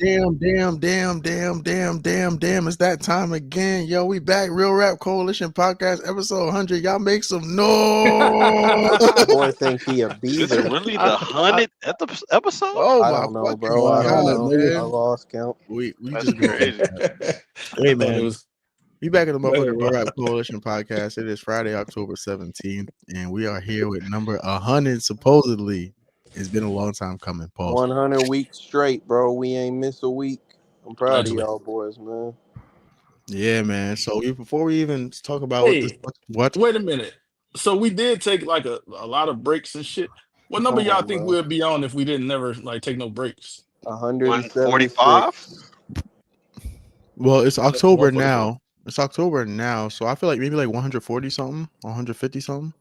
Damn. It's that time again. Yo, we back. Real Rap Coalition Podcast, episode 100. Y'all make some noise. Boy think he a Is beaver. it really the 100th episode? Oh, I my don't know, fucking bro. I don't God, know. man. I lost count. We That's just been crazy. Hey, man. We back in the Go ahead, motherfucking Real bro. Rap Coalition Podcast. It is Friday, October 17th, and we are here with number 100, supposedly. It's been a long time coming, Paul. 100 weeks straight, bro. We ain't miss a week. I'm proud Allegedly. of y'all boys, man. Yeah, man. So before we even talk about what Wait a minute. So we did take like a lot of breaks and shit. What number Come y'all on, think bro. we'd be on if we didn't never like take no breaks? 176. Well, it's October 145. now. It's October now, so I feel like maybe like 140 something, 150 something.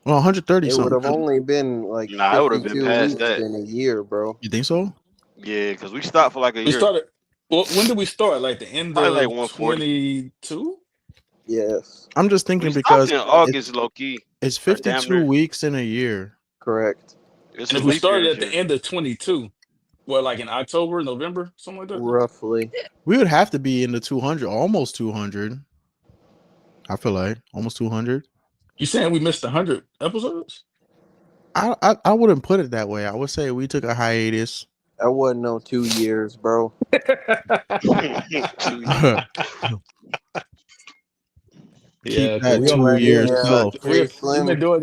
Well, 130 It would something. have only been like Nah, it would have been 52 past weeks that. in a year, bro. You think so? Yeah, because we stopped for like a We year. started. Well, when did we start? Like the end Probably like of 140. 22? Yes, I'm just We thinking stopped because in August, low key. it's Or damn 52 near. weeks in a year. correct. It's And a if we leap year started this at the year. end of 22, what, like in October, November, something like that? Roughly. We would have to be in the 200, almost 200. I feel like almost 200. You saying we missed 100 episodes? I wouldn't put it that way. I would say we took a hiatus. That wasn't no 2 years, bro. Yeah, that we 2 years self.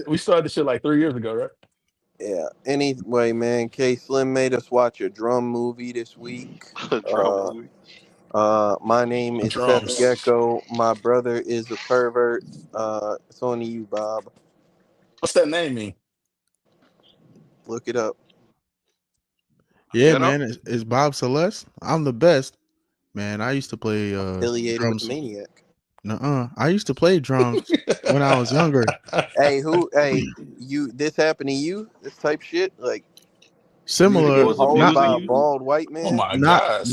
We started this shit like 3 years ago, right? Yeah. Anyway, man, K Slim made us watch a drum movie this week. Drum movie. My name is Drums. Seth Gecko. My brother is a pervert. It's on to you, Bob. What's that name mean? Look it up. Yeah, Ghetto? man. It's Bob Celeste. I'm the best. Man, I used to play Affiliated drums. with the Maniac. Nuh-uh. I used to play drums when I was younger. Hey, this happened to you? This type shit? Like Similar, was hold abusing by a you? bald white man? Oh my not God.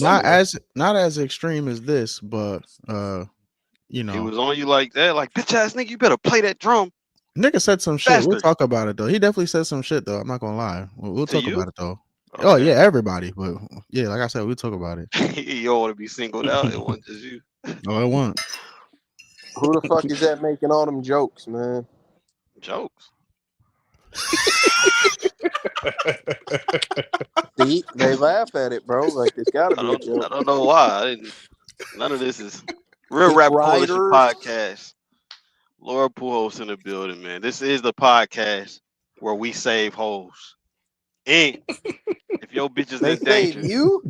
not as extreme as this, but you He know, was on you like that, like bitch ass nigga, you better play that drum nigga said some shit. We'll faster. talk about it though. He definitely said some shit though. I'm not gonna lie. We'll To talk you? about it though. Okay. Oh yeah, everybody. But yeah, like I said, we'll talk about it. You don't want to be singled out. It wasn't just you. Oh, I want. Who the fuck is that making all them jokes, man? Jokes. See, they laugh at it, bro. Like it's gotta I be a joke. don't know why. None of this is Real Dick Rap Coalition riders. Podcast. Laura Pujols in the building, man. This is the podcast where we save hoes. And if your bitch is They in save danger, you?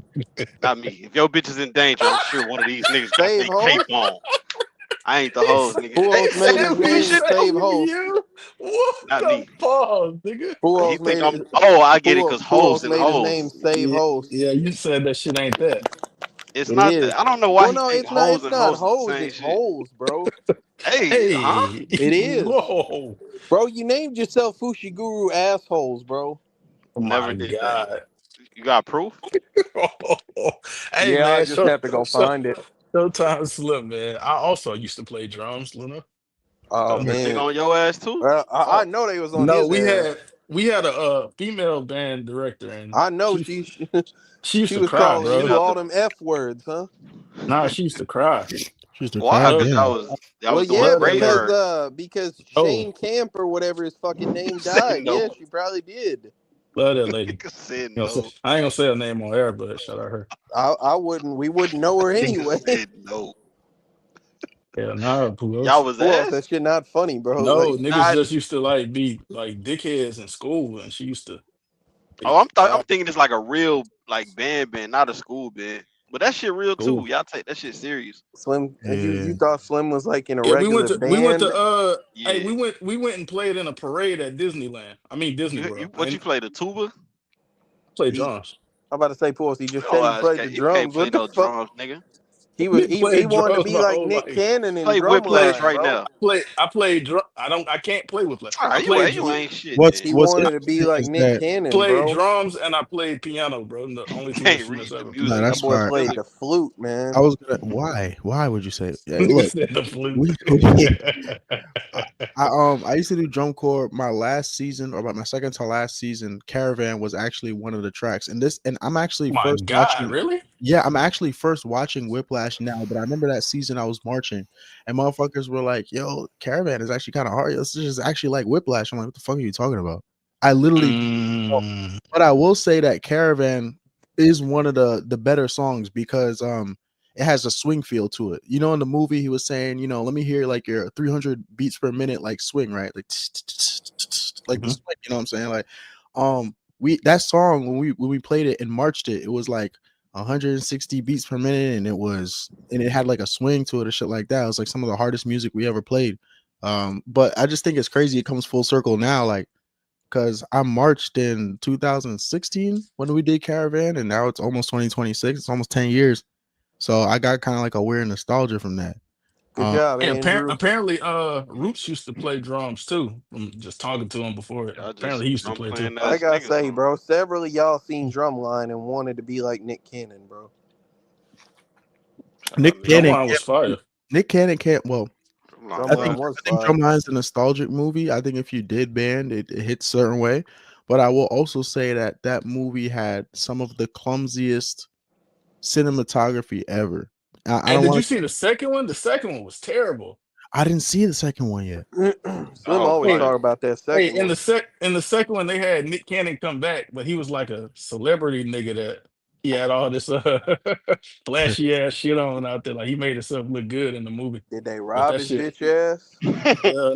not me. If your bitch is in danger, I'm sure one of these niggas got Save their cape on. I ain't the hoes, nigga. Who else made his name save hoes? What Not the me. fuck, nigga? Who You else think made I'm? it? Oh, I get it, Who cause else hoes and made his name hoes. save hoes? Yeah, you said that shit ain't that. It's It not is. that. I don't know why Well, he no, think it's not. hoes It's and not hoes is the hoes. same It's shit. holes, bro. Hey, huh? It is. Whoa. Bro, you named yourself Fushiguru assholes, bro. Oh Never my did God. that. You got proof? Hey, Yeah, man. I just have to go find it. Showtime Slim, man. I also used to play drums, Luna. Oh The nigga man, on your ass too? I know they was on No, his ass. we had a female band director, and I know she she used to was cry, calling bro. you all them F words, huh? Nah, she used to cry. She's the Why? crowd. Because Damn. y'all Well, was doing yeah, Love that great lady. or because Oh. Shane Camp or whatever his fucking name Said died. no. Yeah, she probably did. Love that lady. Nigga said You know, no. I ain't gonna say her name on air, but shout out her. I wouldn't. We wouldn't know her anyway. Nigga said no. Yeah, nah, who else? Y'all was Who else? ass? That shit not funny, bro. No, Like, niggas Nah, just used to like be like dickheads in school, and she used to. oh, I'm thinking it's like a real like band, not a school band. But that shit real too. Cool. Y'all take that shit serious. Slim, Yeah. you thought Slim was like in a Yeah, regular band? we went to Yeah. hey, we went and played in a parade at Disneyland. I mean Disney World. What you play, the tuba? Play He- drums. I'm about to say, Pulse. He just Oh, said he played the you can't drums. play What the no fuck? drums, nigga. He was Been he playing wanted to drums be my like whole Nick life. Cannon and Play Whiplash right now. I played drum. I can't play Whiplash. All right, you ain't shit. What's Then. He what's wanted to be interesting like is Nick that Cannon, Played bro. drums and I played piano, bro. The only two Can't instruments read the ever. music. No, that's That boy fine. played the flute, man. I was gonna. Why would you say? Yeah, Nigga look, said the flute. I used to do drum corps. My last season, or about my second to last season, Caravan was actually one of the tracks. And I'm actually My first God, watching. really? Yeah, I'm actually first watching Whiplash now, but I remember that season I was marching, and motherfuckers were like, "Yo, Caravan is actually kind of hard. This is actually like Whiplash." I'm like, "What the fuck are you talking about?" I literally, Mm, but I will say that Caravan is one of the better songs because it has a swing feel to it. You know, in the movie he was saying, you know, let me hear like your 300 beats per minute like swing, right? Like like the mhm. swing, you know what I'm saying? Like we that song when we played it and marched it, it was like 160 beats per minute and it had like a swing to it or shit like that. It was like some of the hardest music we ever played. But I just think it's crazy it comes full circle now, like because I marched in 2016 when we did Caravan, and now it's almost 2026. It's almost 10 years. So I got kind of like a weird nostalgia from that. Good Um, job, Yeah, Andrew. apparently, Roots used to play drums too. From just talking to him before. Y'all just Apparently, he used to drum play too. playing I ass gotta niggas, say, huh? bro, several of y'all seen Drumline and wanted to be like Nick Cannon, bro. Shout out Nick Nick Cannon Cannon. Drumline was fire. Nick Cannon can't. Well, Drumline I Drumline think classic. was I think fire. Drumline's a nostalgic movie. I think if you did band, it hits a certain way. But I will also say that that movie had some of the clumsiest cinematography ever. I And don't did you want see the second one? The second one was terrible. I didn't see the second one yet. Slim Oh, always Hey, fire. talk about that hey, second one. in the second one, they had Nick Cannon come back, but he was like a celebrity nigga that he had all this flashy ass shit on out there. Like he made himself look good in the movie. Did they But rob that his shit, bitch ass?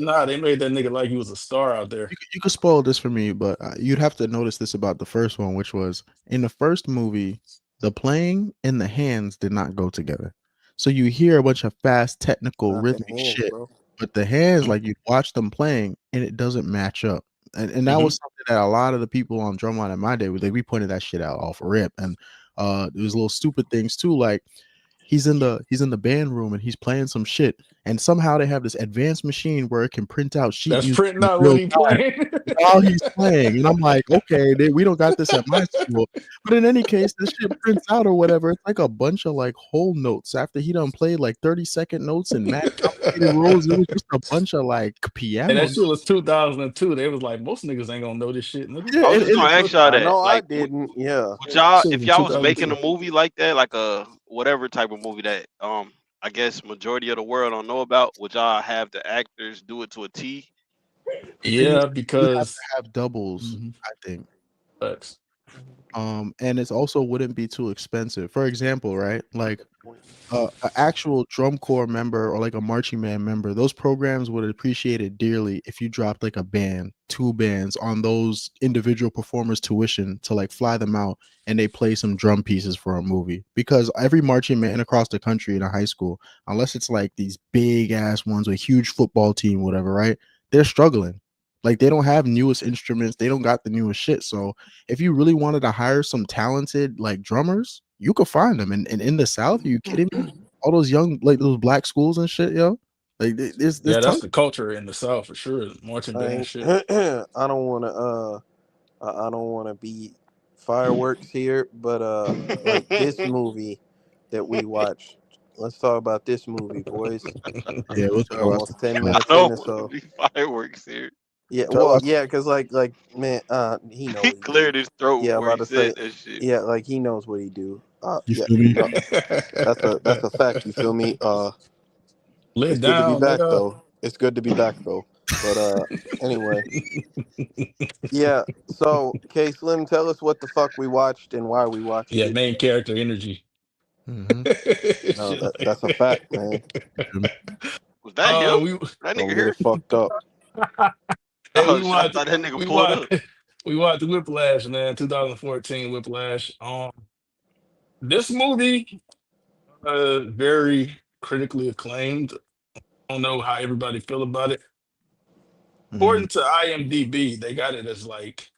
nah, they made that nigga like he was a star out there. You could spoil this for me, but you'd have to notice this about the first one, which was in the first movie, the playing and the hands did not go together. So you hear a bunch of fast, technical, Not them rhythmic hands, shit, bro. but the hands, Mhm. like you watch them playing, and it doesn't match up. And that Mhm. was something that a lot of the people on drumline in my day, like we pointed that shit out off rip, and there was little stupid things too, like he's in the band room and he's playing some shit, and somehow they have this advanced machine where it can print out sheet That's music printing in out what real he time playing. while he's playing. And I'm like, okay, we don't got this at my school. But in any case, this shit prints out or whatever. It's like a bunch of like whole notes after he done played like 30-second notes and mad complicated rolls. It was just a bunch of like And piano. that shit was 2002. They was like, most niggas ain't gonna know this shit, nigga. Yeah, I was and, just and gonna ask y'all I that. know I Like, didn't. Yeah. would y'all, Shit was if in y'all was making 2002. a movie like that, like a whatever type of movie that I guess majority of the world don't know about, would y'all have the actors do it to a T? Yeah, you have because to have doubles, mhm, I think. facts. And it's also wouldn't be too expensive. For example, right? Like an actual drum corps member or like a marching band member, those programs would appreciate it dearly if you dropped like a band, two bands on those individual performers' tuition to like fly them out and they play some drum pieces for a movie. Because every marching band across the country in a high school, unless it's like these big ass ones with a huge football team, whatever, right? They're struggling. Like they don't have newest instruments, they don't got the newest shit. So if you really wanted to hire some talented like drummers, you could find them. And in the South, are you kidding me? All those young like those black schools and shit, yo. Like there's Yeah, that's tons. the culture in the South for sure. Marching I band ain't, shit. I don't want to. I don't want to be fireworks here, but like this movie that we watched. Let's talk about this movie, boys. Yeah, we'll talk about Almost 10 minutes I in or don't want to so. be fireworks here. Yeah, talk well, about yeah, cause like man, he know He what he do. cleared his throat Yeah, I'm before about he to say, said that shit. yeah, like he knows what he do. you Yeah, feel me? no, that's a fact. You feel me? Lay It's good to be down, back nigga. though. It's good to be back though. But anyway, yeah. So, K Slim, tell us what the fuck we watched and why we watched Yeah, it. main character energy. Mm-hmm. No, Shit that's a fact, man. You feel me? Was that him? we That nigga Don't get here? it fucked up. hey, Oh shit! I thought that nigga we pulled watched up. we watched Whiplash, man, 2014 Whiplash. This movie very critically acclaimed. I don't know how everybody feel about it. Mhm. According to IMDb, they got it as like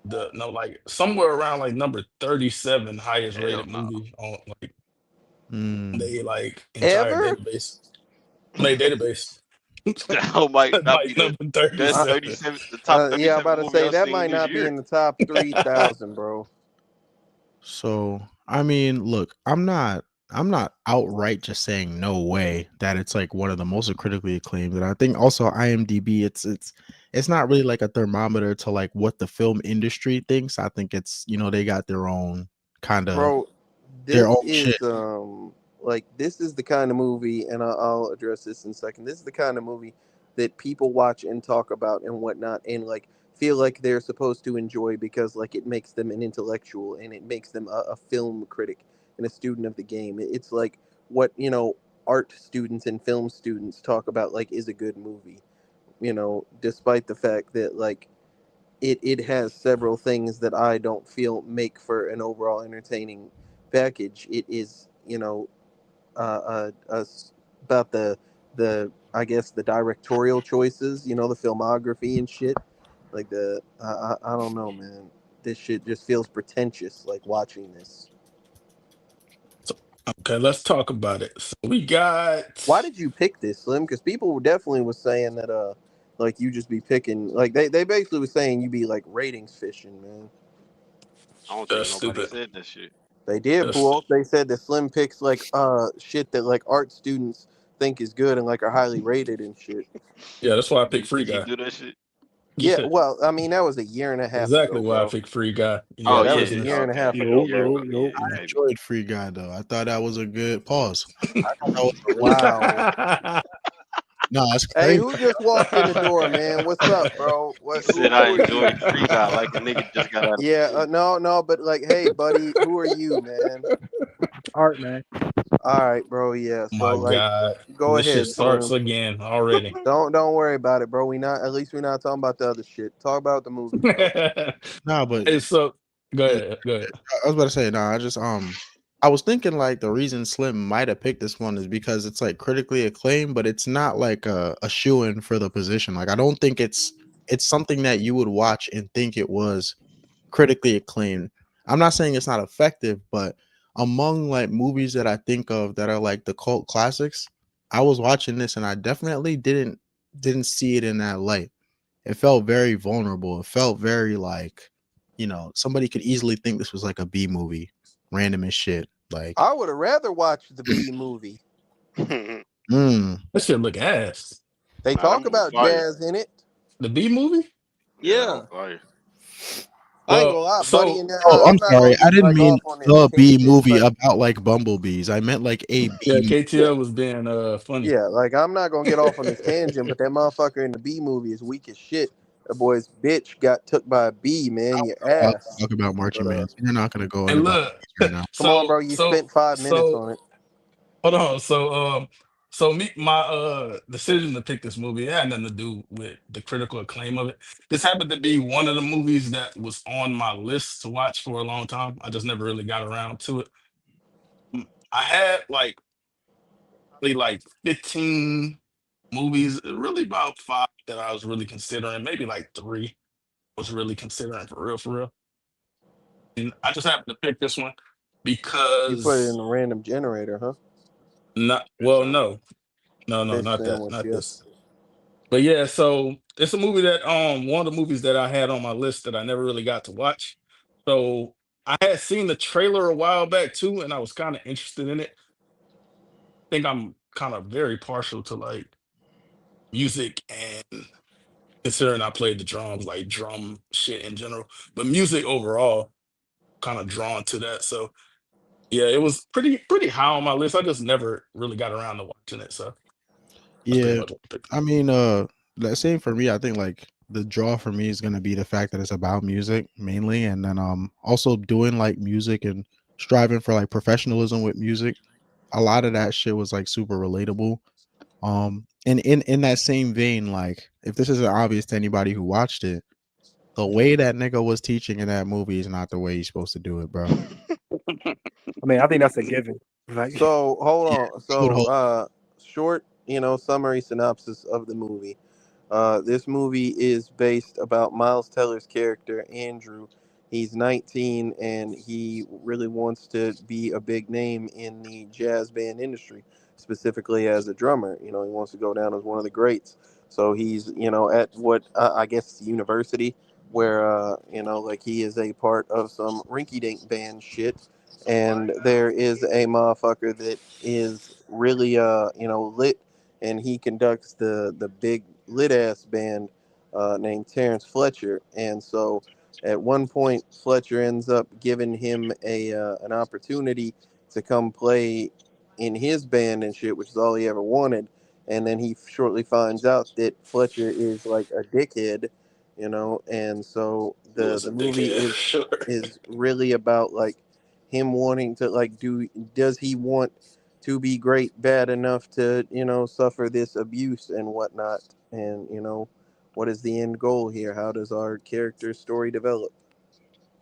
the no like somewhere around like number 37 highest Hell rated no. movie on like Mm. they like entire Ever? database. They database. That might not be Like the number best Uh, 37. 37, the top yeah, I'm 37 about to movie say I've that seen might this not be year. in the top 3,000, bro. So I mean, look, I'm not outright just saying no way that it's like one of the most critically acclaimed. And I think also IMDb, it's not really like a thermometer to like what the film industry thinks. I think it's they got their own kind of Bro, their this own shit. is like this is the kind of movie, and I'll address this in a second. This is the kind of movie that people watch and talk about and whatnot, and like feel like they're supposed to enjoy because like it makes them an intellectual and it makes them a film critic and a student of the game. It's like what art students and film students talk about like is a good movie. Despite the fact that like it has several things that I don't feel make for an overall entertaining package. It is about the I guess the directorial choices, the filmography and shit. Like I don't know, man. This shit just feels pretentious. Like watching this. So, okay, let's talk about it. So we got. Why did you pick this, Slim? Because people definitely was saying that like you just be picking like they basically was saying you be like ratings fishing, man. I don't That's think nobody stupid. said that shit. They did, That's Pool. They said that Slim picks like shit that like art students think is good and like are highly rated and shit. yeah. That's why I picked Free Did he Guy. do that shit? Yeah, Yeah, well, I mean that was a year and a half exactly ago, why I bro. picked Free Guy. Yeah, Oh Yeah, that yeah, was a yeah. year and a Okay, half yeah, Yo, ago, year yo, bro. ago. yo. Yeah, I maybe. enjoyed Free Guy though. I thought that was a good pause. I thought that was a really Wow. no, it's Hey, crazy. who just walked in the door, man? What's up, bro? He What? said I Who are you? enjoyed Free Guy like a nigga just got out of the Yeah, gym. no, no, but like, hey, buddy, who are you, man? Art, man. All right, bro. Yeah, so My like, God, go this shit ahead, starts Slim. again already. Don't worry about it, bro. We not at least we're not talking about the other shit. Talk about the movie, bro. No, but Hey, so go yeah, ahead, go ahead. I was about to say, no, I just I was thinking like the reason Slim might have picked this one is because it's like critically acclaimed, but it's not like a shoe-in for the position. Like I don't think it's something that you would watch and think it was critically acclaimed. I'm not saying it's not effective, but among like movies that I think of that are like the cult classics, I was watching this and I definitely didn't see it in that light. It felt very vulnerable. It felt very like, somebody could easily think this was like a B movie, random as shit. Like, I would have rather watched the B movie. Nah, mm, That shit look ass. They that talk movie about fire. jazz in it. The B movie. Yeah, that Yeah, was fire. I ain't Well, gonna lie, buddy. so And oh, I'm I'm not sorry. gonna I get didn't like mean off on this the B tangent, movie but about like bumblebees. I meant like a B yeah, movie. KTL was being funny. yeah, like I'm not gonna get off on this tangent. But that motherfucker in the B movie is weak as shit. That boy's bitch got took by a bee, man. Your I was ass. talk about But marching man. So we're not gonna go in And about look, these right now. come on, so bro. You so spent 5 minutes so on it. hold on. So me my decision to pick this movie, it had nothing to do with the critical acclaim of it. This happened to be one of the movies that was on my list to watch for a long time. I just never really got around to it. I had like probably like 15 movies, really about five that I was really considering, maybe like three was really considering for real, for real. And I just happened to pick this one You put it in because a random generator, huh? not Fish well, sandwich. no, Fish not that, sandwich, not yes. this. But yeah, so it's a movie that one of the movies that I had on my list that I never really got to watch. So I had seen the trailer a while back too, and I was kind of interested in it. I think I'm kind of very partial to like music and considering I played the drums, like drum shit in general, but music overall, kind of drawn to that. So yeah, it was pretty high on my list. I just never really got around to watching it. So that's pretty Yeah, much what I picked. I mean, the same for me. I think like the draw for me is gonna be the fact that it's about music mainly, and then also doing like music and striving for like professionalism with music. A lot of that shit was like super relatable. And in that same vein, like if this isn't obvious to anybody who watched it, the way that nigga was teaching in that movie is not the way he's supposed to do it, bro. I mean, I think that's a given. Like, So hold Yeah, on. I would So hope. short, summary synopsis of the movie. This movie is based about Miles Teller's character, Andrew. He's 19 and he really wants to be a big name in the jazz band industry, specifically as a drummer. He wants to go down as one of the greats. So he's, at what I guess university where, like he is a part of some rinky dink band shit. And there is a motherfucker that is really, lit, and he conducts the big lit ass band named Terrence Fletcher. And so At one point, Fletcher ends up giving him a an opportunity to come play in his band and shit, which is all he ever wanted. And then he shortly finds out that Fletcher is like a dickhead, you know. And so It was the a movie dickhead. Sure. is really about like him wanting to like does he want to be great bad enough to suffer this abuse and whatnot, and what is the end goal here? How does our character story develop?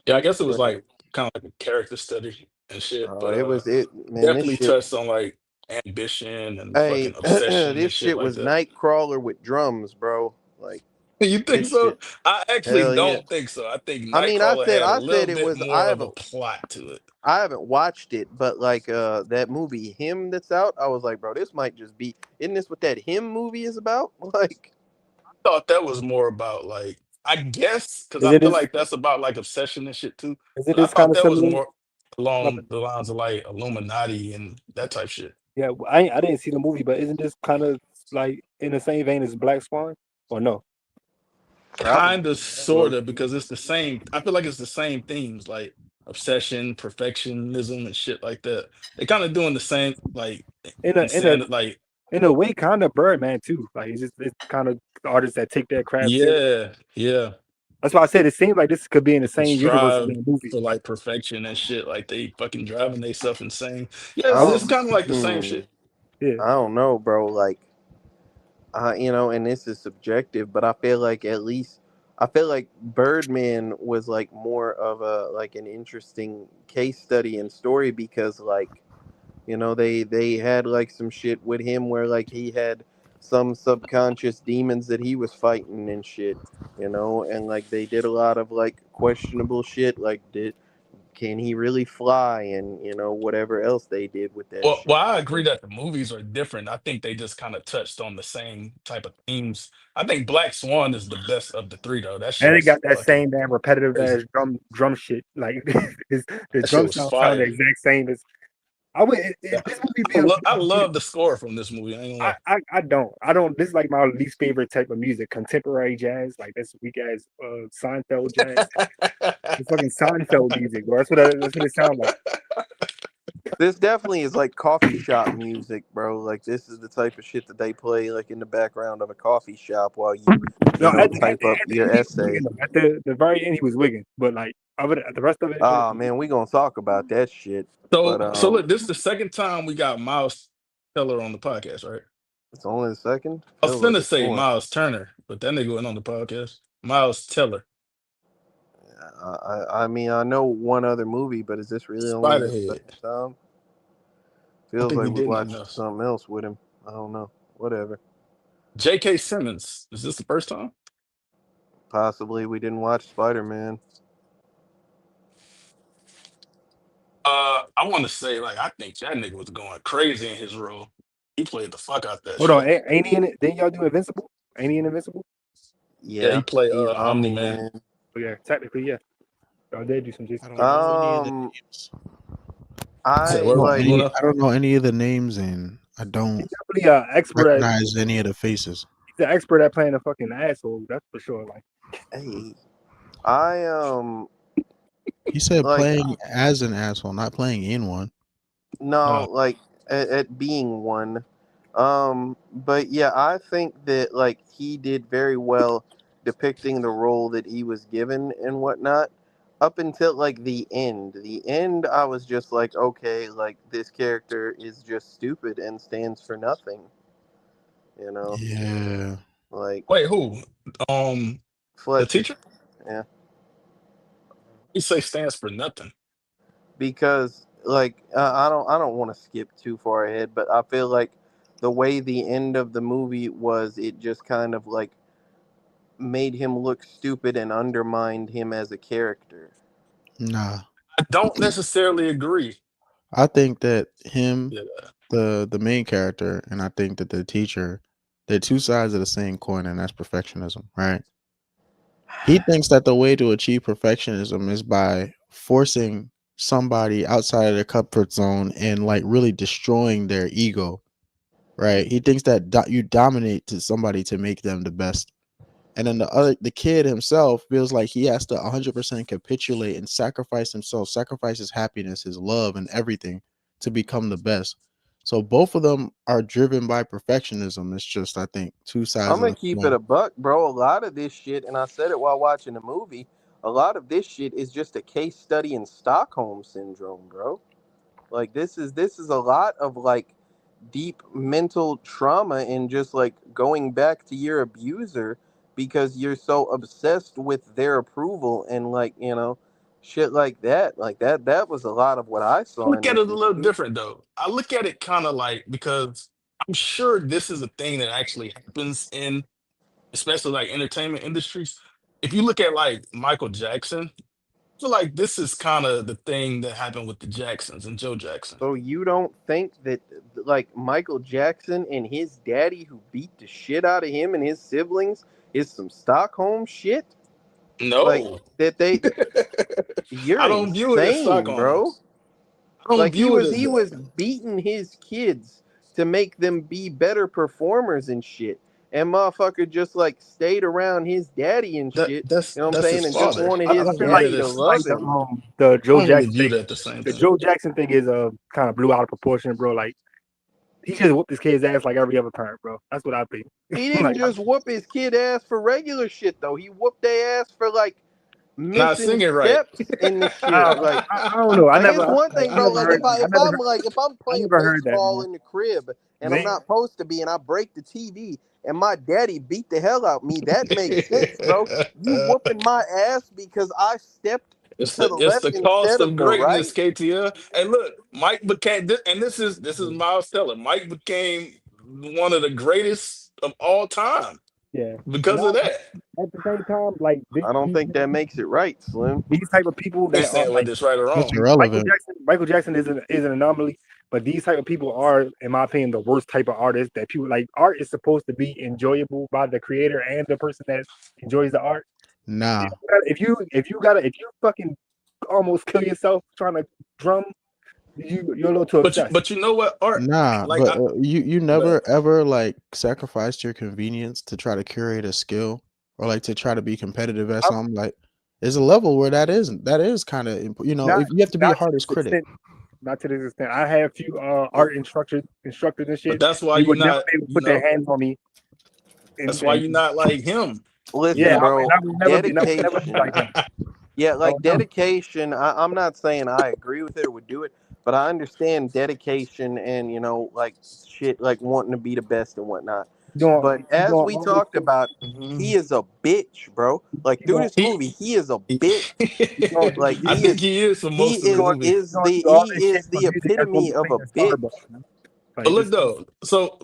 Yeah, I guess it was But like kind of like a character study and shit, but it was it, man. This definitely shit. touched on like ambition and Hey, fucking obsession this and shit shit like was that. Nightcrawler with drums, bro. Like You think this so? shit. I actually Hell yeah. don't think so. I think I mean, I Nightcrawler said had a I little said it bit was. more of a plot to it. I haven't watched it, but like that movie Him that's out, I was like, bro, this might just be. Isn't this what that Him movie is about? Like, Thought that was more about like I guess because Is I it feel is like that's about like obsession and shit too. is it But I this kind thought of that was similar? more My along bad. the lines of like Illuminati and that type shit. Yeah, I didn't see the movie, but isn't this kind of like in the same vein as Black Swan? Or no? probably. Kind of, Well, sort of, because it's the same. I feel like it's the same themes, like obsession, perfectionism, and shit like that. They kind of doing the same, like In a in a insanity. Like, in a way, kind of Birdman too. Like it's kind of artists that take their craft serious. yeah, yeah, That's why I said it seems like this could be in the and same universe as strive the movie. for like perfection and shit. Like they fucking driving themselves insane. I Yeah, it's don't. kind of like the same Hmm, shit. Yeah, I don't know, bro. Like, and this is subjective, but I feel like at least I feel like Birdman was like more of a like an interesting case study and story because like they had like some shit with him where like he had some subconscious demons that he was fighting and shit, and like they did a lot of like questionable shit like did can he really fly and whatever else they did with that Well, shit. I agree that the movies are different. I think they just kind of touched on the same type of themes. I think Black Swan is the best of the three, though. That shit and it got was that fucking same damn repetitive crazy. ass drum shit. Like the That shit drum was sound the fire. exact same as I would. Yeah. This movie be a I love the score from this movie. I ain't gonna I don't. This is like my least favorite type of music, contemporary jazz. Like this weak ass Seinfeld jazz. lie. It's fucking Seinfeld music, bro. That's what it sounds like. This definitely is like coffee shop music, bro. Like this is the type of shit that they play like in the background of a coffee shop while you No, type up at the your end he was essay. wigging though. At the very end he was wigging, but like the rest of it, it was Oh man, we gonna talk about that shit. But So look, this is the second time we got Miles Teller on the podcast, right? it's only the second. I was Feels like finna it's say more. Miles Turner, but that nigga went on the podcast. Miles Teller, I mean I know one other movie, but is this really only the Spiderhead. second time? I don't Feels think like he we did nothing watched else. something else with him. I don't know. Whatever. J.K. Simmons. Is this the first time? Possibly we didn't watch Spider Man. I want to say like I think that nigga was going crazy in his role. He played the fuck out that hold on. shit. Ain't he in it? Didn't y'all do Invincible? Ain't he in Invincible? Yeah, he Yeah, played he's Omni Omni Man. Man. Oh yeah, technically yeah. Y'all did do some I Jason. don't know any of the Um, names. Said I I don't know what, like. any. Luna? I don't know any of the names, and I don't He's definitely an expert at recognize any of the faces. he's an expert at playing a fucking asshole. That's for sure. Like Hey, I He said like playing as an asshole, not playing in one. no Uh, like at being one. But yeah, I think that like he did very well depicting the role that he was given and whatnot. Up until like the end. The end, I was just like, okay, like this character is just stupid and stands for nothing. You know, Yeah. like wait, who? Um, the Fletcher. teacher? Yeah, He say stands for nothing. because like I don't want to skip too far ahead, but I feel like the way the end of the movie was, it just kind of like made him look stupid and undermined him as a character. Nah. I don't necessarily agree. I think that him, Yeah, the main character, and I think that the teacher, they're two sides of the same coin, and that's perfectionism, right? He thinks that the way to achieve perfectionism is by forcing somebody outside of their comfort zone and like really destroying their ego, right? He thinks that you dominate to somebody to make them the best. And then the kid himself feels like he has to 100% capitulate and sacrifice himself, sacrifice his happiness, his love, and everything to become the best. So both of them are driven by perfectionism. It's just, I think, two sides I'm of gonna the keep it coin. a buck, bro. A lot of this shit, and I said it while watching the movie. A lot of this shit is just a case study in Stockholm syndrome, bro. Like this is a lot of like deep mental trauma and just like going back to your abuser because you're so obsessed with their approval and like, shit like that. Like that was a lot of what I I saw look in at this it a little movie. different though. I look at it kind of like, because I'm sure this is a thing that actually happens in, especially like entertainment industries. If you look at like Michael Jackson, I feel like this is kind of the thing that happened with the Jacksons and Joe Jackson. So you don't think that like Michael Jackson and his daddy who beat the shit out of him and his siblings is some Stockholm shit? Like No, that they you're I don't view it as insane, Stockholm. bro. I don't Like he view it was as he that. was beating his kids to make them be better performers and shit. And motherfucker just like stayed around his daddy and That shit, you know what I'm that's his saying, and just father. wanted I his don't feel look like at it daddy to as. love the him. the I Joe don't really Jackson view thing. that the same The thing. Joe Jackson thing is kind of blew out of proportion, bro. Like he just whooped his kid's ass like every other time, bro. That's what I think. He didn't like just whoop his kid ass for regular shit though. He whooped their ass for like Not missing singing right. steps in the shit. I, Like I don't know. Like it's one I thing, bro. never Like heard. if I'm I playing never heard that, baseball man. in the crib and I'm They, not supposed to be, and I break the TV, and my daddy beat the hell out me, that makes sense, bro. You whooping my ass because I stepped to the It's left the cost instead of of the greatness, right. KTL. And look, Mike became, and this is Miles Teller. Mike became one of the greatest of all time yeah. because Now of that. at the same time, like I don't think that makes it right, Slim. these type of people I ain't that are saying like whether it's right or That's wrong. irrelevant. Michael Jackson is an anomaly, but these type of people are, in my opinion, the worst type of artists that people like. Art is supposed to be enjoyable by the creator and the person that enjoys the art. Nah, If you fucking almost kill yourself trying to drum, you're a little too But obsessed. you know what, Art? nah. Like But you but never ever like sacrificed your convenience to try to curate a skill or like to try to be competitive at I'm something. Like, there's a level where that is kind of, not if you have to be a not to hardest this critic. extent. Not to this extent. I have a few art instructors and but shit. They would never be able to put their hands on me. that's why you're not like him. Yeah, Listen, and bro, I would never be like dedication. him. Yeah, Oh like no, dedication. I'm not saying I agree with it or would do it, but I understand dedication and like shit, like wanting to be the best and whatnot. But you as doing we all this talked shit. about, he Mhm. is a bitch, bro. Like You through doing this He, movie, he is a he bitch. Like I think he is for most of the movie. you doing all he this shit is for the music that's gonna epitome be of playing a in bitch. Starbucks, man. But Like look this. though,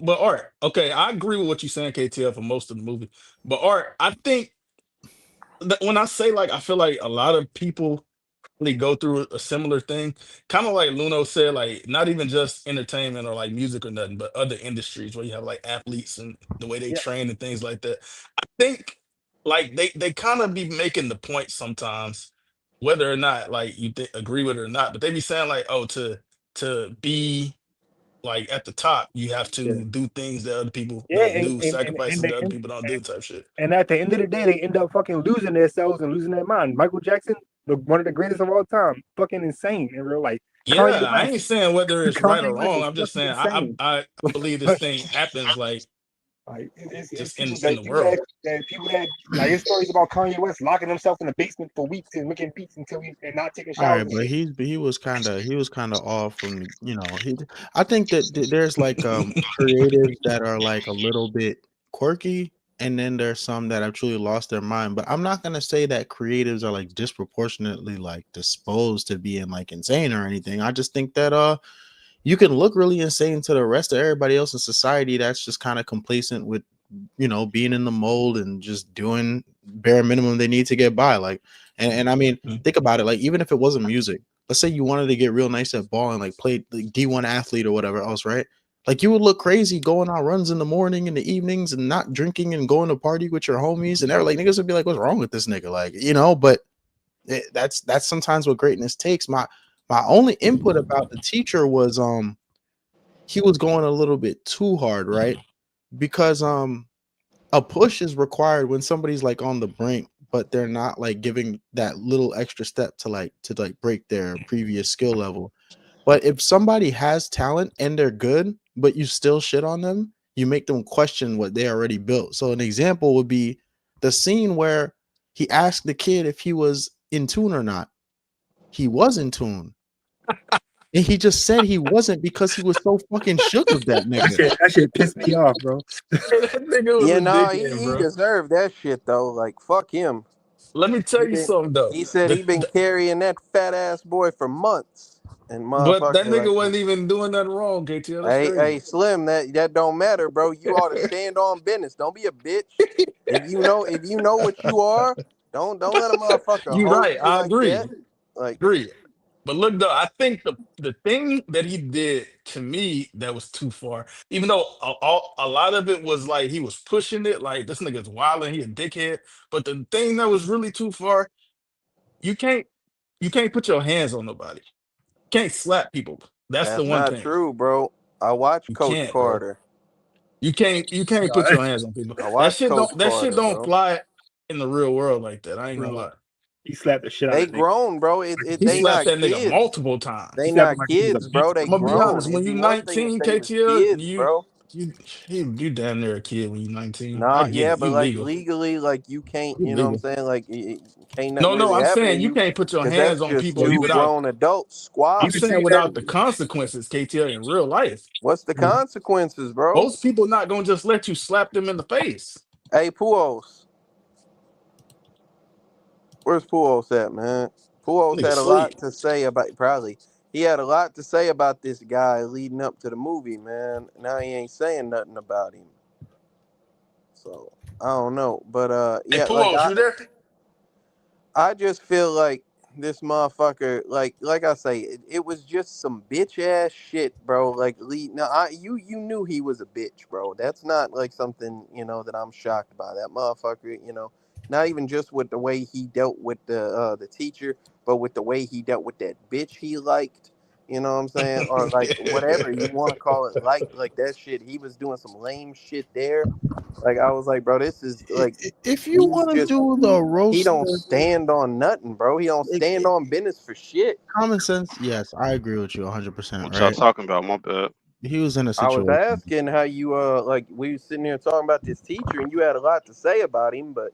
but Art, okay, I agree with what you're saying, KTL, for most of the movie. But Art, I think that when I say like I feel like a lot of people really go through a similar thing, kind of like Luno said, like not even just entertainment or like music or nothing, but other industries where you have like athletes and the way they Yeah, train and things like that. I think like they kind of be making the point sometimes, whether or not like you agree with it or not, but they be saying like, oh, to be like at the top, you have yeah, to do things that other people yeah. don't do, And, sacrifices they, that other people don't do, type shit. and at the end of the day, they end up fucking losing themselves and losing their mind. Michael Jackson, one of the greatest of all time, fucking insane in real life. Kanye Yeah, I West, ain't saying whether it's right Kanye or West wrong. is I'm just fucking saying insane. I believe this thing happens like It's just people in the world. that like his stories about Kanye West locking himself in the basement for weeks and making beats until and not taking All showers right, and but shit. he was kind of off from I think that there's like creatives that are like a little bit quirky, and then there's some that have truly lost their mind. But I'm not gonna say that creatives are like disproportionately like disposed to being like insane or anything. I just think that you can look really insane to the rest of everybody else in society that's just kind of complacent with being in the mold and just doing bare minimum they need to get by. Like, and I mean, Mm. think about it. Like, even if it wasn't music, let's say you wanted to get real nice at ball and like play the D1 athlete or whatever else, right? Like, you would look crazy going on runs in the morning and the evenings and not drinking and going to party with your homies, and they're like, niggas would be like, what's wrong with this nigga? Like, but that's sometimes what greatness takes. My only input about the teacher was he was going a little bit too hard, right? Because a push is required when somebody's like on the brink, but they're not like giving that little extra step to like break their previous skill level. But if somebody has talent and they're good, but you still shit on them, you make them question what they already built. So an example would be the scene where he asked the kid if he was in tune or not. He was in tune. And he just said he wasn't because he was so fucking shook of that nigga. That shit pissed me off, bro. That nigga was Yeah, a no, dickhead, he bro. deserved that shit though. Like fuck him. Let me tell He you been, something though. he said he been carrying that fat ass boy for months, and But that motherfucker like, nigga wasn't even doing nothing wrong, KTL. That's hey crazy. Slim, that don't matter, bro. You ought to stand on business. Don't be a bitch. If you know what you are, don't let a motherfucker You hold right. you I like agree. that. Like Agree. But look though, I think the thing that he did to me that was too far, even though a lot of it was like he was pushing it, like this nigga's wild and he a dickhead. But the thing that was really too far, you can't you can't put your hands on nobody. You can't slap people. That's the that's one not thing. true, bro. I watch You Coach can't, bro. Carter. You can't No, put your hands on people. I That watch shit Coach don't Carter, bro. fly in the real world like that. I ain't gonna bro, lie. he slapped the shit out They of that nigga. grown, bro. Like He They slapped not that nigga kids. multiple he They times. slapped him not like he was a kids, bro. bitch, They I'm gonna be grown. honest. When It'd you be one thing if 19, they was KTL, kids, bro. you damn near a kid when you 19. I Nah, get yeah, it. but You like legal. legally, like you can't, You you know what I'm legal. saying? Like can't nothing No, really I'm happen to saying you you can't put your because hands that's on just people bro. You two can without. grown adults you I'm can squabbling. say saying that. without the consequences, KTL, in real life. What's the consequences, bro? Most people not gonna just let you slap them in the face. Hey, Puos, where's Puos at, man? Puos Nigga had a sleep. lot to say about probably. He had a lot to say about this guy leading up to the movie, man. Now he ain't saying nothing about him. So I don't know, but Hey, yeah, like Puos, you there? I just feel like this motherfucker, like I say, it was just some bitch ass shit, bro. Like, now you knew he was a bitch, bro. That's not like something that I'm shocked by. That motherfucker, not even just with the way he dealt with the teacher, but with the way he dealt with that bitch he liked. You know what I'm saying? Or like whatever you want to call it, like that shit. He was doing some lame shit there. Like I was like, bro, this is like If you he's want to just do the he roaster, don't stand on nothing, bro. He don't like, stand on business for shit. common sense, yes, I agree with you 100%, What y'all right? talking about? My bad. He was in a I was situation. asking how you like we was sitting here talking about this teacher and you had a lot to say about him, but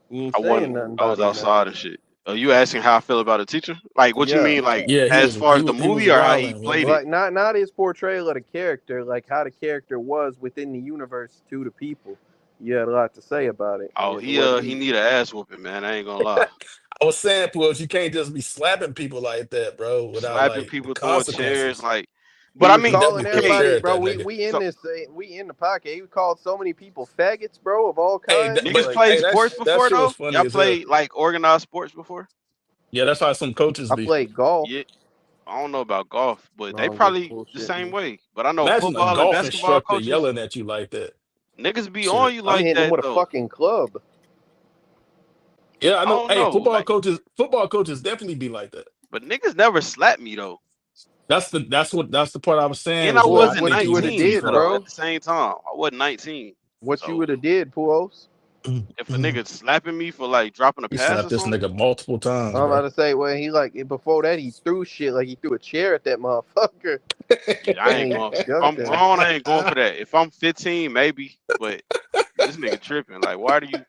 you ain't I saying wasn't. nothing I about was him now. outside and shit. Are you asking how I feel about a teacher? Like, what you Yeah. mean, like Yeah, as far as the he was movie or how he wilding. played it? Like not his portrayal of the character, like how the character was within the universe to the people. You had a lot to say about it. Oh, What he he need an ass whooping, man. I ain't gonna lie. I was saying, Puos, you can't just be slapping people like that, bro, without Slapping like the people, throwing chairs, consequences. like. he But I was He mean, calling definitely threw a okay. chair everybody, at bro. that We nigga. we in So this we in the pocket. He called so many people faggots, bro, of all Hey, kinds. niggas Like play hey, sports that before shit was though. funny Y'all as hell. play like organized sports before? Yeah, that's how some coaches I be. played golf. Yeah. I don't know about golf, but No, they I'm just probably the bullshitting same you. way. But I know Imagine a football and golf basketball instructor coaches, yelling at you like that. niggas be on Shit. you I'm like hitting him that with a though. fucking club. Yeah, I I know. don't Hey, know, like, football coaches definitely be like that. but niggas never slap me though. That's the part I was saying And I was where I Puos, wasn't what think you he would have went too 19 did, far. though. At bro? the same time, I wasn't 19. What you So would have did, Puos? if a nigga slapping me for like dropping a He pass or slapped this something, nigga multiple times, I'm about bro. to say, well, he like before that he threw shit like he threw a chair at that motherfucker. yeah, I Then ain't he going. If jumped I'm him. grown, I ain't going for that. If I'm 15, maybe. But this nigga tripping. Like, why do you,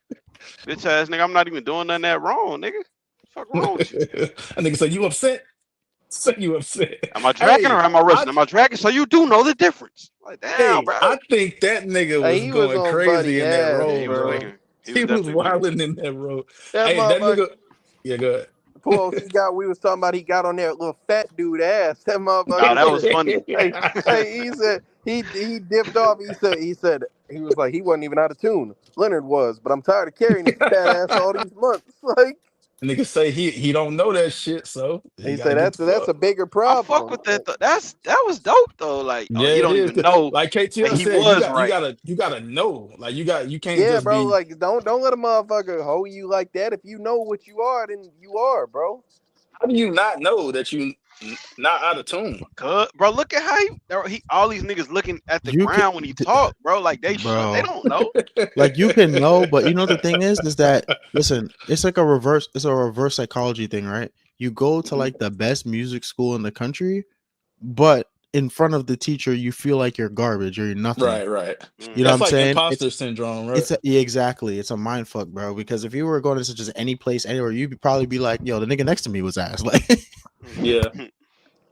bitch ass nigga? I'm not even doing nothing that wrong, nigga. Fuck wrong with you? That nigga said, "You upset?" Say you upset. Am I dragging or Hey, am I rushing? Am I dragging? So you do know the difference. Like, damn, bro. I think that nigga Hey, was he was going on crazy buddy in that ass, Yeah, role, he was bro. bro. wigging. He was He was definitely wigging. wilding in that role. That Hey, that motherfucker. nigga. Yeah, go ahead. Puos, we was talking about he got on that little fat dude ass. That Oh, motherfucker that said, was funny. he said he dipped off. He said he was like he wasn't even out of tune. Leonard was, but I'm tired of carrying his fat ass all these months. Like Nigga say he don't know that shit, so he he got to said, get the that's fuck. a bigger I fuck problem. with that though. That was dope though. Like, oh, Yeah, you it don't is. even 'Cause know. like Like KTL he said, was right. you gotta know. Like you can't Yeah, just bro. be. Like don't let a motherfucker hold you like that. If you know what you are, then you are, bro. How do you not know that you Not out of tune. Bro, look at how he all these niggas looking at the You can, ground when he talk, bro. Like they bro. don't know. Like you can know, but you know the thing is that listen, it's like it's a reverse psychology thing, right? You go to like the best music school in the country, but in front of the teacher, you feel like you're garbage or you're nothing. Right. You know what That's I'm like saying? imposter syndrome, right? Yeah, exactly. It's a mind fuck, bro. Because if you were going to such as any place, anywhere, you'd probably be like, "Yo, the nigga next to me was ass." Like, Yeah.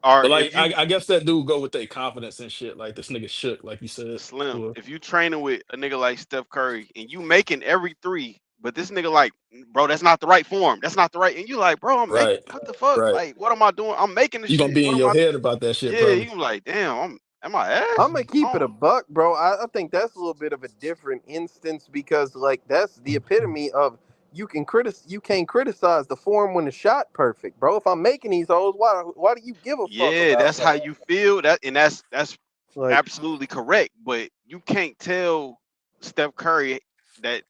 Or But like, if you I guess that dude go with their confidence and shit. Like this nigga shook, like you said. Slim, Well, if you training with a nigga like Steph Curry and you making every three, but this nigga like, bro, that's not the right form. That's not the right. And you like, bro, I'm making right. what the fuck? Like, what am I doing? I'm making the You gonna shit. be What in am your I? head about that shit, Yeah, probably. you like, damn, am I ass? I'm gonna keep it Oh, a buck, bro. I think that's a little bit of a different instance because like that's the epitome of you can't criticize the form when the shot perfect, bro. If I'm making these hoes, why do you give a fuck yeah, about that's how that? you feel. That's Like absolutely correct. But you can't tell Steph Curry that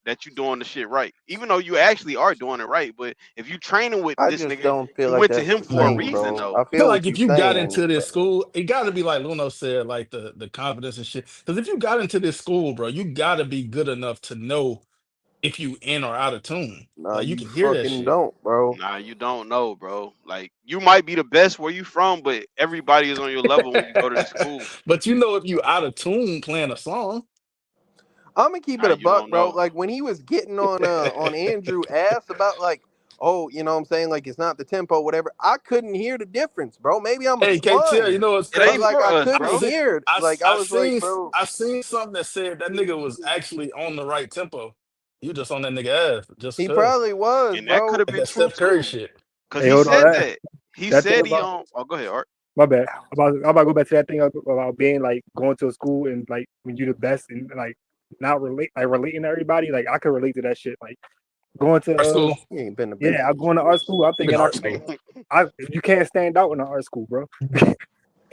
that you doing the shit right, even though you actually are doing it right. But if you training with I this just nigga, don't feel you like went to that's him the for a same, reason, bro. though. I I feel feel like what if you're you got saying. into this school, it got to be like Luno said, like the confidence and shit. Because if you got into this school, bro, you got to be good enough to know if you in or out of tune. Nah, Like you you can hear that fucking shit. don't, bro. Nah, you don't know, bro. Like you might be the best where you from, but everybody is on your level when you go to the school. But you know if you out of tune playing a song. I'm gonna keep Nah, it a you buck, don't bro. know. Like when he was getting on Andrew ass about like, oh, you know what I'm saying, like it's not the tempo, whatever. I couldn't hear the difference, bro. Maybe I'm a Hey, KTL, you sponge, know what's It but ain't crazy? like for I us, I couldn't bro. seen hear it. Like I was like, bro, I seen something that said that nigga was actually on the right tempo. You just on that nigga ass just he cause. probably was, And that could bro. have Like been that true Steph Curry too. shit. Cause Hey, he hold on. said that. He That thing said he about on. Oh, go ahead, Art. my bad. I'm about to go back to that thing about being like going to a school and like when you the best and like not relating to everybody. Like I can relate to that shit. Like going Art to school. He ain't been the best. yeah, I'm going to art school. I'm Been thinking to art school. you can't stand out in an art school, bro.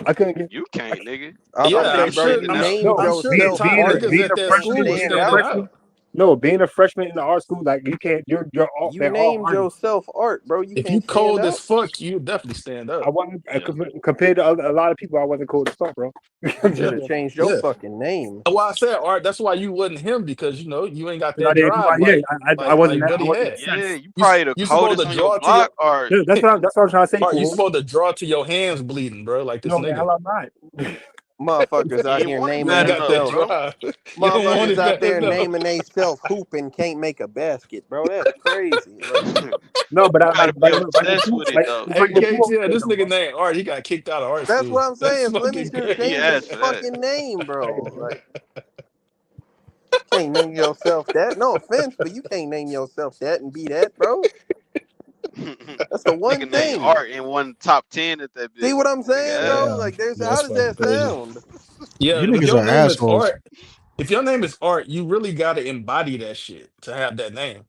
I couldn't get You can't, nigga. I'm Yeah, Nobody I'm saying, bro, sure. standing you I'm out. name no sure the yourself top being art. niggas You being at a that can't freshman school was being a stand standing out. freshman. out. No, being a freshman in the art school, like you can't. You're all You they're all named artists. yourself art, bro. You If you can't stand cold as out. fuck, you definitely stand I up. wasn't Yeah. compared to a lot of people. I wasn't cool as fuck, bro. I'm You just should Yeah, have saying. changed your yeah. fucking name. Well, I said art. That's why you wasn't him because you know you ain't got 'Cause I that didn't do drive yeah, I wasn't like that I Buddy wasn't that had. Yeah, sense. you probably the You supposed coldest to on your draw to your block, or Yeah, that's what I'm trying to say, art. You fool. supposed to draw to your hands bleeding, bro. Like this No, the nigga. hell I'm not. Motherfuckers you out ain't here want it You naming ain't bad got enough, that themselves. bro. drive. You don't want Motherfuckers it out bad there enough. naming themselves hooping can't make a basket, bro. That's crazy. Like, No, but You I gotta be like obsessed with it, though. it's Hey like what Pujols KT, said this though, bro. nigga named Art. He got kicked out of art that's what school. I'm That's saying. Slimmy fucking should have He changed crazy. his asked for that. fucking name, bro. Like, can't name yourself that. No offense, but you can't name yourself that and be that, bro. That's the one Nigga named thing. Art in one top 10 at that See bit. what I'm saying, Nigga bro? ass. Yeah. Like, there's Yeah, how that's does fucking that crazy. sound? Yeah, you if niggas your are name is assholes. Art, if your name is Art, you really got to embody that shit to have that name.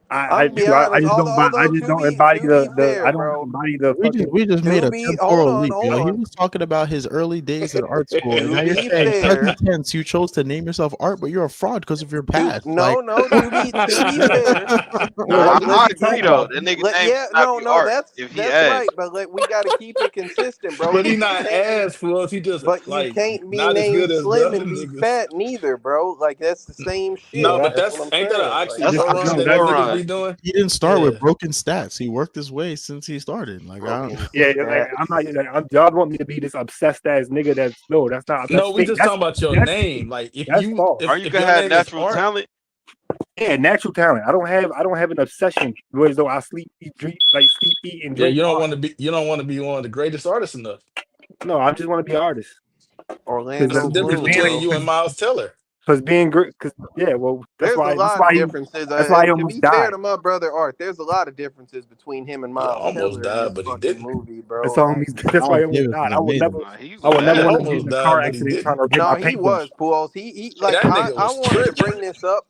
I'm gonna be honest. I Although just don't to embody be the fair, I don't bro. embody the fucking We just made To a be temporal leap, hold yo. He on. was talking about his early days at art school, and To now you're be saying fair, present tense. You chose to name yourself Art, but you're a fraud because of your to past. Like, no. To be fair, no, Nah, what I you let's agree talking though. about? That nigga name yeah, should not be Art that's if he right. asked. But we got to keep it consistent, bro. But he You not can't. as fools. He just But you like can't be not as named good as the Slim other and be niggas. fat neither, bro. Like that's the same No, shit. No, but That's that's what I'm ain't that an saying. Like, oxy- That's I an oxy know that that's niggas oxymoron. be doing? he didn't start with Yeah. broken stats. He worked his way since he started. Like, I don't. broken yeah, like stats. I'm not y'all want me to be this obsessed ass nigga No, that's we fake. just talking about your That's fake. name. Like That's false. Or you if could your have name is natural Art, talent. Yeah, natural talent. I don't have an obsession whereas though I sleep, eat, drink, like sleep, eat, and yeah, drink art. you don't want to be one of the greatest artists enough. No, I just want to be an artist. What's Orlando the difference Bloom, between bro. you and Miles Teller? Because being great, because yeah, well, There's a lot of differences. that's why he To almost be fair died. to my brother Art, there's a lot of differences between him and He Miles almost Teller in died, this but he fucking didn't. movie, That's bro. all. Like, That's why he Miles almost Davis died. was amazing. Nah, he I was would never He ass. want to get almost in a died, car but he accident trying didn't. to get no, my he paintbrush. was Pujols. He Hey, like that nigga I was wanted to tripping. bring this up.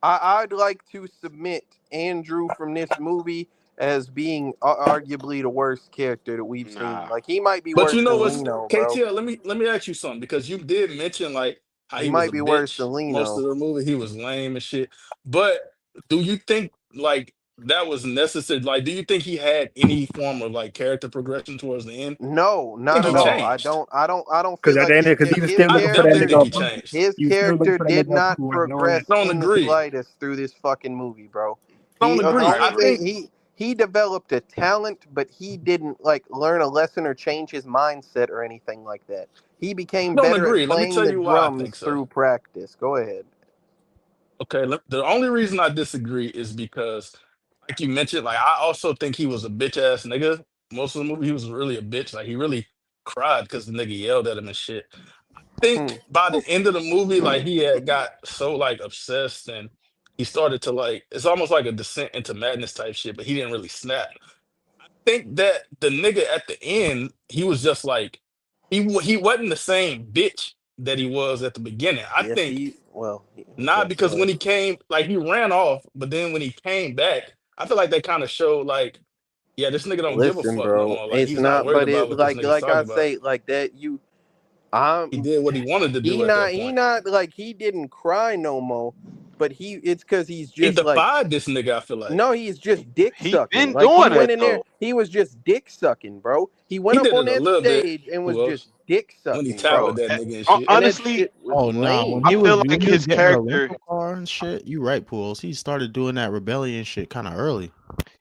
I'd like to submit Andrew from this movie as being arguably the worst character that we've seen. Nah. Like he might be But you worse know than what's Lino, bro. KTL? Let me ask you something because you did mention like how He he was might a be worse bitch than most Lino. of the movie. He was lame and shit. But do you think like that was necessary? Like, do you think he had any form of like character progression towards the end? No, I think not he at No, all. I changed. don't. I don't because feel at the like end, because he was his still I looking for that definitely character nigga think he approval. changed. his He was still looking character for that did nigga not approval, ignoring that. progress I don't in the agree. slightest through this fucking movie, bro. I don't The agree. I only I thing agree. think he developed a talent, but he didn't like learn a lesson or change his mindset or anything like that. He became I don't better at agree. Let me playing tell the you why I think drums so. through practice. Go ahead. Okay, the only reason I disagree is because, like you mentioned, like I also think he was a bitch ass nigga. Most of the movie, he was really a bitch. Like he really cried because the nigga yelled at him and shit. Hmm. Think by the end of the movie, like he had got so like obsessed and he started to like it's almost like a descent into madness type shit, but he didn't really snap. Think that the nigga at the end, he was just like he wasn't the same bitch that he was at the beginning. I Yes, think he. Well, not okay. Go because when ahead. he came, like he ran off, but then when he came back, I feel like they kind of showed like, yeah, this nigga don't give a Listen, fuck no bro. more. Like It's he's not not. worried But about it what this nigga's like I talking about. say like that. He I'm did what he wanted to do at that he point. not like he didn't cry no more, but it's because he's He just like defied this nigga, I feel like. no, he's just dick He sucking. been Like he doing went that in there, though. he was just dick sucking, bro. He went He up did on it a that little bit. stage and was Who just else? dick When he sucking, Bro, bro. tackled that nigga and shit. And that honestly, shit was Oh nah, lame. I feel when like he was his getting a character. rental car and shit, you right, Pools. He started doing that rebellion shit kind of early.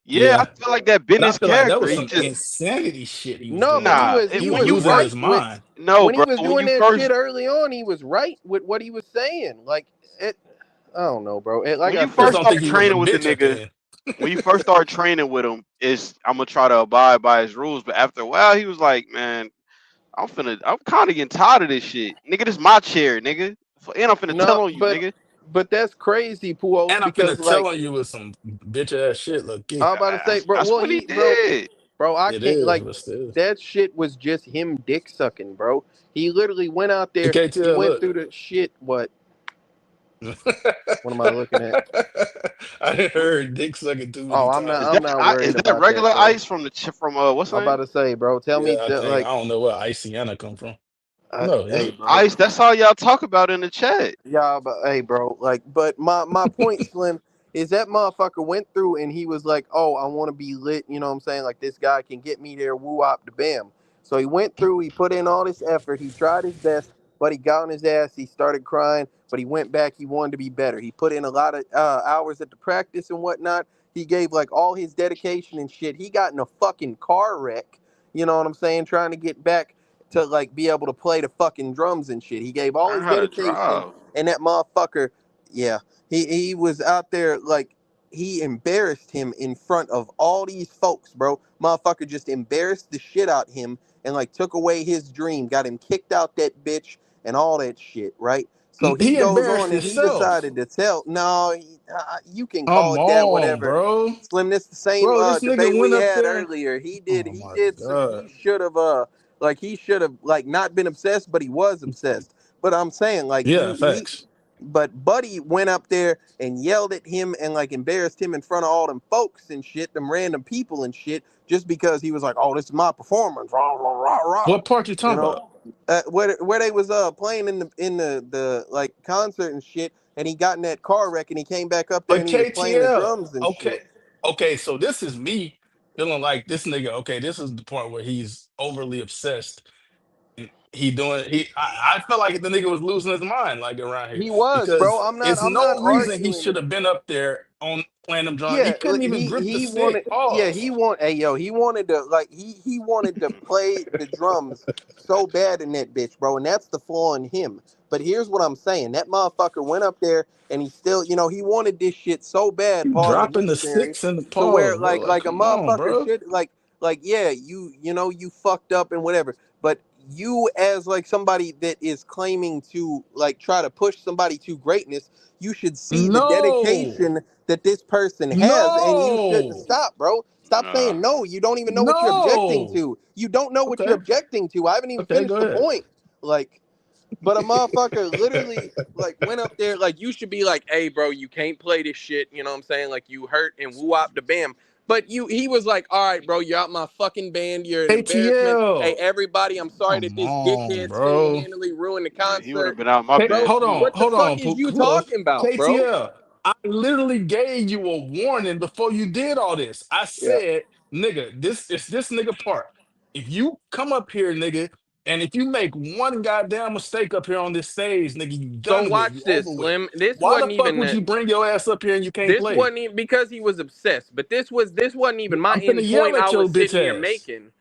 Yeah, I Yeah. feel like that been But I his feel like that character. was He some just insanity shit he was No, doing but too. it, He he when was you was losing first right his with mind. no, when he bro. was When doing you that shit first early on. He was right with what he was saying. Like it, I don't know, bro. Like when I you Just said, first don't think start he was a training with the bitch at the nigga, end. when you first started training with him, is I'm gonna try to abide by his rules. But after a while, he was like, man, I'm kind of getting tired of this shit, nigga. This my chair, nigga. And I'm finna no, tell on you, nigga. but that's crazy, Puos, And I'm finna because tell like on you with some bitch ass shit, look key. I'm about to say, bro. That's Well, what he bro, did. I It can't is, like but still. that shit was just him dick sucking, bro. He literally went out You there. can't He tell, went look. through the shit. What am I looking at? I done heard dick sucking too Oh, many times. I'm not Is worried that about that, regular bro. ice from from what's the I'm about name? to say, bro. Tell me, Yeah, I think I don't know where Icyana come from. No, yeah. hey, bro. Ice. That's all y'all talk about in the chat. Yeah, but hey, bro. Like, but my point, Slim, is that motherfucker went through and he was like, oh, I want to be lit. You know what I'm saying? Like, this guy can get me there. Woo op the bam. So he went through. He put in all this effort. He tried his best, but he got on his ass. He started crying, but he went back. He wanted to be better. He put in a lot of hours at the practice and whatnot. He gave like all his dedication and shit. He got in a fucking car wreck. You know what I'm saying? Trying to get back to like be able to play the fucking drums and shit. He gave all Learn his how to dedication, drive. and that motherfucker, yeah, he was out there like he embarrassed him in front of all these folks, bro. Motherfucker just embarrassed the shit out him and like took away his dream, got him kicked out that bitch and all that shit, right? So he He goes embarrassed on and he himself. decided to tell. No, you can call Come it that, on, whatever. bro. Slim, this the same Bro, this debate nigga went we up had there. earlier. Oh He my did some. God. He should have like not been obsessed, but he was obsessed. But I'm saying like Yeah, facts. but Buddy went up there and yelled at him and like embarrassed him in front of all them folks and shit, them random people and shit, just because he was like, oh, this is my performance, rah rah rah rah, What part you you talking know. about? Where they was playing in the like concert and shit, and he got in that car wreck and he came back up there But and he was playing the KTL, drums and okay. shit. Okay, so this is me feeling like this nigga, okay, this is the point where he's overly obsessed. I felt like the nigga was losing his mind like around here He was, bro. because it's I'm not no reason he arguing. should have been up there on playing them drums. He Yeah, couldn't even grip the he wanted. stick. Yeah, Pause. Hey, yo, he wanted to like he wanted to play the drums so bad in that bitch, bro, and that's the flaw in him. But here's what I'm saying: that motherfucker went up there and he still, he wanted this shit so bad. You Pause the dropping the dictionary. sticks in the To where pause, bro. Like, like a come on, motherfucker bro. should yeah, you fucked up and whatever, but you as like somebody that is claiming to like try to push somebody to greatness, you should see the No, dedication that this person has, and you shouldn't no, stop, bro. Stop Nah. saying no. You don't even know what you're objecting no. to. You don't know what you're Okay, objecting to. I haven't even okay, go finished the ahead. point. Like, but a motherfucker literally like went up there like you should be like, hey, bro, you can't play this shit. You know what I'm saying? Like you hurt and woo op the bam. But he was like, all right, bro, you're out my fucking band. You're an embarrassment. Hey, ATL. everybody, I'm sorry that Come this on, dickhead bro. single-handedly ruined the Yeah, he would have concert. been out my Hey, Bro, band hold too. on, what the hold fuck on, is you Pools. talking about, bro? KTL. I literally gave you a warning before you did all this. I Yeah. said, nigga, this nigga part. If you come up here, nigga, and if you make one goddamn mistake up here on this stage, nigga, you So done with, you watch over this, with. Slim. This Why the wasn't fuck even would that. you bring your ass up here and you can't This play? wasn't even because he was obsessed. But this wasn't even my I'm finna end yell point I at your was bitch sitting here ass. making.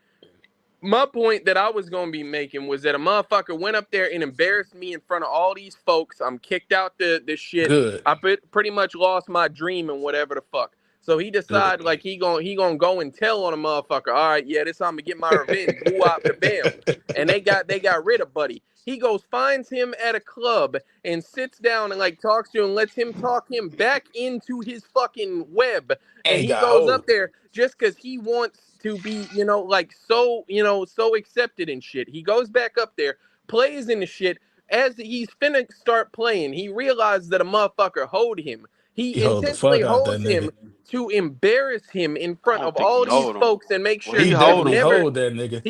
My point that I was gonna be making was that a motherfucker went up there and embarrassed me in front of all these folks. I'm kicked out the shit. Good, I pretty much lost my dream and whatever the fuck. So he good. decided like he gonna go and tell on a motherfucker. All right, yeah, this time to get my revenge. Boo out the bam, and they got rid of Buddy. He goes finds him at a club and sits down and like talks to him and lets him talk him back into his fucking web. And Ain't he got goes hold. up there just because he wants to be, like so accepted and shit. He goes back up there, plays in the shit. As he's finna start playing, he realizes that a motherfucker hold him. He He hold the intentionally fuck out that holds him nigga. to embarrass him in I front don't of think he all these hold him. folks and make Well, sure he He he could hold definitely him. never hold that nigga.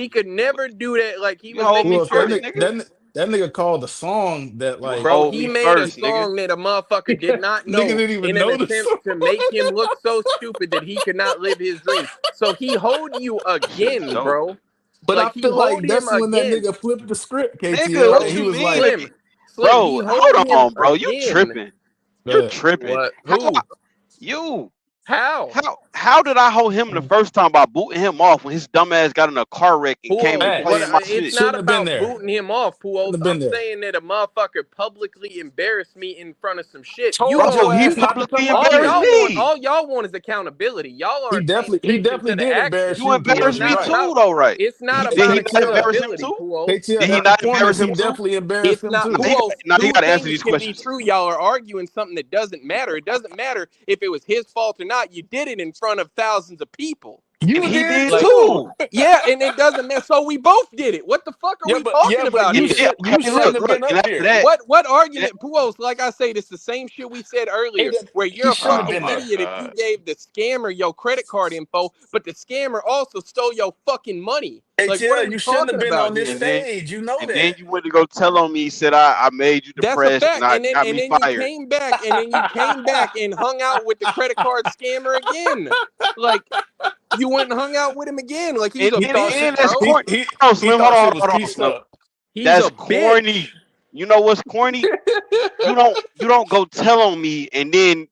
do that. Like he You was hold making me Well, sure first, that nigga. that nigga called the song that You like bro, hold he me made a first, nigga. song that a motherfucker did not nigga know didn't even in an know the attempt song. to make him look so stupid that he could not live his dream. So he hold you Shit was again, dope. bro. But I Like he feel hold like him that's when that again. nigga flipped the script, Nigga, KTL, and what Bro, he you was mean? like, Like, Slim, he bro, hold hold him on, bro. You again. tripping. You're "Good." tripping. What? How Who? you How? how did I hold him the first time by booting him off when his dumb ass got in a car wreck and came Puos, and what? playing Facts. my It's shit? not Shouldn't have been about there. booting him off, Puos. Shouldn't have been I'm there. saying that a motherfucker publicly embarrassed me in front of some shit. You Told gonna Bro, your he ass do not to publicly come up all embarrassed here. me. y'all want is accountability. Y'all He aren't paying attention to definitely the did action. embarrass You you, It's Puos. embarrassed You're me not right. too, about though, right? it's not Not Did about he the not camera. embarrass him accountability, too? Puos. KTL, Did he not the not cameras. embarrass He him too? definitely embarrassed It's him not too. Puos. Now he Two got to answer things these can be questions. true. Y'all are arguing something that doesn't matter. It doesn't matter if it was his fault or not. You did it in front of thousands of people. And You he did did Like, too. too. yeah, and it doesn't matter. So we both did it. What the fuck are Yeah, we talking but about Yeah, here? yeah, you okay, shouldn't have look. been And up after here. that, What yeah, argument, Puos? Like I say, it's the same shit we said earlier, where He you're a shouldn't have oh fucking been my there. idiot if you God. gave the scammer your credit card info, but the scammer also stole your fucking money. Like, what are KTL, we you shouldn't have talking been about on this here? And then stage. You know and then that. you went to go tell on me, said I made you That's a depressed and fact. I And then got and me then you fired. came back, and hung out with the credit card scammer again. Like you went and hung out with him again. Like he's And a He thought shit. bitch, then that's bro. corny. No, He Slim, thought shit was hold on, pieced Slim. up. He's That's a bitch. corny. You know what's corny? You don't go tell on me and then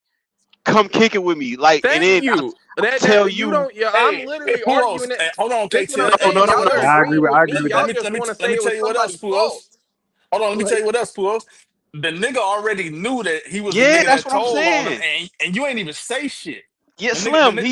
come kick it with me. Like and Thank then you. I That tell you you don't. Yeah, I'm Hey, literally Puos. arguing that. Hey, hold on, That's what KTL. I'm no, Hey, no, saying. no, Y'all no. are Yeah, I agree agreeing with with I me. agree with Y'all that. just want to let say me it tell was you what else, somebody's fault. Puos. Hold on, let me tell Like you what else, Puos. The nigga already knew that he was the Yeah, nigga that's that what I'm told on him, saying. and you ain't even say shit. Yeah, The nigga, the Slim. nigga,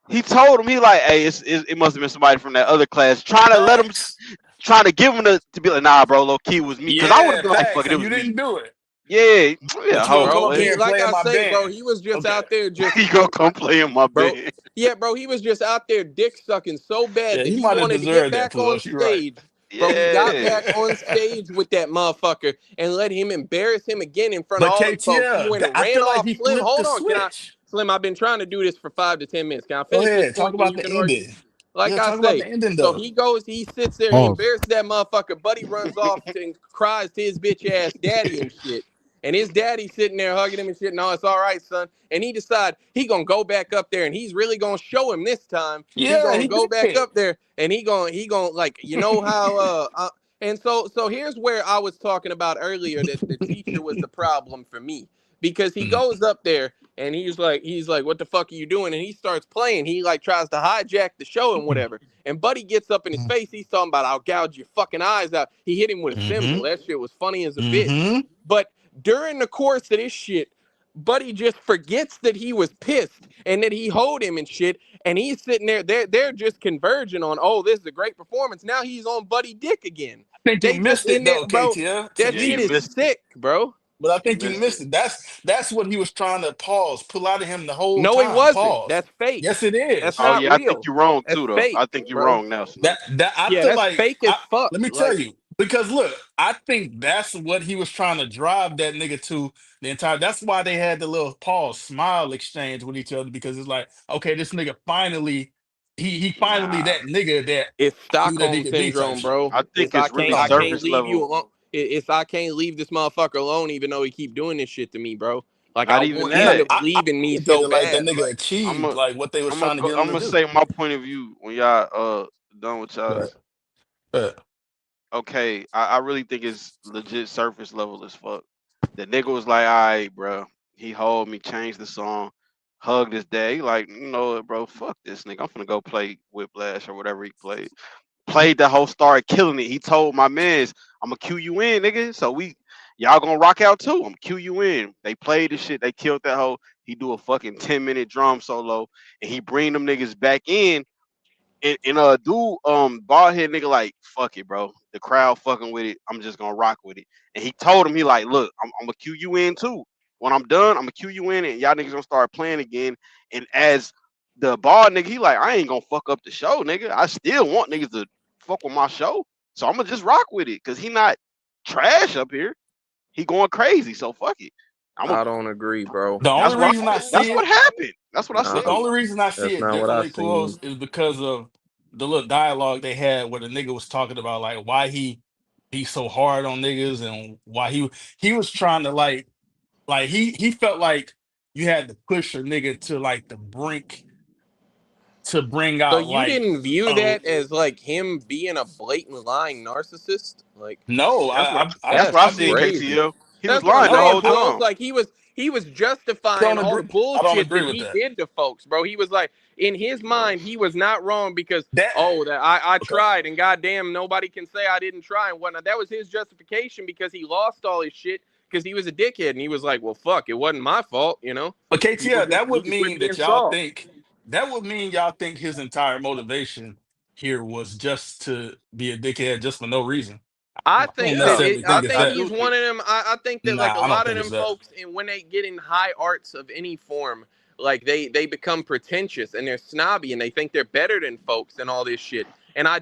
He told him he like, hey, it must have been somebody from that other class trying to let him, facts. trying to give him to be like, nah, bro, low key was me, cause I would have Yeah, been like, fuck facts. it, it And you was me. didn't do it. Yeah, yeah, But you gonna hoe come bro, up boy. he here and like play in I my say, band. bro, he was just Okay. out there just He gonna come play in my bro. bed. Yeah, bro, he was just out there dick sucking so bad Yeah, that he he might have wanted to get deserved that, back on Puos. You're right. stage. Bro, he got Yeah. back on stage with that motherfucker and let him embarrass him again in front of But all them folks. He KTL, went and I ran feel like off. he Slim, flipped the hold on. Can I switch. Slim, I've been trying to do this for 5 to 10 minutes. Can I Go finish this ahead. Talk point? Then about you the can argue. ending. Like Yeah, I talk about the say. ending So though. he sits there, he Pause. embarrasses that motherfucker. Buddy runs off and cries to his bitch ass daddy and shit. And his daddy sitting there hugging him and shit. No, it's all right, son. And he decide he gonna go back up there and he's really gonna show him this time. He Yeah, gonna he go back did. up there and he gonna like how and so here's where I was talking about earlier that the teacher was the problem for me because he Mm. goes up there and he's like what the fuck are you doing, and he starts playing. He like tries to hijack the show and whatever, and Buddy gets up in his face. He's talking about I'll gouge your fucking eyes out. He hit him with a cymbal. Mm-hmm. That shit was funny as a bitch. Mm-hmm. But during the course of this shit, Buddy just forgets that he was pissed and that he hoed him and shit. And he's sitting there, they're just converging on, oh, this is a great performance. Now he's on Buddy Dick again. I think you They just missed it in there, though, bro. KTL, to That Yeah, shit you is me. missed it. sick, bro. But I You think you missed missed it. it. That's what he was trying to pull out of him the whole No, it time. wasn't. Pause. That's fake. Yes, it That's is. Oh not yeah, I think real. you're wrong That's too, though. fake, I think you're bro. wrong now, Slim. That I Yeah, feel that's like fake as fuck. let me tell Like, you because look, I think that's what he was trying to drive that nigga to the entire. That's why they had the little pause smile exchange with each other because it's like, okay, this nigga finally he finally Nah, that nigga that it's I knew that he Stockholm could be type syndrome, shit. bro. I think It's I it's can't really I No, can't surface leave you level. alone. It's I can't leave this motherfucker alone, even though he keep doing this shit to me, bro. Like, I Not even want him that. to believe in me Look at so it like that bad. nigga Like, I'm achieved a like what they was I'm gonna trying to get him I'm to gonna do. say my point of view when y'all done with But, y'all's. but Okay, I really think it's legit surface level as fuck. The nigga was like, all right, bro. He hold me, changed the song, hugged his dad. He like, you know what, bro? Fuck this nigga. I'm finna go play Whiplash or whatever he played. Played the whole, started killing it. He told my mans, I'm gonna cue you in, nigga. So y'all gonna rock out too. I'm gonna cue you in. They played the shit. They killed that whole. He do a fucking 10-minute drum solo, and he bring them niggas back in. And a dude, bald head nigga, like, fuck it, bro. The crowd fucking with it. I'm just gonna rock with it. And he told him, he like, look, I'm gonna cue you in too. When I'm done, I'm gonna cue you in, and y'all niggas gonna start playing again. And as the bald nigga, he like, I ain't gonna fuck up the show, nigga. I still want niggas to fuck with my show, so I'm gonna just rock with it, cause he not trash up here. He going crazy, so fuck it. I'm a, I don't agree, bro. the only reason I that's see what it, happened. That's what I Nah, said. the only reason I see that's it not what I differently, seen. close, is because of the little dialogue they had where the nigga was talking about like why he's so hard on niggas and why he was trying to like he felt like you had to push a nigga to like the brink to bring So out you like didn't view a that as like him being a blatant lying narcissist? Like, no, That's what that's that's what I see in crazy. KTL. He was That's what I'm lying the saying, whole no, Pulse. time. Like he was I justifying don't all agree. the I don't bullshit agree that with he that. did to folks, bro. He was like, in his mind, he was not wrong because, That oh, that I okay. tried and goddamn nobody can say I didn't try and whatnot. That was his justification because he lost all his shit because he was a dickhead and he was like, well, fuck, it wasn't my fault, you know. But KTL, that He would could quit mean being that y'all soft. think that would mean y'all think his entire motivation here was just to be a dickhead just for no reason. I I don't think that Yeah, necessarily I think it's think I that. do he's one think. of them. I think that like a Nah, I don't lot of think it's them that. folks, and when they get in high arts of any form, like they become pretentious and they're snobby and they think they're better than folks and all this shit. And I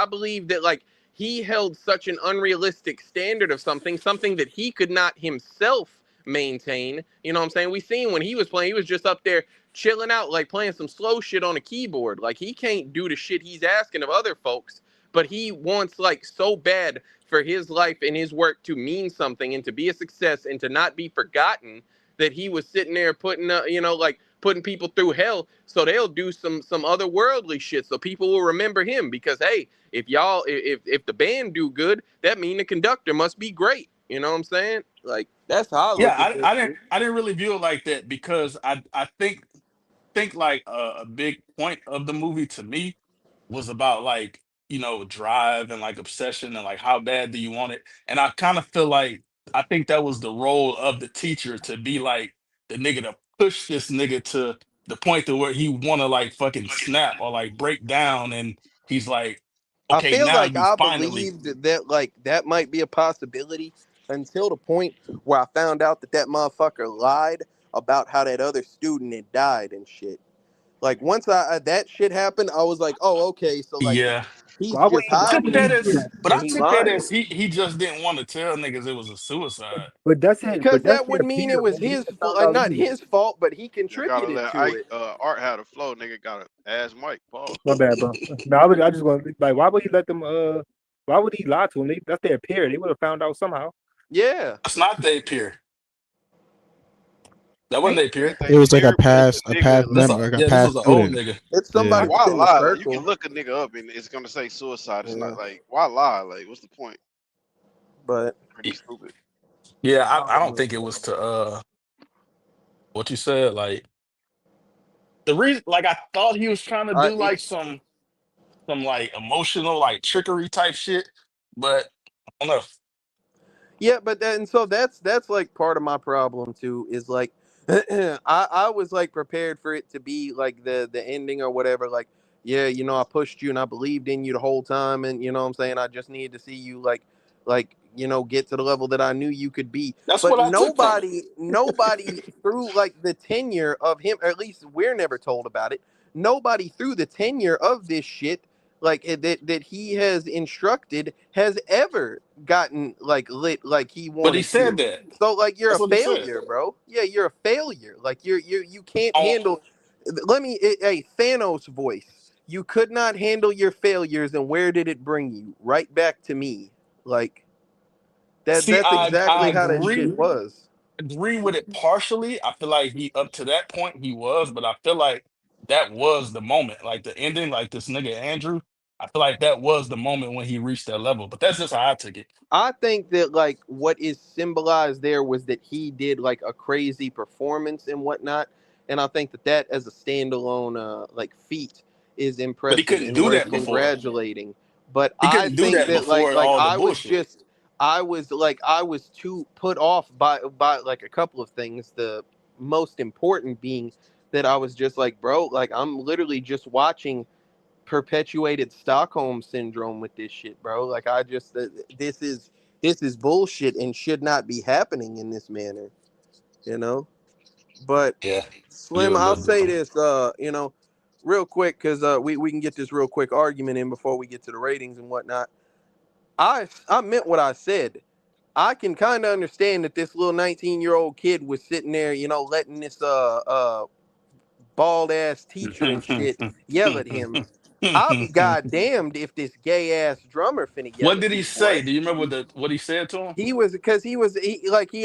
believe that like he held such an unrealistic standard of something that he could not himself maintain. You know what I'm saying? We seen when he was playing, he was just up there chilling out, like playing some slow shit on a keyboard. Like he can't do the shit he's asking of other folks, but he wants like so bad for his life and his work to mean something and to be a success and to not be forgotten that he was sitting there putting like putting people through hell so they'll do some otherworldly shit so people will remember him because hey, if the band do good, that mean the conductor must be great. You know what I'm saying? Like that's how I Yeah, look at this shit. I didn't really view it like that because I think like a big point of the movie to me was about like drive and like obsession and like how bad do you want it, and I kind of feel like I think that was the role of the teacher to be like the nigga to push this nigga to the point to where he want to like fucking snap or like break down, and he's like, I okay, feel now like you I finally. believed that like that might be a possibility until the point where I found out that motherfucker lied about how that other student had died and shit. Like once that shit happened, I was like, oh okay, so like Yeah, he's Why would just he? I Why took would hiding he that this do shit as, that? but I and he took that lying. as he just didn't want to tell niggas it was a suicide. But Because that's that would their mean it fear was when he his found fault, out not anyway. his fault, but he You gotta contributed let to Ike, it. Art have the flow. Nigga got to ass Mike. Paul. My bad, bro. No, I just want like, why would he let them? Why would he lie to them? That's their peer. They would have found out somehow. Yeah. That's not their peer. That wasn't Ain't their It peer. ain't they It was like fear, but it's a a nigga. past member, like a This past was an old student. nigga. It's Yeah. somebody Why within the lie? Like you circle. can look a nigga up and it's gonna say suicide. It's Yeah. not like why lie? Like what's the point? But Pretty stupid. Yeah, I I don't don't know. think it was to what you said. Like the reason, like I thought he was trying to I do like some like emotional like trickery type shit, but I don't know. Yeah, but then so that's like part of my problem too. Is like I was like prepared for it to be like the ending or whatever. Like yeah, I pushed you and I believed in you the whole time, and you know what I'm saying, I just needed to see you like get to the level that I knew you could be. That's But what I took from it. nobody through like the tenure of him, or at least we're never told about it. Nobody through the tenure of this shit like that he has instructed has ever gotten like lit like he But he wanted said to. that. So like you're That's a what he said. failure, bro. Yeah, you're a failure. Like you can't Oh, handle. Let me a Thanos voice. You could not handle your failures, and where did it bring you? Right back to me. Like see, that's I exactly how that agree. shit was. agree with it partially. I feel like he up to that point he was, but I feel like that was the moment. Like the ending, like this nigga Andrew. I feel like that was the moment when he reached that level. But that's just how I took it. I think that like what is symbolized there was that he did like a crazy performance and whatnot, and I think that that as a standalone like feat is But he impressive couldn't and do worth that before. congratulating. But He I couldn't do think that that before like all the bullshit. I was too put off by like a couple of things. The most important being that I was just like, bro, like I'm literally just watching perpetuated Stockholm syndrome with this shit, bro. Like I just this is this is bullshit and should not be happening in this manner, you know. But Yeah, you're Slim, a I'll little say dumb. this, real quick, because we can get this real quick argument in before we get to the ratings and whatnot. I meant what I said. I can kind of understand that this little 19-year-old kid was sitting there, letting this bald ass teacher and shit yell at him. I'll be goddamned if this gay ass drummer finna yell What at did he you, boy. say? Do you remember what he said to him? He was because he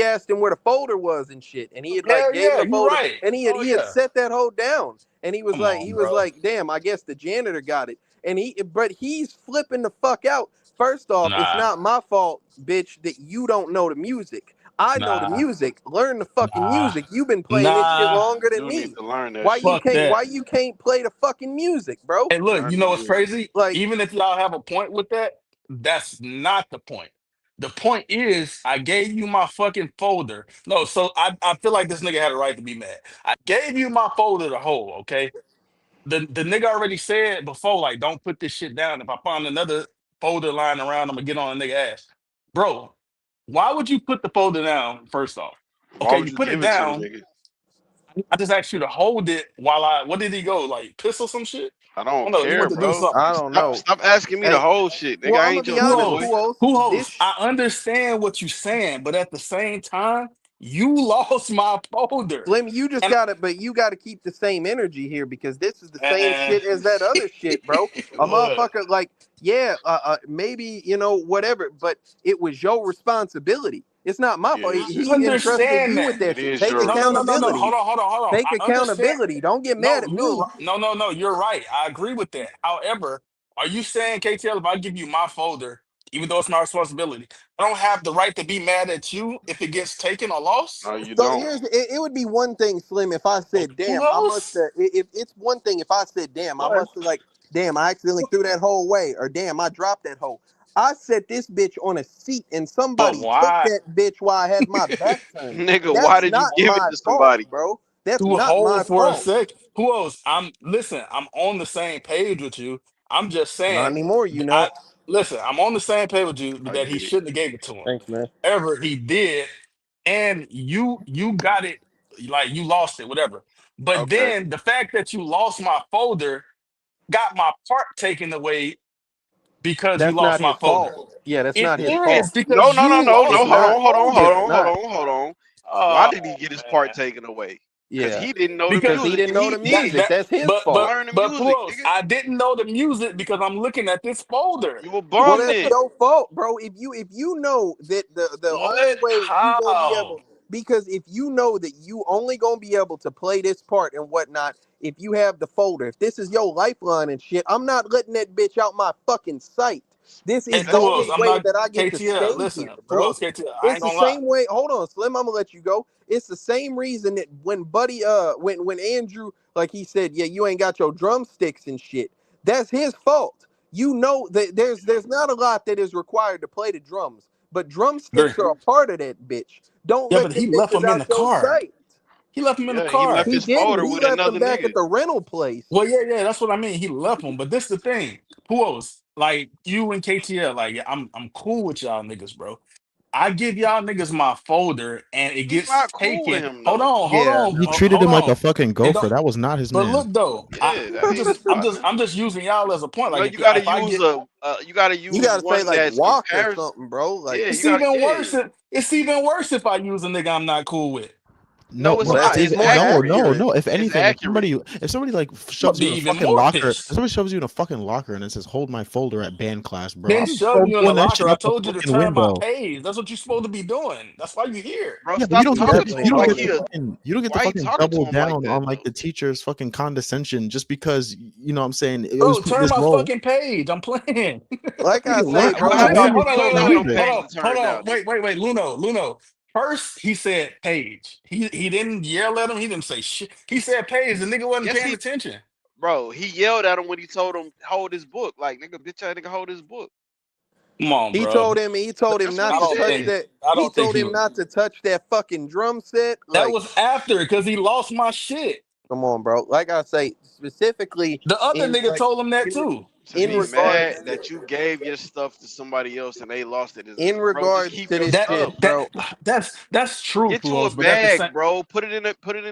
asked him where the folder was and shit, and he had like Hell gave him yeah, the you're folder, right. and Oh he had yeah. set that hoe down, and Come on, he was bro. like, damn, I guess the janitor got it, and but he's flipping the fuck out. First off, it's Nah, not my fault, bitch, that you don't know the music. I know the nah, music. Learn the fucking nah, music. You've been playing this shit nah. longer than You need me. to learn that shit. Fuck that. Why you can't play the fucking music, bro? Hey, look, Learn you the know what's music. crazy? Like, Even if y'all have a point with that, that's not the point. The point is, I gave you my fucking folder. No, so I feel like this nigga had a right to be mad. I gave you my folder to hold, okay? The nigga already said before, like, don't put this shit down. If I find another folder lying around, I'm gonna get on a nigga ass. Bro, why would you put the folder down, first off? Why Okay, would you you put it give it to the down. nigga? I just asked you to hold it while what did he go? Like, piss or some shit? I Oh don't no, he care, went to do bro. something. I don't Stop, know. stop asking me the Hey, whole shit, nigga. well, I I'm gonna ain't be your Who honest, boy. else? Puos. Who hosts? I understand what you're saying, but at the same time, you lost my folder. Slim, you just And gotta, but you gotta keep the same energy here because this is the same man, shit as that other shit, bro. A what? motherfucker, like, yeah, maybe whatever, but it was your responsibility. It's not my fault. Yeah, I He entrusted understand you with that. that it shit. is Take your No. accountability. Hold on. Take I understand. accountability. Don't get mad No, at me. no. You're right. I agree with that. However, are you saying, KTL, if I give you my folder, even though it's my responsibility, I don't have the right to be mad at you if it gets taken or lost? No, you So don't. it would be one thing, Slim, if I said, Who damn, I must else? have, if it's one thing if I said, damn, I What? must have, like, damn, I accidentally threw that hole away, or damn, I dropped that hole. I set this bitch on a seat and But somebody took why? that bitch while I had my back turned. Nigga, why That's did you not give it my to fault, somebody? bro. That's To not my hold for a fault. sec. Who else? I'm on the same page with you. I'm just Not saying anymore, I listen, I'm on the same page with you I that he get it. shouldn't have gave it to him. Thanks, man. Ever he did, and you got it, like you lost it, whatever. But Okay. then the fact that you lost my folder got my part taken away because you That's lost not my his folder. fault. Yeah, that's It not his is fault. No, because no, no, you no, It's no. lost Hold my not. on, hold on, hold It's folder. on, hold not. on, hold on. Why Oh did he get his part man. taken away? Because Yeah, he didn't know the because Because he music, didn't and know he the did. music. that That's his fault. Learn the but music, Puos, nigga. I didn't know the music because I'm looking at this folder. You a Well, bum that's then. your fault, bro. If you know that the only What? way you gonna be How? able, because if you know that you only gonna be able to play this part and whatnot, if you have the folder, if this is your lifeline and shit, I'm not letting that bitch out my fucking sight. This Hey, is the That's Puos, only I'm way not that I get to KTL. stay Listen, here, bro. Puos, KTL. I It's ain't the gonna lie. same way. Hold on, Slim. I'm gonna let you go. It's the same reason that when Buddy, when Andrew, like he said, yeah, you ain't got your drumsticks and shit. That's his fault. You know that there's not a lot that is required to play the drums, but Agree. drumsticks are a part of that bitch. Don't Yeah, let but them he left bitches him in out the your car. sight. He left him in the yeah, he left car. He his didn't. folder He with left them another back nigga. at the rental place. Well, yeah, that's what I mean. He left him, but this the thing. Puos, like you and KTL, like I'm cool with y'all niggas, bro. I give y'all niggas my folder and it You gets not cool with taken. him though. Yeah. You treated Hold him like a on. fucking It gopher. don't. That was not his But man. look though, Yeah, that ain't his partner. I'm just using y'all as a point. No, Like you gotta if I use get, you gotta You use gotta say one like that's walk or comparison. something, bro. Like Yeah, you it's gotta even yeah. worse. It's even worse if I use a nigga I'm not cool with. No, No, it's no, Well, not. he's It's more accurate. no. If It's anything, accurate. if somebody like I'm gonna shoves be you in a even fucking more locker, if pissed. somebody shoves you in a fucking locker and it says "Hold my folder" at band class, bro, Then I'm shove you in the throwing that shit locker. I out the told you to fucking turn my window. page. That's what you're supposed to be doing. That's why you're here. Bro, Yeah, but you stop don't he get talking to, to definitely him like holding it. you don't get to why you fucking talking to double him like down that on like though? the teacher's fucking condescension just because you know what I'm saying it was Bro, put in turn this my role. fucking page. I'm playing. Like I Nigga, say, learn bro, How you many learn got your Hold on, people you fucking don't wait, got no music. pages to turn down, nigga? wait, Luno. First, he said page. He didn't yell at him. He didn't say shit. He said page. The nigga wasn't Yes, paying he, attention. bro. He yelled at him when he told him hold his book. Like nigga, bitch, ass nigga, hold his book. Come on, he bro. told him That's what not I he to don't touch said. think. that. I He don't think told he him was. not to touch that fucking drum set. That Like, was after because he lost my shit. come on, bro. Like I say, specifically The other in nigga like told him that in too. To in be regards mad to, that you gave your stuff to somebody else and they lost it is, in bro. Just regards keep to your this That stuff. shit, that bro. that's true, Get you a Puos. But at the same, bag, bro. Put it in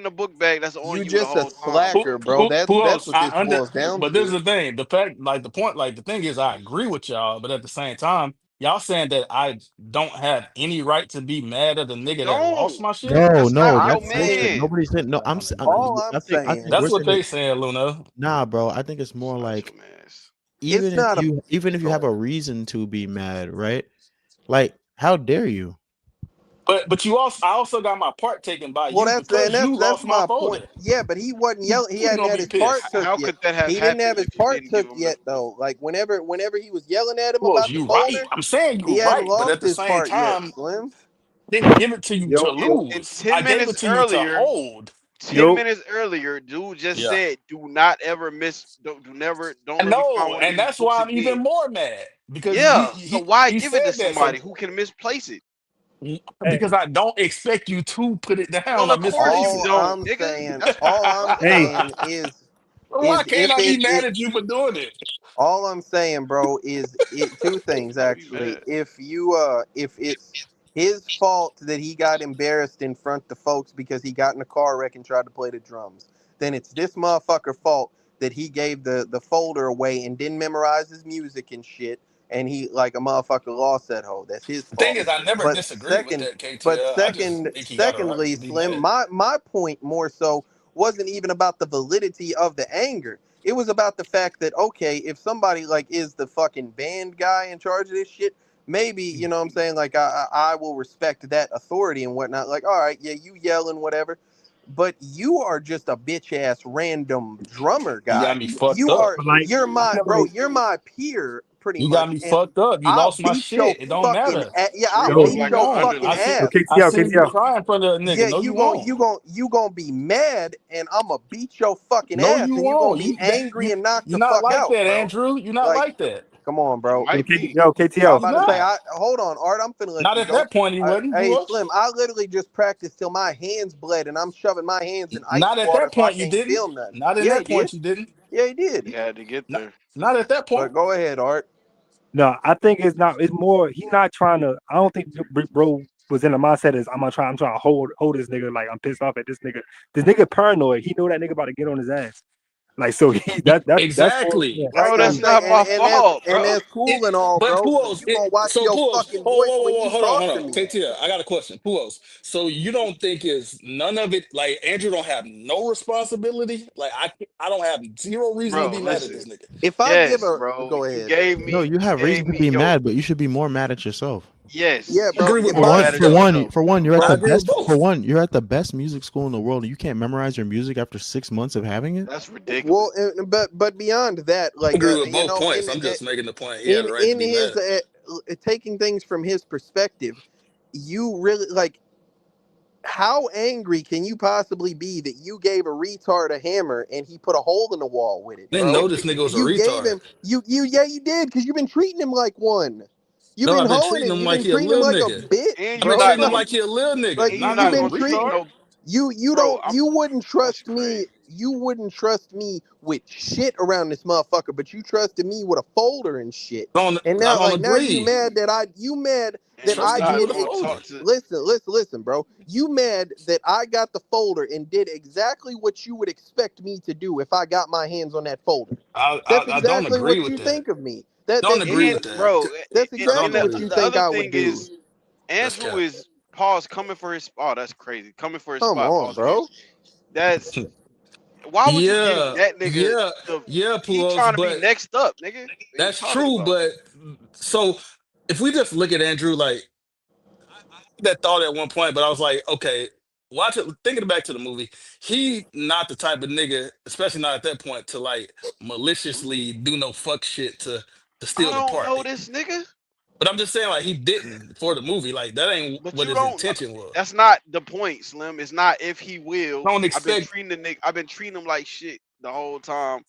a book bag that's on You you the just a whole time. slacker, bro. That's Puos, what I this under. boils down But this is to. the thing. The fact, like the point, like the thing is, I agree with y'all. But at the same time, y'all saying that I don't have any right to be mad at the You nigga that lost don't. my shit. No, That's not no, your I'm that's bullshit. saying man. Nobody's saying no. all I'm I think saying. we're That's what saying they saying, Luna. nah, bro. I think it's more Shut like your ass. It's not a. even if you Go have ahead. a reason to be mad, right? Like, how dare you? But you also, I also got my part taken by Well, you because you that's lost my my point. folder. Yeah, but he wasn't yelling. He You hadn't gonna had be his part pissed. took How yet. could that have He didn't have happened his if you part didn't give took him his yet book? though. Like whenever he was yelling at him Was about the you right? folder, I'm saying he you hadn't right, but lost at the his same part yet. time, Slim. I didn't give it to you to Yo, yo, In lose. 10 I gave it minutes to you to earlier, hold. 10 yo. minutes earlier, dude just Yeah. said, "Do not ever miss. Don't I let me find know, one of and these that's books why I'm again." even more mad because Yeah. So why he give it to said that. somebody So who can misplace it? Hey, because I don't expect you to put it down Well, or of course misplace you it. don't, nigga. That's All I'm hey, saying Why is can't I be mad at you for doing it? all I'm saying, bro, is two things Why you actually. mad? If it's his fault that he got embarrassed in front of folks because he got in a car wreck and tried to play the drums, then it's this motherfucker fault that he gave the folder away and didn't memorize his music and shit, and he like a motherfucker lost that hoe. That's his The thing fault. is, I never But disagreed with second, that, KTL. I just think he got a right secondly, to be Slim, mad. my point more so wasn't even about the validity of the anger. It was about the fact that okay, if somebody like is the fucking band guy in charge of this shit, maybe you know what I'm saying. Like I will respect that authority and whatnot. Like all right, yeah, you yelling whatever, but you are just a bitch ass random drummer You got guy. me fucked up. but like, I feel like, You're my peer pretty You got much, me and fucked up. You I'll lost my beat your shit. It don't fucking matter. yeah, I'll Treat yo, him beat Move like an your on. fucking yo, underling. ass. I KTL, seen you KTL. cry in front of a Yeah, nigga. No, you won't. you gonna be mad, and I'm gonna beat your fucking No, ass, you and you gonna won't. be angry and knocked You're the not fuck like out, that, bro. Andrew. You're not Like, like that. come on, He bro. might be. Yo, Yeah, I'm KTL. He's about to say, not. hold on, Art. I'm finna let Not you at go. that point. He wasn't. Who Hey, else? Slim, I literally just practiced till my hands bled, and I'm shoving my hands in ice Not at water that so I point. You can't didn't. feel nothing. Not in Yeah, he that did. point. You didn't. Yeah, he did. He had to get Not. there. Not at that point. But go ahead, Art. No, I think it's not. It's more. He's not trying to. I don't think bro was in the mindset is I'm trying to hold this nigga. Like I'm pissed off at this nigga. This nigga paranoid. He know that nigga about to get on his ass. Like so he that's all. Yeah. Exactly. Like Bro, I that's And say, not my fault, and bro. that's cool and all, But bro. who But else? you gonna watch So your who else? fucking voice when you Hold talk to on. me. KTL, I got a question. Who else? So you don't think is none of it like Andrew don't have no responsibility? Like I don't have zero reason to Bro, be mad at listen. this nigga. If I give Yes, a bro. go You ahead. gave No, me. you You have reason gave to me be your. mad, but you should be more mad at yourself. Yes, Yeah, I you bro. agree should be with If For more I both one, mad give at for a one, yourself, for one, you're at I the bro, agree with best. For both. one, you're at the best music school in the world, and you can't memorize your music after 6 months of having it. that's well, ridiculous. but beyond that, I like agree with you both know, points. I'm just making the point. He had a right to in be his mad. taking things from his perspective, you really like how angry can you possibly be that you gave a retard a hammer and he put a hole in the wall with it, I didn't bro? know this nigga was a You gave retard. him you yeah you did because you've been treating him like one. You've No, been I've been hoeing treating him. him You've like been he a treating him little like a nigga. bitch, And I've you're been bro. not treating him gonna. like he a little nigga, Like And you're not you've not no been gonna treat retard. treating no. you wouldn't That's trust me. crazy. You wouldn't trust me with shit around this motherfucker, but you trusted me with a folder and shit. And I now, don't like now, you agree. mad that you mad that And you're I Trusted you not with did a gonna it. folder. talk to. Listen, bro. You mad that I got the folder and did exactly what you would expect me to do if I got my hands on that folder. That's I don't exactly agree what with you that. think of me. That Don't that agree And you with that. bro, that's I and don't exactly what agree. you the think other I would thing do. is, That's Andrew cap. is Pause coming for his. Oh, that's crazy. Coming for his Come spot. on, Pause again. bro. That's why would you give Yeah, that nigga yeah, the? yeah, He Pulos, trying to be but next up, nigga. What are you that's talking true. about? But so if we just look at Andrew, like I had that thought at one point, but I was like, okay, watch it. Thinking back to the movie, he not the type of nigga, especially not at that point, to like maliciously do no fuck shit to I steal the don't know party. this nigga, But I'm just saying, like he didn't for the movie. Like that ain't but what you his don't. intention was. That's not the point, Slim. It's not if he will. I don't I've been expect, treating the nigga. I've been treating him like shit the whole time.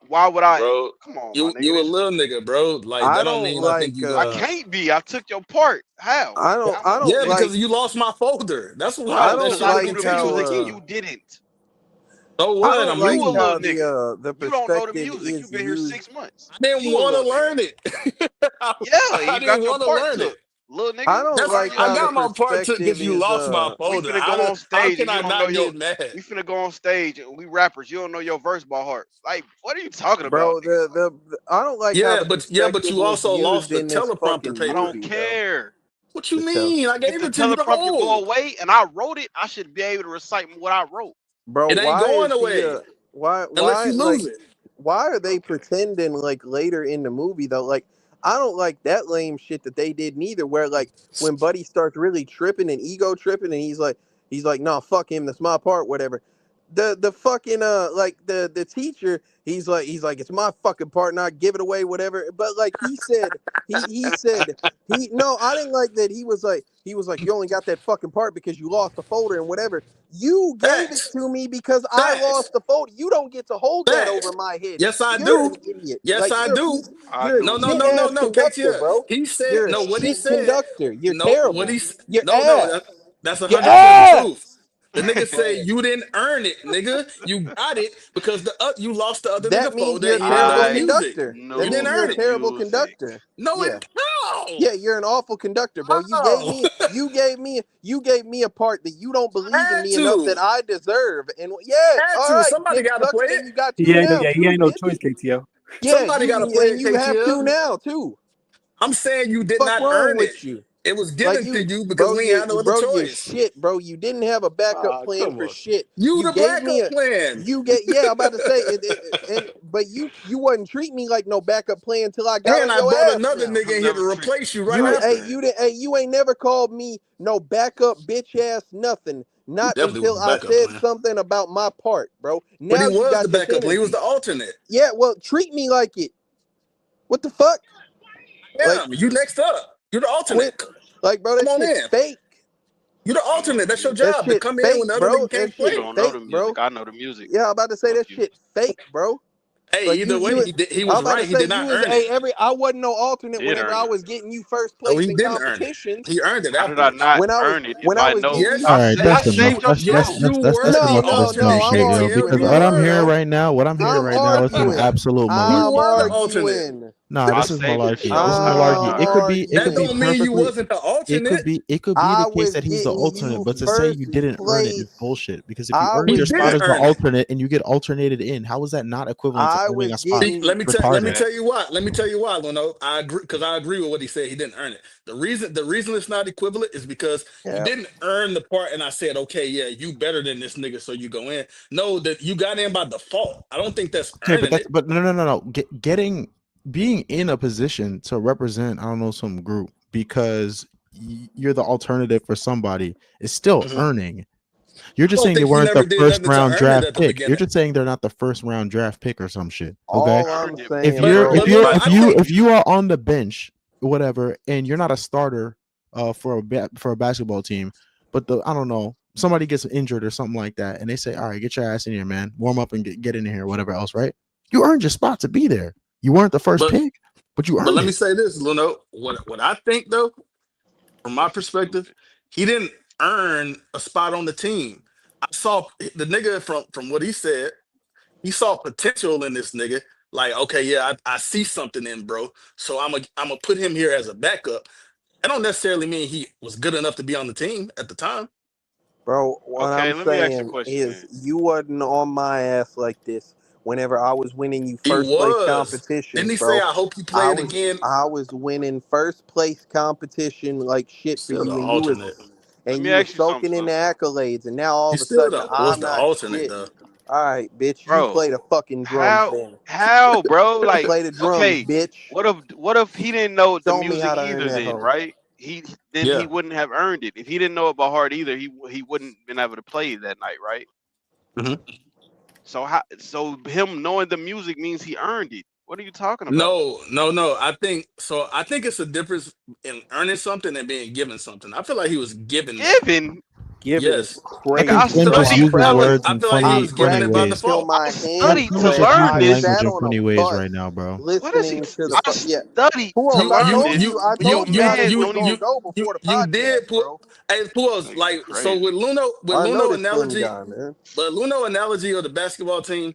Why would I? bro. Come on, my nigga. You a This little nigga, bro. Like I that don't don't mean I think like. you I gonna. can't be. I took your part. How? How am I I a little don't Yeah, nigga? like. because you lost my folder. That's I why. No, That because don't shit I was knew like the how. intentional music and too. you didn't. So I what? don't I'm like You a reading little how it. nigga. the You don't know the perspective music. You is been here used. 6 months. I didn't You a want to little nigga. learn it. Yeah, I you didn't got your want to part learn took. it. Little I nigga, don't That's mind like your I how the got my business. part took perspective because you is. lost my We folder. finna go on How stage can and you I don't know not your. get mad? We finna go on stage and we rappers. You don't know your verse by heart. Like, what are you talking about, Bro, nigga? I don't like how the But perspective you was also used lost the in this teleprompter fucking I paper. don't movie, though. care. What The you tell, mean? I If gave the it to you to teleprompter go hold. away and I wrote it, I should be able to recite what I wrote. bro, It ain't why going is he away unless why you like lose it. why are they Okay. pretending like later in the movie though? Like I don't like that lame shit that they did neither. Where like when Buddy starts really tripping and ego tripping, and he's like, no, fuck him, that's my part, whatever. The fucking like the teacher, he's like it's my fucking part, not give it away, whatever. But like he said he no, I didn't like that. He was like you only got that fucking part because you lost the folder and whatever. You gave it Facts. to me because I Facts. lost the folder. You don't get to hold that over Facts. my head. Yes, I You're do. an idiot. Yes, Like I you're a do. piece. I You're a do No, no, too. shit no, no, ass no, conductor, KTF. bro. He said, You're a no, what he shit said, conductor. You're no, what terrible. he s- You're no, no, ass. that's You're 100% the ass. truth. The nigga say you didn't earn it, nigga. You got it because you lost the other That nigga means folder you're a and you didn't know terrible the I music. conductor. You That didn't means knew you're a earn the it. terrible music. conductor. No, Yeah. how? Yeah, you're an awful conductor, bro. How? You gave me a part that you don't I believe in had me enough that to. I deserve. And yeah, Had all to. right, Somebody dick got to play sucker. it. Then you got two now He too, ain't no choice, bitch. KTO. Yeah, Somebody got to play and it, you have two KTF. now too. I'm saying you did Fuck not wrong earn it. with you? It was Like given to you, you because bro, we ain't had no other you're choice. shit, bro. You didn't have a backup Ah, plan come for on. shit. You You the gave me backup plan. yeah. I'm about to say but you wouldn't treat me like no backup plan until I got And on I your brought ass another now. nigga I'm in here never to treat replace you right You after. hey you didn't hey you ain't never called me no backup bitch ass nothing. He Not definitely was until the I backup said plan. something about my part, bro. But he Now you was the got this backup plan. He was energy. the alternate. Yeah, well, treat me like it. What the fuck? Like Damn, you next up. You're the quit. alternate. Like, bro, Come that on shit's in. fake. You're the I don't know alternate. the That's your music. That job to shit come in fake, when the other bro. nigga That can't You shit play. don't know fake, the music. bro. I know the music. Yeah, I'm about to say Fuck that you. shit fake, bro. Hey, Like either way, he I'm was about to right. He say did you not was earn it. I wasn't no alternate Did whenever I earn it. was getting you first Oh, place he in didn't earn it. competitions. He earned it How did I afterwards. not When I was earn it if when I I was know getting Yes, you All right, I that's yes, enough. saved you your yes, song? you That's were enough the of this no, alternate, I'm bullshit, yo. KTF. arguing, Because You what bro. I'm were hearing though. right now, I'm is some arguing. absolute You I'm malarkey, were the bro. alternate. arguing. Nah, I this is saved your malarkey. This show. is How did I I'm malarkey. not? It That could be don't mean arguing. you perfectly. wasn't the alternate. It could be the I case was that he's the getting alternate, you but to say you first didn't earn it is place. bullshit. Because if you I earned He your was spot didn't as getting the earn it. alternate and you get alternated in, how is that not equivalent to I earning was a spot? See, getting let me Retarded. That tell you why. Let me tell you why, Leno. I agree because I agree with what he said. He didn't earn it. The reason it's not equivalent is because you yeah, didn't earn the part, and I said, okay, yeah, you better than this nigga, so you go in. No, that you got in by default. I don't think that's Okay, earning it. but no. Being in a position to represent, I don't know, some group because you're the alternative for somebody is still Mhm. earning. You're I just don't saying they think you weren't the never did first nothing to round earn it draft at the pick. You're beginning. just saying they're not the first round draft pick or some shit. you Okay. all I'm earned it If saying, you you're earned bro. if it you're by if I you think if you are on the bench, whatever, and you're not a starter for a basketball team, but I don't know, somebody gets injured or something like that, and they say, all right, get your ass in here, man, warm up and get in here, whatever else, right? You earned your spot to be there. You weren't the first but pick, but you but earned let me it. say this, Leno. What I think though, from my nigga perspective, stupid. he didn't earn a spot on the team. I saw the nigga from what he said. He saw potential in this nigga. Like, okay, yeah, I see something in bro. So I'm gonna put him here as a backup. I don't necessarily mean he was good enough to be on the team at the time. Bro, what Okay, I'm let me ask you a saying question is then. you wasn't on my ass like this whenever I was winning you He first place was. Didn't competitions, he say, bro. I hope you play I it was again? I was winning first place competition like shit for Still the you, and you was alternate. Let and me you were ask you something, soaking in the Slim. accolades, and now all of He's a still sudden the was I'm the not alternate shit. though. All right, bitch, you Bro, play the fucking drums how then. bro? Like, Play the drums, okay, bitch. what if he didn't know the Show me how music to earn either? that Then hoe. right? He Yeah. wouldn't have earned it if he didn't know it by heart either. He wouldn't been able to play that night, right? hmm So him knowing the music means he earned it. What are you talking about? No. I think so. I think it's a difference in earning something and being given something. I feel like he was given that. Given, Giving is Yes. I nigga, think I crazy, Slim bro. just I studied. uses Telling words practiced. in He I funny was given funny it by ways. practiced till default. my I hands studied Slim to is bled. just learn I using this. language sat in on a funny ways bus right now, bro. What is he? listening to the. I studied Who to else? I learn You told this. you. I And your told you guys man it was don't gonna even. go before the you did podcast, put bro. hey pause Nigga, like so crazy. with I know Luno this slim analogy, guy, man. but Luno analogy of the basketball team.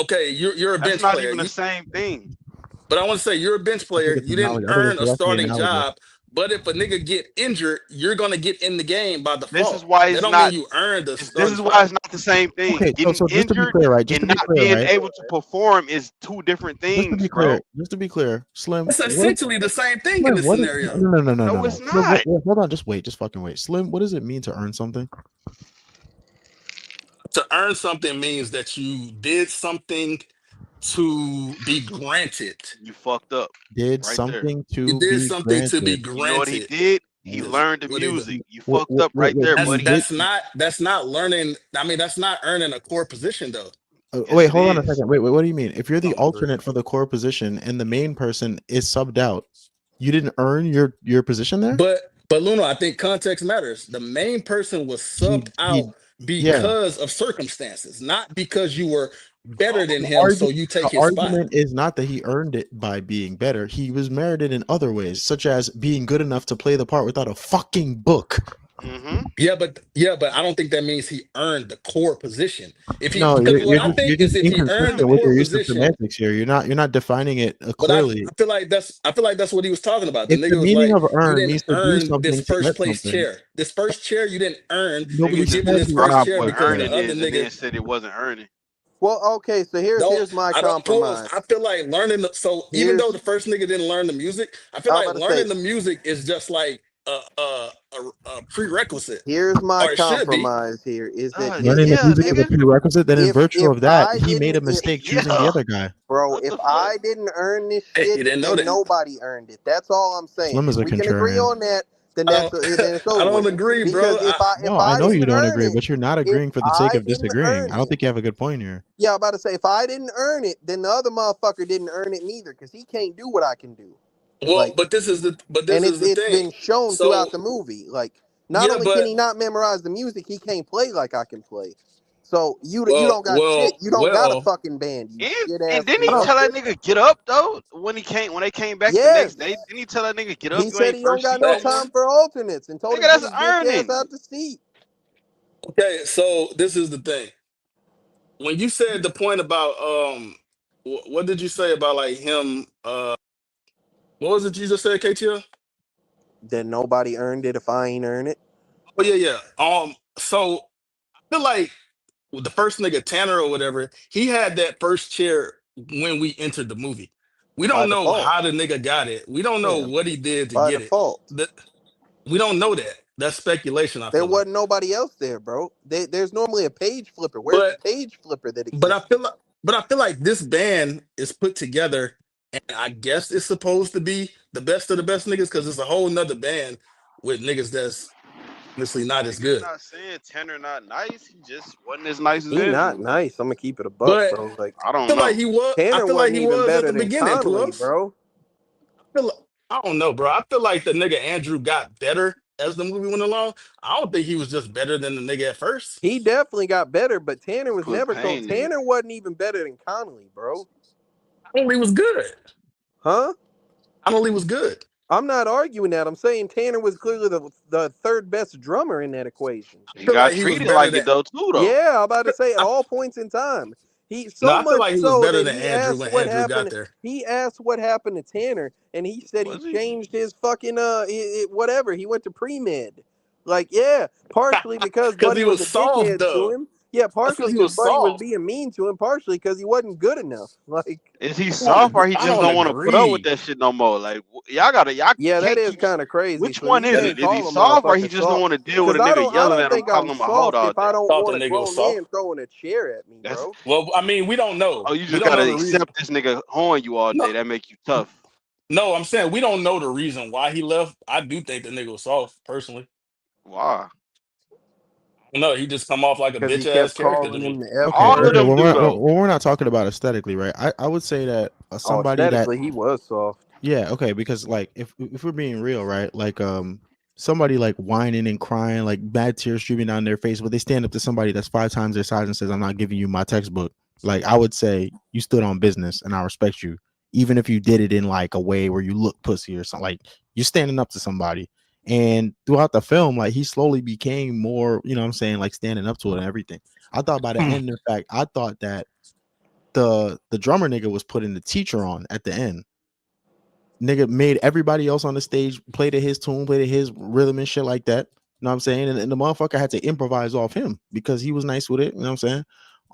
Okay, you're a That's bench not player. even the same thing. But I want to say you're a bench I think player. it's You didn't analogy. I think it's earn a definitely starting analogy. job. But if a nigga get injured, you're gonna get in the game by This is default. why That it's don't mean not. you earned a This starting is why spot. it's not the same thing. Okay, Getting so just to be injured clear, right? Just and to be not clear, being right? able to perform is two different Just to things, be clear, bro. Slim, It's essentially the same thing in Slim, this what is scenario. No, no. it's Slim, not. hold on, just wait, just fucking wait. Slim, what does it mean to earn something? To earn something means that you did something to be granted. You fucked up Did right there. something You to did be something to be granted. You know what he granted. did? He W- Is learned the what he did. music. You fucked up right there, That's buddy. Did, that's not learning. I mean, that's not earning a core position though. Yes, wait, it hold on a is. second. Wait, what do you mean? If you're the I'm agree. alternate for the core position and the main person is subbed out, you didn't earn your position there? But Luna, I think context matters. The main person was subbed out Yeah. because of circumstances, not because you were better than The him, so argument, you the take his spot. argument is not that he earned it by being better. He was merited in other ways, such as being good enough to play the part without a fucking book. Mm-hmm. Yeah, but I don't think that means he earned the core position. If he No, because what I you're think is just if he earned the inconsistent with core your use of position, semantics here. You're not defining it but I clearly. feel like that's what he was talking about. The If the nigga was meaning like, of you earn didn't means to do earn this something to first get place something, chair. This first chair you didn't earn. You nobody were Nigga given said just this you first described earned chair what it. because the earning other is and nigga then said it wasn't earning. Well, okay, so here's my I don't pause. compromise. I feel like learning. So even though Here's the first nigga didn't learn the music, I feel I was like about to say, learning the music is just like a prerequisite, here's my or it should be. compromise here is that Learning the Yeah, music is a nigga. prerequisite. Then in virtue if of that, I he made didn't a mistake choosing the Yeah. other guy. bro, What if the fuck? I didn't earn this Hey, shit, you didn't know then that. nobody earned it. That's all I'm saying. Slim is If a we can agree contrarian. on that, then I don't. then it's I over don't with. agree, bro. Because if No, I I know you didn't don't earn agree, it, but you're not if agreeing for the sake I of didn't disagreeing. earn I don't it, think you have a good point here. yeah, I'm about to say if I didn't earn it, then the other motherfucker didn't earn it neither, because he can't do what I can do. Well, Like, but this is and the it's thing. been shown So throughout the movie. Like, not yeah, only can but he not memorize the music, he can't play like I can play. So you don't got shit. You don't got a well. fucking band. You shit And ass didn't I he don't. nigga. tell that nigga get up though when they came back the next day? Yes. Didn't he tell that nigga get up? He You said ain't he don't first got seat no no more. time for alternates and told Nigga, him get that's his bitch ass earning. out the seat. Okay, so this is the thing. When you said the point about what did you say about like him? What was it you just said, KTL? Then nobody earned it if I ain't earn it. Oh yeah. So I feel like with the first nigga Tanner or whatever, he had that first chair when we entered the movie. We By don't know default. how the nigga got it. We don't know Yeah. what he did to By get it. default. We don't know that. That's speculation, I There feel like. wasn't nobody else there, bro. There's normally a page flipper. Where's the But page flipper that but I existed? feel like this band is put together, and I guess it's supposed to be the best of the best niggas because it's a whole nother band with niggas that's obviously not as Nigga good. not saying Tanner not nice. He just wasn't as nice as He not Andrew. nice. I'm gonna keep it a buck, But bro. Like, I don't know. I Tanner feel like wasn't he even was at better the than beginning, Connolly, Puffs. bro. I don't know, bro. I feel like the nigga Andrew got better as the movie went along. I don't think he was just better than the nigga at first. He definitely got better, but Tanner was Put never pain in it. Tanner wasn't even better than Connolly, bro. Connolly was good. Huh? Connolly was good. I'm not arguing that. I'm saying Tanner was clearly the third best drummer in that equation. He I feel got like he was treated better like than it though too though. Yeah, I'm about to say at I, all points in time. He no, so I feel much like he was so better that than he Andrew asked when what Andrew got happened. there. He asked what happened to Tanner, and he said he Was he? changed his fucking whatever. He went to pre med. Like, yeah, partially because Because Buddy he was was a soft dickhead to though. him. Yeah, That's partially because he because was Buddy was soft. being mean to him, partially because he wasn't good enough. Like, Is he I don't soft or agree. he I just don't don't want to put up with agree. that shit no more? Like y'all yeah, that can't is keep. kind of crazy. Which So one you is can't it? Is he call a soft or he motherfucker just don't soft. want to deal with Cause a nigga I yelling don't at him, think calling I'm him a hoe soft all if I day? don't Thought the want a nigga was grown soft. man throwing a chair at me, That's bro. Well, I mean, we don't know. oh, you We just don't gotta know the reason. accept this nigga horn you all No, day. That make you tough. no, I'm saying we don't know the reason why he left. I do think the nigga was soft, personally. Why? No, he just come off like a Cause he bitch ass kept character to calling him me. the F Okay, All of word. okay. them Well, do though. we're not talking about aesthetically, right? I would say that Oh, somebody that aesthetically, he was soft. yeah, okay, because like if we're being real, right? Like somebody like whining and crying, like bad tears streaming down their face, but they stand up to somebody that's 5 times their size and says, "I'm not giving you my textbook." Like I would say you stood on business and I respect you, even if you did it in like a way where you look pussy or something. Like you're standing up to somebody. And throughout the film, like he slowly became more, you know what I'm saying, like standing up to it and everything. I thought by the end, in fact, I thought that the drummer nigga was putting the teacher on at the end. Nigga made everybody else on the stage play to his tune, play to his rhythm and shit like that. You know what I'm saying? And the motherfucker had to improvise off him because he was nice with it. You know what I'm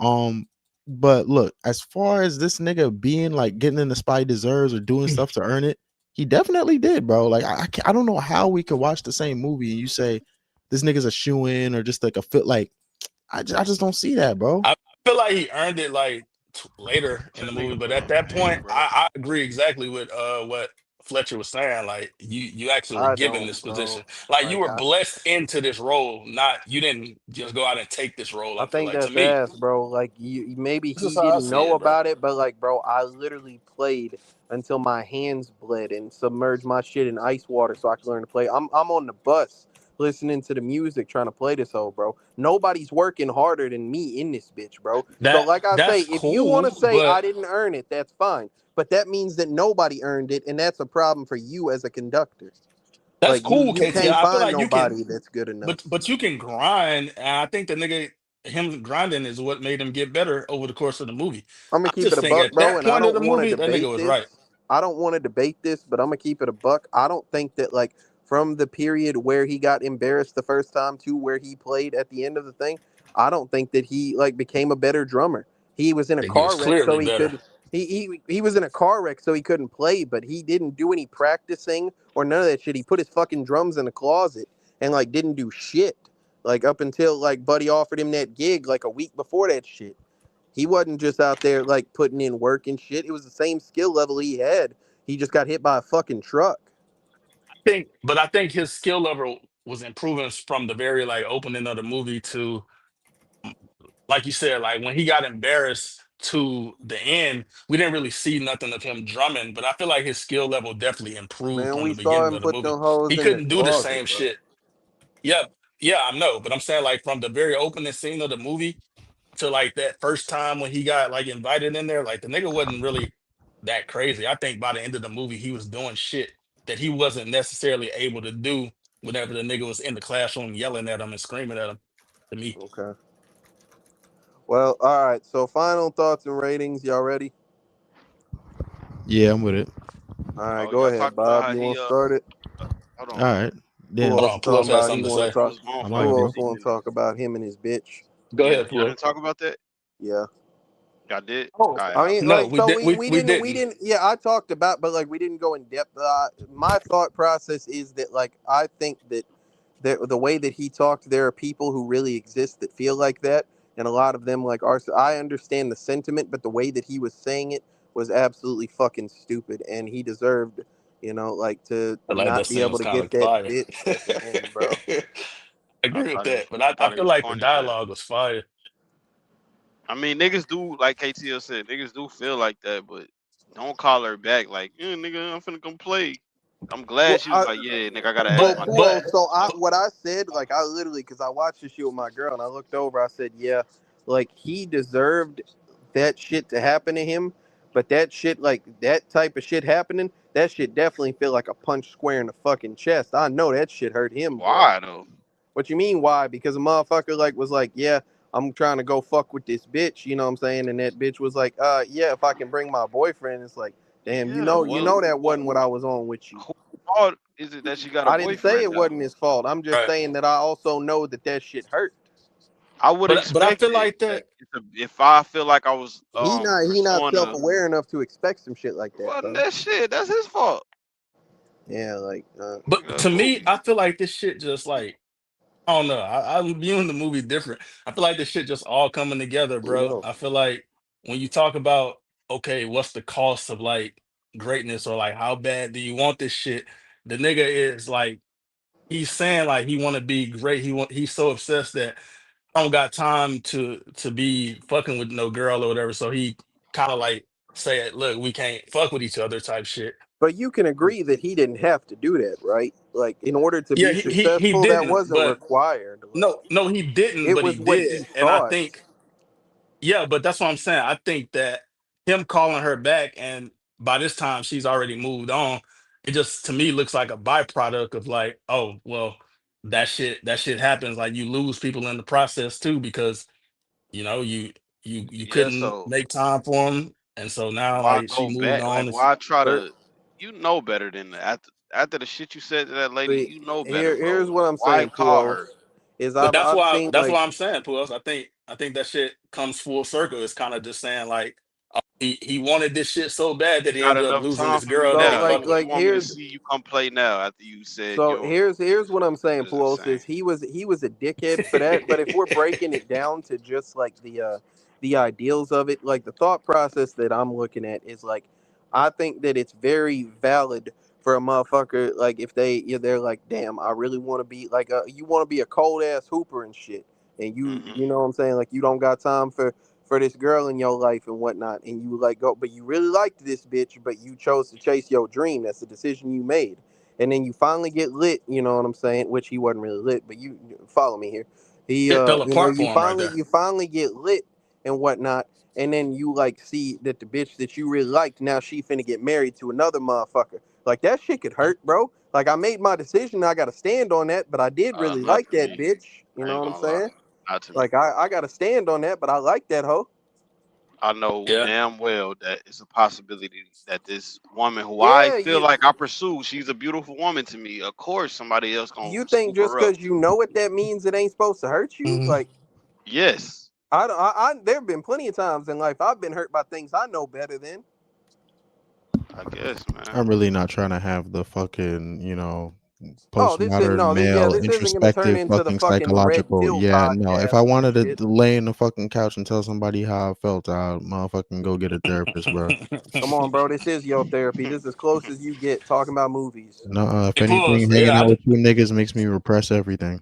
saying? But look, as far as this nigga being like getting in the spy deserves or doing stuff to earn it, he definitely did, bro. Like I don't know how we could watch the same movie and you say this nigga's a shoe in or just like a fit. Like I just don't see that, bro. I feel like he earned it like later in That the movie, nigga but full at of that shit, point, bro. I agree exactly with what Fletcher was saying. Like you actually were I given don't, this bro. position. Like you Like, were blessed into this role, not you didn't just go out and take this role. I I feel think like to that's me. ass, bro. Like maybe This is he how I didn't see know it, bro. about it, but like, bro, I literally played until my hands bled and submerged my shit in ice water so I could learn to play. I'm on the bus listening to the music trying to play this hoe, bro. Nobody's working harder than me in this bitch, bro. So like I say, That's if you want to cool, say but I didn't earn it, that's fine. But that means that nobody earned it, and that's a problem for you as a conductor. that's Like you cool, you KT. can't I feel find like you can, nobody that's good enough. but you can grind, and I think the nigga him grinding is what made him get better over the course of the movie. I'm gonna I keep it just a think buck, at bro, that and I point of don't the want to movie, that nigga debate was this. right. I don't want to debate this, but I'm gonna keep it a buck. I don't think that like from the period where he got embarrassed the first time to where he played at the end of the thing, I don't think that he like became a better drummer. He was in I a think he was car wreck, so clearly he better. could. He was in a car wreck, so he couldn't play, but he didn't do any practicing or none of that shit. He put his fucking drums in a closet and like didn't do shit like up until like Buddy offered him that gig like a week before that shit. He wasn't just out there like putting in work and shit. It was the same skill level he had. He just got hit by a fucking truck. But I think his skill level was improving from the very like opening of the movie to, like you said, like when he got embarrassed to the end, we didn't really see nothing of him drumming. But I feel like his skill level definitely improved Man, from we the saw beginning him of the put movie. them hoes He in the couldn't do the closet, same bro. shit. Yeah, yeah, I know, but I'm saying like from the very opening scene of the movie to like that first time when he got like invited in there, like the nigga wasn't really that crazy. I think by the end of the movie, he was doing shit that he wasn't necessarily able to do whenever the nigga was in the classroom yelling at him and screaming at him. To me, Okay. Well, all right. So final thoughts and ratings. Y'all ready? Yeah, I'm with it. All right, Oh, go y'all ahead, talking about Bob. how You he want to start it? hold All on. right. Who Damn. hold else on, is talking Plus has about he something to want to say. talk? What's going I'm for out, Who bro. else want to talk about him and his bitch? Go y'all ahead, Flo. didn't talk about that? Yeah. Y'all did? Oh Alright, I I'll mean, say no, like, it. so we we didn't. didn't. Yeah, I talked about, but like, we didn't go in depth. My thought process is that, like, I think that the way that he talked, there are people who really exist that feel like that, and a lot of them, like, are. I understand the sentiment, but the way that he was saying it was absolutely fucking stupid, and he deserved, like, to I like that not be scene able was to kind get of that fire. bitch at the end, bro. I I agree with thought it was that, but I I thought it feel was like the corny as hell. dialogue was fire. I mean, niggas do like KTL said. Niggas do feel like that, but don't call her back. Like, yeah, nigga, I'm finna come play. I'm glad Well, she was like, yeah, nigga, I gotta ask Well, my But Pulo. dad. So You know? what I said, like I literally, because I watched this shit with my girl, and I looked over, I said, yeah, like he deserved that shit to happen to him, but that shit, like that type of shit happening, that shit definitely feel like a punch square in the fucking chest. I know that shit hurt him, boy. Why though? What you mean? Why? Because a motherfucker like was like, yeah, I'm trying to go fuck with this bitch. You know what I'm saying? And that bitch was like, yeah, if I can bring my boyfriend, it's like, damn, Yeah. you know that wasn't what I was on with you. Who fault is it that she got a I didn't say boyfriend it now? wasn't his fault. I'm just right, saying that I also know that that shit hurt. I would But I expect feel it like that. if I feel like I was He not pursuing self a aware enough to expect some shit like that, well bro. that shit. That's his fault. Yeah, like But Nigga, to who? me, I feel like this shit just like I don't know. I'm viewing the movie different. I feel like this shit just all coming together, bro. yo, I feel like when you talk about okay, what's the cost of like greatness or like how bad do you want this shit? The nigga is like he's saying like he want to be great. He's so obsessed that I don't got time to be fucking with no girl or whatever. So he kind of like say, look, we can't fuck with each other type shit. but you can agree that he didn't have to do that, right? Like in order to Yeah, be he successful, that didn't, wasn't but required. Like no, he didn't, it but he was what did. he And I thought. think, yeah, but that's what I'm saying. I think that him calling her back and by this time she's already moved on, it just to me looks like a byproduct of like, oh, well, that shit happens. Like you lose people in the process too, because you know, you Yeah. couldn't So make time for him. And so now why like she go moved back? Like on and why try But to? You know better than that. After the shit you said to that lady, see, you know better, here's bro. what I'm Why saying, call Puos, her? is but I've seen that's like what I'm saying, Puss. I think that shit comes full circle. It's kind of just saying like he wanted this shit so bad that You he got ended up enough losing time this for me girl that so he now. like fucked with. You like want me to here's see you come play now after you said so your here's what I'm saying, shit is Puos, insane. is he was a dickhead for that. But if we're breaking it down to just like the ideals of it, like the thought process that I'm looking at is like I think that it's very valid for a motherfucker like if they're like, damn, I really want to be like you want to be a cold ass hooper and shit, and Hmm. you know what I'm saying, like you don't got time for this girl in your life and whatnot, and you like go, but you really liked this bitch, but you chose to chase your dream. That's a decision you made, and then you finally get lit. You know what I'm saying? Which he wasn't really lit, but you follow me here. He, It fell you know, apart for him right there. you finally get lit and whatnot, and then you like see that the bitch that you really liked now she finna get married to another motherfucker. Like that shit could hurt, bro. Like I made my decision, I gotta stand on that, but I did really Not like to that me. bitch. You I know ain't what I'm gonna lie. saying? Not to me. Like I gotta stand on that, but I like that hoe. I know Yeah. damn well that it's a possibility that this woman who I Yeah, feel like I pursue, she's a beautiful woman to me. Of course, somebody else gonna you think scoop just her up. because you know what that means, it ain't supposed to hurt you? Mhm. Like Yes, there have been plenty of times in life I've been hurt by things I know better than. I guess, man. I'm really not trying to have the fucking, Oh, this is postmodern male this isn't gonna turn introspective into the fucking fucking red psychological. pill Yeah, no. If I podcast and wanted to shit. lay in the fucking couch and tell somebody how I felt, I'll motherfucking go get a therapist, bro. Come on, bro. This is your therapy. This is as close as you get talking about movies. No, if Hey, Puss, anything, hanging yeah, out with you niggas makes me repress everything.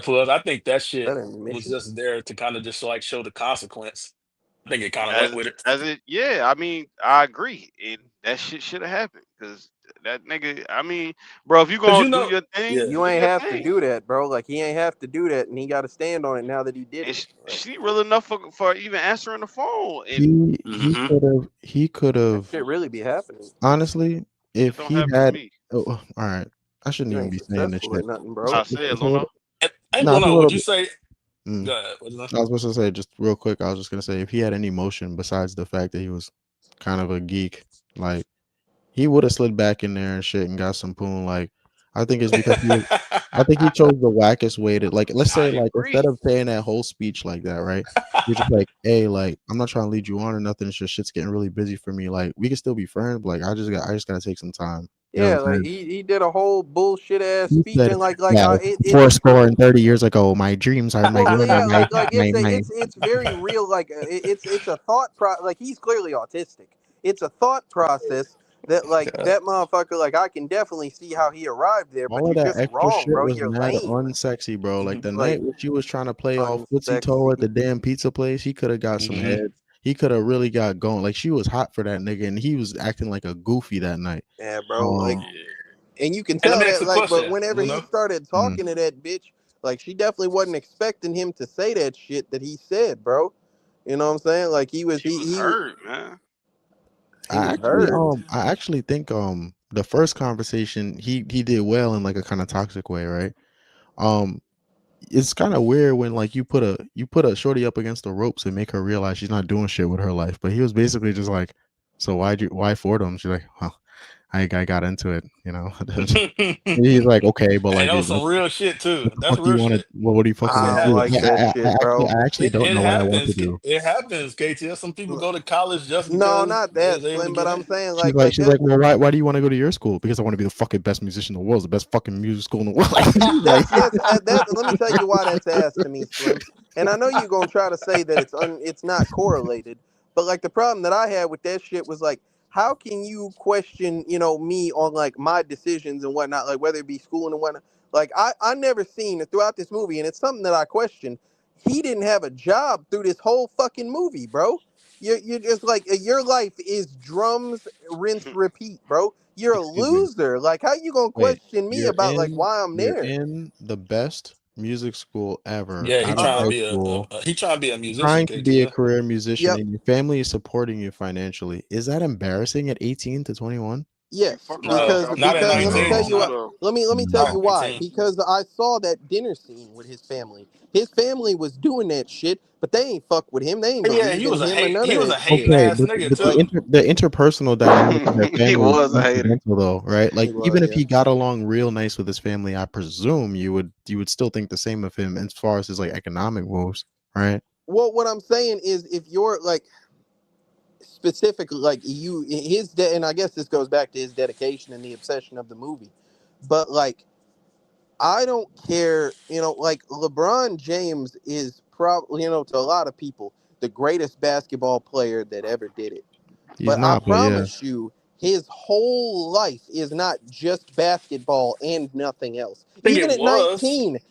Puss. I think that shit That ain't a was mission. just there to kind of just like show the consequence. I think it kind of as went with it. as it, yeah. I mean, I agree, and that shit should have happened because that nigga. I mean, bro, if you Cause gonna do your thing, yeah. You do ain't your have to thing. do that, bro. Like he ain't have to do that, and he got to stand on it now that he did And it. Like she real enough for even answering the phone, and He Hmm. could that have shit really be happening. honestly, it if don't he happen to had. me. Oh, all right, I shouldn't You even ain't be saying this successful at shit. nothing, It's, bro. I it's, said, it's a Luna. little. Hey, Nah, well, it's a no, would little you bit. say? Mm. Go ahead. What is that? I was supposed to say just real quick. I was just gonna say if he had any emotion besides the fact that he was kind of a geek, like he would have slid back in there and shit and got some poon. Like I think it's because he was. I think he chose the wackest way to like. Let's say I like instead agree. of saying that whole speech like that, right? You're just like, hey, like I'm not trying to lead you on or nothing. It's just shit's getting really busy for me. Like we can still be friends, but like I just gotta take some time. You know Yeah, what I'm like saying? he did a whole bullshit ass He speech, said and that it's 4 score and 30 years ago, my dreams are my well, yeah, my my. it's very real. Like it's a thought like he's clearly autistic. It's a thought process that like Yeah. that motherfucker. Like I can definitely see how he arrived there, but All of you're that just extra wrong, shit bro. was You're mad lame. unsexy, bro. Like the Like night when she was trying to play all footsie toe unsexy. at the damn pizza place, he could have got some Hmm. head. He could have really got going. Like she was hot for that nigga, and he was acting like a goofy that night. Yeah, bro. Like, Um, Yeah. and you can Hey, let tell me ask that, a like, but question. whenever he Luna. started mm. talking to that bitch, like, she definitely wasn't expecting him to say that shit that he said, bro. You know what I'm saying? Like, She was hurt, man. he was hurt. I actually think the first conversation he did well in like a kind of toxic way, right? Um, it's kind of weird when like you put a shorty up against the ropes and make her realize she's not doing shit with her life. But he was basically just like, so why Fordham? She's like, huh. I got into it, you know. He's like, okay, but Hey, like, that was some real shit too. what the That's fuck do you real want to? shit. What do you fucking I want to don't do? like that shit, bro. I actually don't It know what I want to happens. do. It happens, KT. Some people go to college just No, because not they that was able to Slim, but get I'm in. saying She's like like, that's well, why do you want to go to your school? Because I want to be the fucking best musician in the world, the best fucking music school in the world. Like, that's let me tell you why that's ass to me, Slim. And I know you're gonna try to say that it's not correlated, but like the problem that I had with that shit was like, how can you question, me on like my decisions and whatnot, like whether it be schooling and whatnot. Like I never seen it throughout this movie, and it's something that I question. He didn't have a job through this whole fucking movie, bro. You're just like your life is drums, rinse, repeat, bro. You're a excuse me. loser. Like, how you gonna Wait, question me about like why I'm you're there? in the best music school ever Yeah, he out of trying to Uh-huh. high be school, he trying to be a musician, trying to KT. be a Yeah. career musician, Yep. and your family is supporting you financially. Is that embarrassing at 18 to 21? You Yes, fucking with No, because yourself not too at because let me soon, 19. tell It's though. you not. what. Hold up. Let me tell Not you No. at why. 19. Because I saw that dinner scene with his family. His family was doing that shit, but they ain't fuck with him. They ain't Yeah, believe in him or none he of was a that hating shit. Okay, ass nigga but Like too. the interpersonal dynamic of that He family is was a hater. incidental, though, right? Like, he was, even if yeah. he got along real nice with his family, I presume you would still think the same of him as far as his like economic moves, right? Well, what I'm saying is, if you're like specifically like and I guess this goes back to his dedication and the obsession of the movie, but like I don't care, like LeBron James is probably, to a lot of people, the greatest basketball player that ever did it. He's But I not, but yeah, promise you, his whole life is not just basketball and nothing else. I think it was.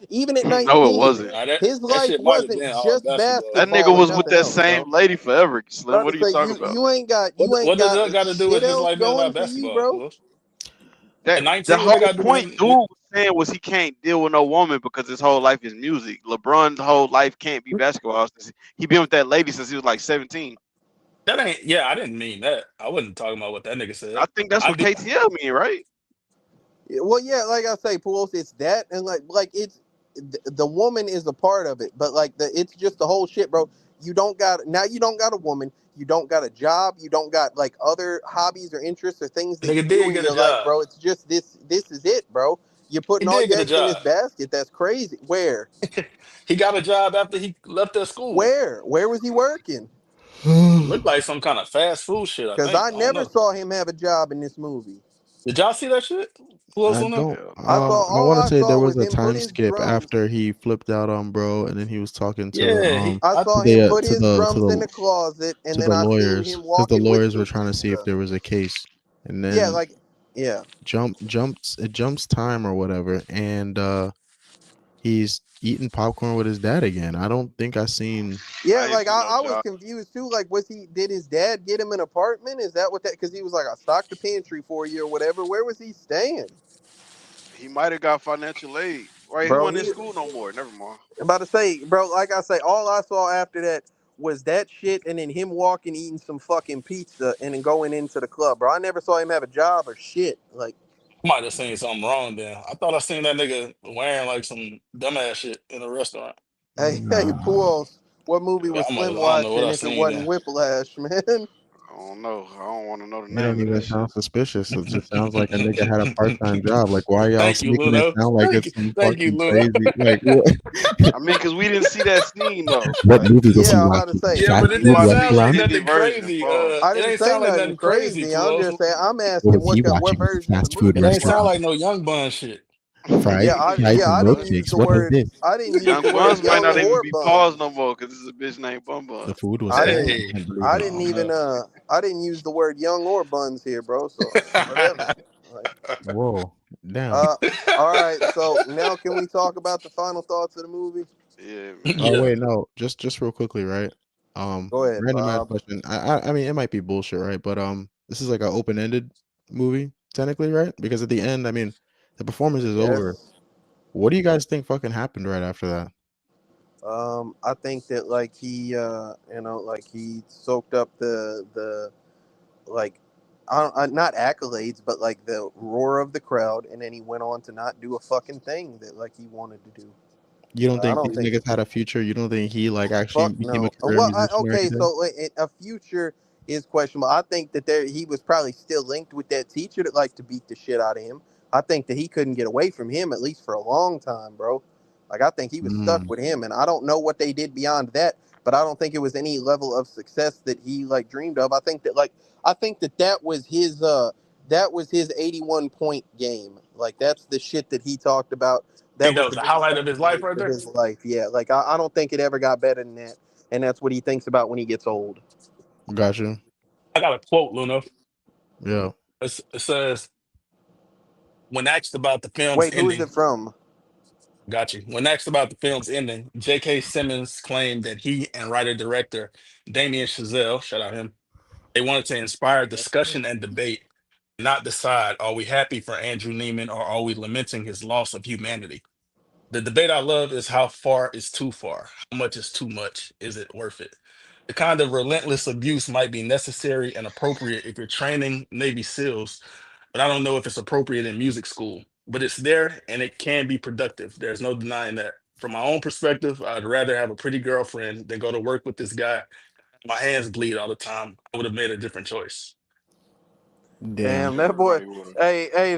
Even at No, it 19, wasn't. Nah, his that life shit might have wasn't been all just basketball. That basketball nigga and was with nothing that else, same bro. lady forever, Slim. About to What are you say talking about? you ain't got What does that got to do with shit his else life being going about for you, basketball? bro. Wolf? At That the 19, what that whole got to do with point him? dude was saying was he can't deal with no woman because his whole life is music. LeBron's whole life can't be basketball. He been with that lady since he was like 17. That ain't. Yeah, I didn't mean that. I wasn't talking about what that nigga said. I think that's I what do. KTL mean, right? Yeah, well, yeah, like I say, Pools, it's that, and like it's the woman is a part of it, but like it's just the whole shit, bro. You don't got a woman, you don't got a job, you don't got like other hobbies or interests or things that you Nigga do did in get a your life, job. bro. It's just this. This is it, bro. You're He putting all did your get a eggs in this job. basket. That's crazy. Where? He got a job after he left that school. Where was he working? Looked like some kind of fast food shit. I Because think. I I don't never know. saw him have a job in this movie. Did y'all see that shit? Who else I on there? don't. Hell I no. saw I all want to I say there saw was was a him put time his skip drums. after he flipped out on bro, and then he was talking to the Yeah, I I, saw him put to his drums in the the closet, and to then the I seen lawyers, him because the walking with lawyers were some trying to see if pizza. there was a case, and Yeah, then like yeah, jumps time or whatever, and he's eating popcorn with his dad again. I don't think I seen. yeah. I ain't Like seen no I was job. confused too. Like, did his dad get him an apartment? Is that what that? Because he was like, I stocked the pantry for you or whatever. Where was he staying, He might have got financial aid. Right, he bro? wasn't in school no more. Never mind. I'm about to say, bro. Like I say, all I saw after that was that shit, and then him walking, eating some fucking pizza, and then going into the club, bro. I never saw him have a job or shit. Like, might have seen something wrong then. I thought I seen that nigga wearing like some dumbass shit in a restaurant. hey, Nah, Pools, what movie Yeah, was I Slim don't know what watching I if it seen wasn't then. Whiplash, man? I don't know. I don't want to know the it don't name of even that shit. sound suspicious. It just sounds like a nigga had a part-time job. Like, why y'all Thank you, making it Ludo. sound like it's some Thank you, fucking Ludo. crazy? Like, what, I mean, because we didn't see that scene though. what Like, movie was he Yeah, I'm about to watching? say. Yeah, Fast but it we food didn't watched the sound like restaurant? nothing extended version. crazy. Pause. I It didn't ain't say sound like nothing nothing crazy, crazy. I'm Puos. just saying. I'm What asking was he what watching? version of the Fast food movie It you ain't sound restaurant. like watching. no young bun shit. Fries, Yeah, and I didn't use milkshakes. the What is word. this? I didn't use Young the word Buns might young not even or be paused no buns. more because this is a bitch named Bun Bun. The food was I fire. didn't. I Hey, can't believe I it. I didn't don't even. know. I didn't use the word young or buns here, bro. So whatever. Like, Whoa, damn. uh, all right. So now can we talk about the final thoughts of the movie? Yeah, Oh man. Yeah. wait, no, just real quickly, right? Go ahead, Random ass Bob. question. I mean, it might be bullshit, right? But this is like an open-ended movie, technically, right? Because at the end, I mean, the performance I is over. guess. What do you guys think fucking happened right after that? I think that like like he soaked up the like not accolades, but like the roar of the crowd, and then he went on to not do a fucking thing that like he wanted to do. You don't I think don't these think niggas had a future? You don't think he like actually fuck became a no. career musician or Okay, anything? so like, a future is questionable. I think that he was probably still linked with that teacher that liked to beat the shit out of him. I think that he couldn't get away from him at least for a long time, bro. Like I think he was stuck Mm, with him, and I don't know what they did beyond that, but I don't think it was any level of success that he like dreamed of. I think that that was his 81 point game. Like that's the shit that he talked about. I think That that was was the the biggest highlight of his life accolade right for there. his life. Yeah, like I don't think it ever got better than that, and that's what he thinks about when he gets old. gotcha. I got a quote, Luna. Yeah. It says, when asked about the film's Wait, who is ending, it from? got you. When asked about the film's ending, J.K. Simmons claimed that he and writer-director Damien Chazelle, shout out him, they wanted to inspire discussion and debate, not decide, are we happy for Andrew Neiman or are we lamenting his loss of humanity? The debate I love is how far is too far? How much is too much? Is it worth it? The kind of relentless abuse might be necessary and appropriate if you're training Navy SEALs, but I don't know if it's appropriate in music school. But it's there and it can be productive. There's no denying that. From my own perspective, I'd rather have a pretty girlfriend than go to work with this guy. My hands bleed all the time. I would have made a different choice. Damn. Damn, that boy. Everybody would. Hey,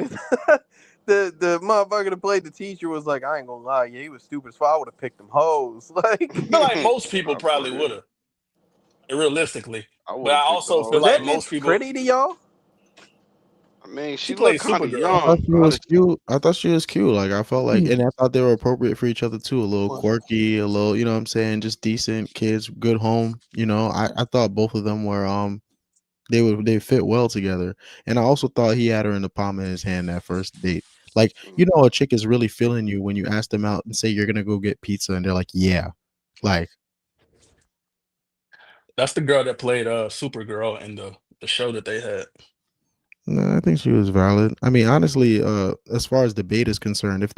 the motherfucker that played the teacher was like, I ain't gonna lie, yeah, he was stupid as fuck. I would have picked them hoes. Like, I feel like most people Nah, for probably would real. have, realistically. I But would I have picked the also feel was hoes like that too. most bitch people, pretty to y'all? I mean, she she looked plays kind of Supergirl. I thought young, she was honestly. cute. I thought she was cute. Like I felt like, and I thought they were appropriate for each other too. A little quirky, a little, you know what I'm saying, just decent kids, good home. You know, I thought both of them were they fit well together. And I also thought he had her in the palm of his hand that first date. Like, you know, a chick is really feeling you when you ask them out and say you're gonna go get pizza, and they're like, yeah, like, That's the girl that played Supergirl in the show that they had. no, I think she was valid. I mean, honestly, as far as debate is concerned, if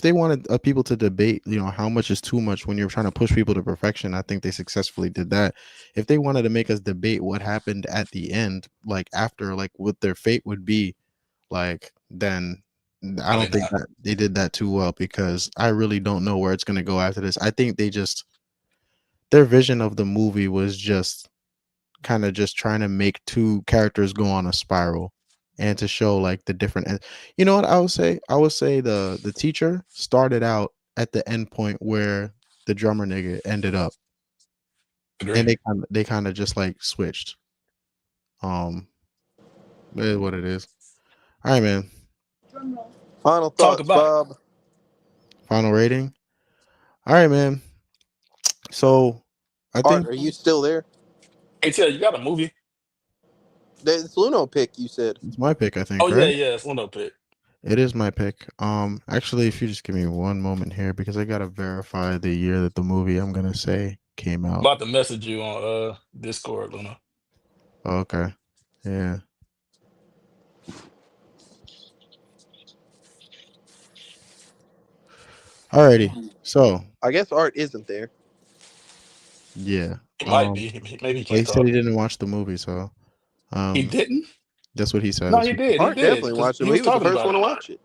they wanted people to debate, you know, how much is too much when you're trying to push people to perfection, I think they successfully did that. If they wanted to make us debate what happened at the end, like after, like what their fate would be, like then I No, they don't think not. that they did that too well because I really don't know where it's gonna go after this. I think they just their vision of the movie was just kind of just trying to make two characters go on a spiral and to show like the different you know what I would say the teacher started out at the end point where the drummer nigga ended up, Agree. and they kind of just like switched. um it is what it is. All right, man. Final Talk thoughts, about it. Bob. Final rating. All right, man. So I Art, think are you still there? Hey, Taylor, you got a movie? It's Luno pick. You said. it's my pick, I Oh think, yeah, right? yeah, it's one up pick. It is my pick. Actually, if you just give me one moment here because I gotta verify the year that the movie I'm gonna say came out. About to message you on Discord, Luna. Okay. Yeah. Alrighty. So I guess Art isn't there. yeah. He might be. Maybe he Well, he can't said he talk. didn't watch the movie, so He um didn't? that's what he said. No, he did. He Art did. definitely Because watched it. he But was he was the talking first about one it. to watch it.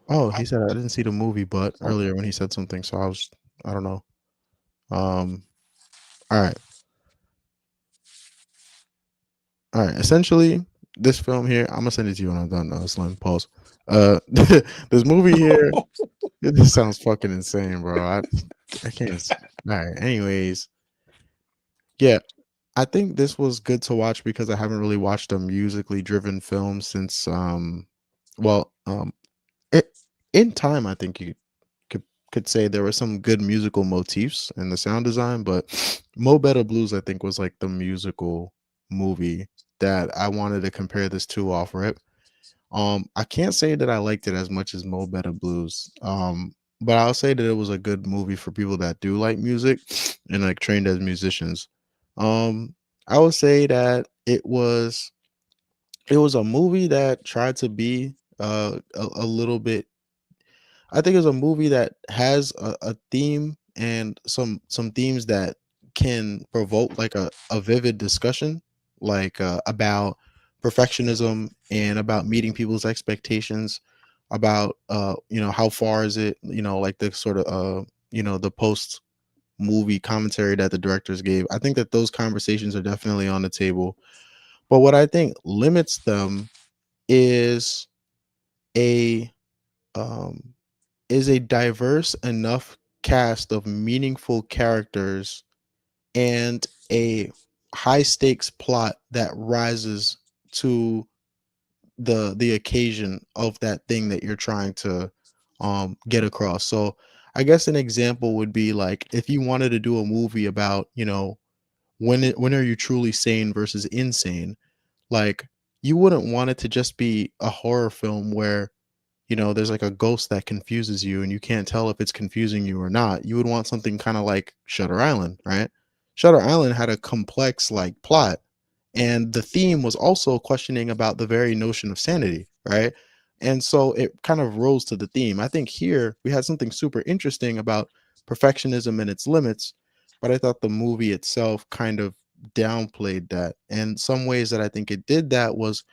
Oh, he said I didn't see the movie, but earlier when he said something, so I don't know. Um all right. All right. Essentially, this film here, I'm gonna send it to you when I'm done. No, Slim. Pause. This movie here, this sounds fucking insane, bro. I can't. All right. Anyways, yeah, I think this was good to watch because I haven't really watched a musically driven film since well, it, in time I think you could could say there were some good musical motifs in the sound design, but Mo Better Blues I think was like the musical movie that I wanted to compare this to off rip. I can't say that I liked it as much as Mo Better Blues. But I'll say that it was a good movie for people that do like music and like trained as musicians. Um, I would say that it was a movie that tried to be a little bit. I think it's a movie that has a theme and some themes that can provoke like a vivid discussion, like about perfectionism and about meeting people's expectations, about you know, how far is it, you know, like the sort of you know, the post movie commentary that the directors gave. I think that those conversations are definitely on the table. But what I think limits them is a um is a diverse enough cast of meaningful characters and a high stakes plot that rises to the occasion of that thing that you're trying to get across. So I guess an example would be like if you wanted to do a movie about, when are you truly sane versus insane? Like you wouldn't want it to just be a horror film where there's like a ghost that confuses you and you can't tell if it's confusing you or not. You would want something kind of like Shutter Island, right? Shutter Island had a complex like plot, and the theme was also questioning about the very notion of sanity, right? And so it kind of rose to the theme. I think here we had something super interesting about perfectionism and its limits, but I thought the movie itself kind of downplayed that. And some ways that I think it did that was,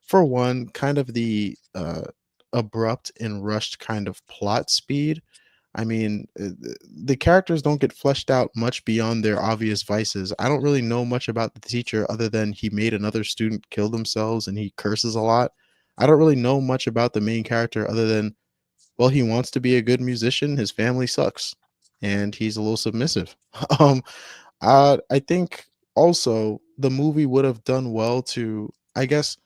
for one, kind of the abrupt and rushed kind of plot speed. I mean, the characters don't get fleshed out much beyond their obvious vices. I don't really know much about the teacher other than he made another student kill themselves and he curses a lot. I don't really know much about the main character other than, well, he wants to be a good musician. His family sucks, and he's a little submissive. um, I think also the movie would have done well to, I guess,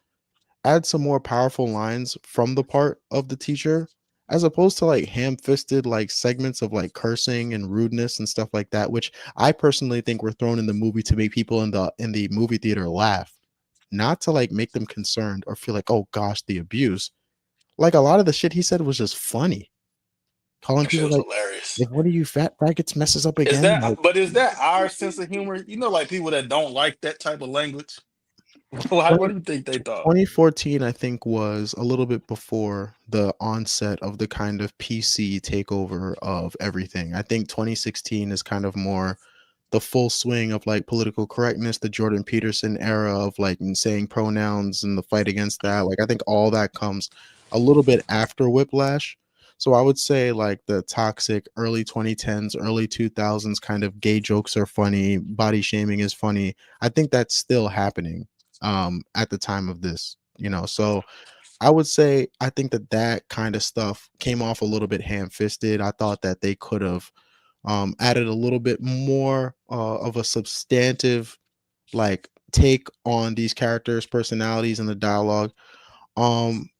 add some more powerful lines from the part of the teacher, as opposed to like ham-fisted like segments of like cursing and rudeness and stuff like that, which I personally think were thrown in the movie to make people in the movie theater laugh, not to like make them concerned or feel like, oh gosh, the abuse. Like a lot of the shit he said was just funny, calling That shit people was like, hilarious. if one of you fat faggots messes up Is again, that like, but is that our sense of humor? You know, like people that don't like that type of language. What do you think they thought? 2014, I think, was a little bit before the onset of the kind of PC takeover of everything. I think 2016 is kind of more the full swing of like political correctness, the Jordan Peterson era of like saying pronouns and the fight against that. Like, I think all that comes a little bit after Whiplash. So I would say like the toxic early 2010s, early 2000s kind of gay jokes are funny, body shaming is funny. I think that's still happening at the time of this, so I would say I think that that kind of stuff came off a little bit ham-fisted. I thought that they could have added a little bit more of a substantive like take on these characters personalities and the dialogue. Um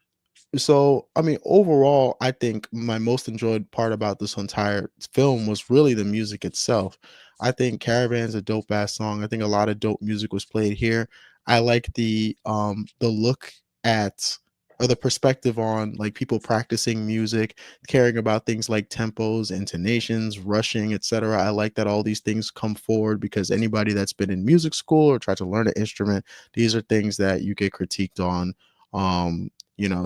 so I mean, overall, I think my most enjoyed part about this entire film was really the music itself. I think Caravan's a dope ass song. I think a lot of dope music was played here. I like the look at, or the perspective on like people practicing music, caring about things like tempos, intonations, rushing, etc. I like that all these things come forward because anybody that's been in music school or tried to learn an instrument, these are things that you get critiqued on.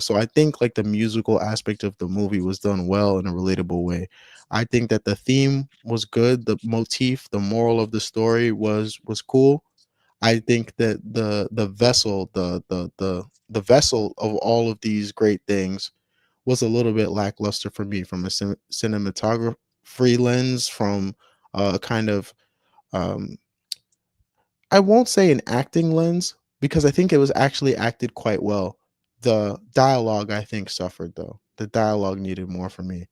So I think like the musical aspect of the movie was done well in a relatable way. I think that the theme was good, the motif, the moral of the story was cool. I think that the vessel of all of these great things was a little bit lackluster for me from a cinematography lens, from a kind of um I won't say an acting lens, because I think it was actually acted quite well. The dialogue, I think, suffered though. The dialogue needed more for me.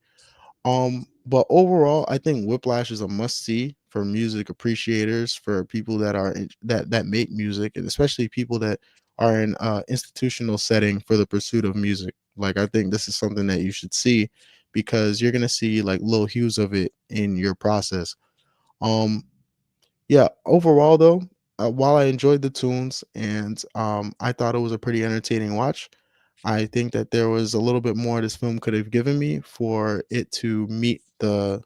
But overall, I think Whiplash is a must see for music appreciators, for people that are that make music, and especially people that are in institutional setting for the pursuit of music. Like, I think this is something that you should see, because you're gonna see like little hues of it in your process. Um, yeah, overall though, while I enjoyed the tunes and I thought it was a pretty entertaining watch, I think that there was a little bit more this film could have given me for it to meet the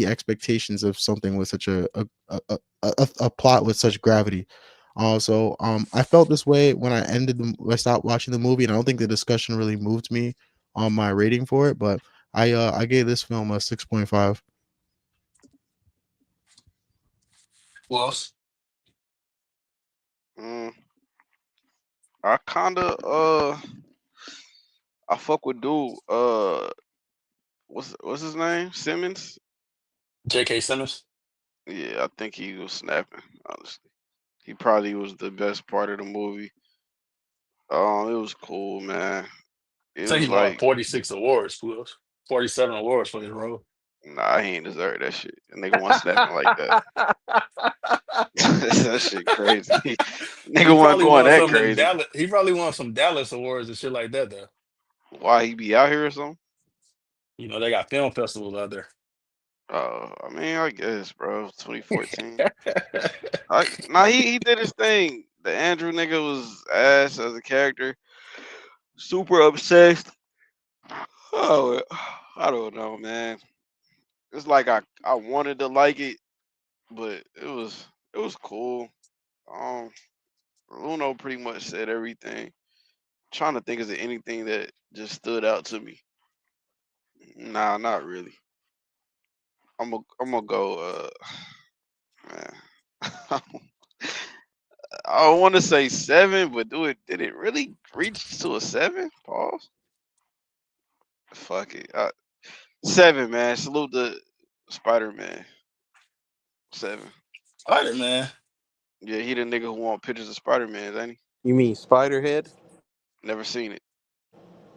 expectations of something with such a plot with such gravity. Also, I felt this way when I stopped watching the movie, and I don't think the discussion really moved me on my rating for it, but I gave this film a 6.5. Was Mm, I kinda I fuck with dude. What's his name? Simmons. J.K. Simmons? Yeah, I think he was snapping. Honestly. He probably was the best part of the movie. It was cool, man. It Say he was won like, 46 awards, Fools. 47 awards for his role. nah, he ain't deserve that shit. A nigga wasn't snapping like that. That shit crazy. He Nigga wasn't probably going won that some in crazy. Dallas. He probably won some Dallas awards and shit like that, though. Why he be out here or something? You know, they got film festivals out there. I mean, I guess, bro. 2014. Nah, he did his thing. The Andrew nigga was ass as a character. Super obsessed. Oh, I don't know, man. It's like I wanted to like it, but it was cool. Um, Luno pretty much said everything. Trying to think, is there anything that just stood out to me? Nah, not really. I'm gonna go. Man, I want to say seven, but did it really reach to a seven? Pause. Fuck it. Seven, man. Salute the Spider Man. Seven. Spider Man. Yeah, he the nigga who want pictures of Spider Man, ain't he? You mean Spiderhead? Never seen it.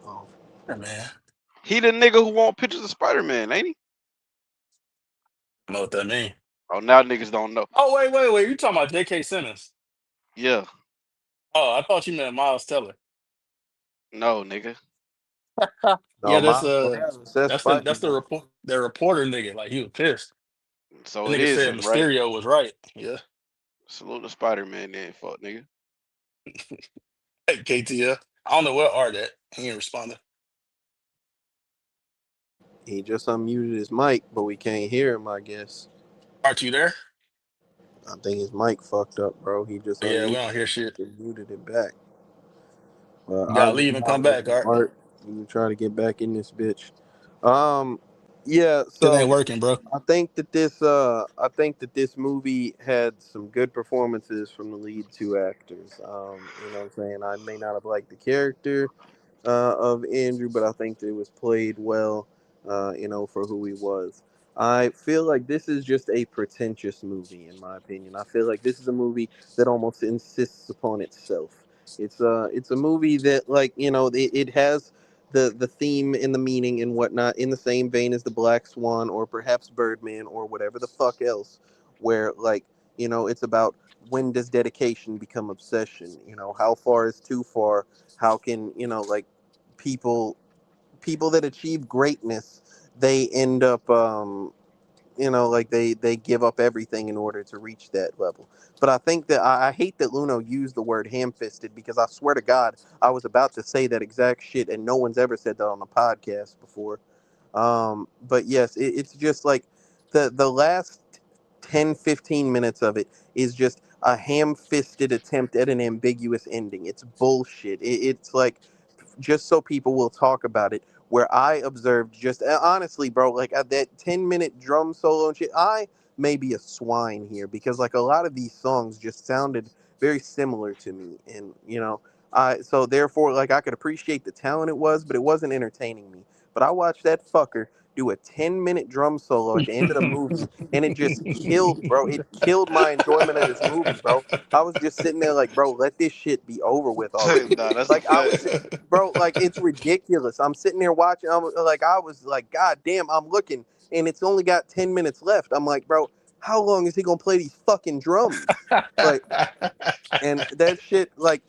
Oh, Spider Man. He the nigga who want pictures of Spider Man, ain't he? I know what that mean. Oh, now niggas don't know. Oh, wait. You talking about J.K. Simmons? Yeah, Oh, I thought you meant Miles Teller. no, nigga. no, Yeah, that's Miles Morales. That's that's the Spider-Man. reporter nigga. Like he was pissed. The So it nigga is said him, right? Mysterio was right. Yeah. Salute the Spider Man, then, fuck nigga. Hey, KTF. I don't know where Art at. He ain't responding. He just unmuted his mic, but we can't hear him, I guess. Art, you there? I think his mic fucked up, bro. He just Yeah, we unmuted don't hear shit. and muted it back. Well, You I'll gotta get leave and come back, moderating Art. Art. You try to get back in this bitch. Um, yeah. Shit ain't So working, bro. I think that this movie had some good performances from the lead two actors. You know what I'm saying? I may not have liked the character of Andrew, but I think that it was played well, for who he was. I feel like this is just a pretentious movie, in my opinion. I feel like this is a movie that almost insists upon itself. It's a movie that, like, it has the theme and the meaning and whatnot in the same vein as the Black Swan or perhaps Birdman or whatever the fuck else, where, like, it's about when does dedication become obsession? How far is too far? How can, like, people people that achieve greatness, they end up, like, they give up everything in order to reach that level. But I think that I hate that Luno used the word ham-fisted, because I swear to God, I was about to say that exact shit, and no one's ever said that on a podcast before. But yes, it's just like the last 10-15 minutes of it is just a ham-fisted attempt at an ambiguous ending. It's bullshit. It's like, just so people will talk about it. Where I observed, just honestly, bro, like, at that 10-minute drum solo and shit, I may be a swine here, because, like, a lot of these songs just sounded very similar to me, and I so therefore, like, I could appreciate the talent it was, but it wasn't entertaining me. But I watched that fucker do a 10-minute drum solo at the end of the movie, and it just killed, bro. It killed my enjoyment of this movie, bro. I was just sitting there like, bro, let this shit be over with already. Nah, that's a Like, I fact. was, bro, like, it's ridiculous. I'm sitting there watching. I was like, God damn, I'm looking, and it's only got 10 minutes left. I'm like, bro, how long is he gonna play these fucking drums? Like, and that shit, like,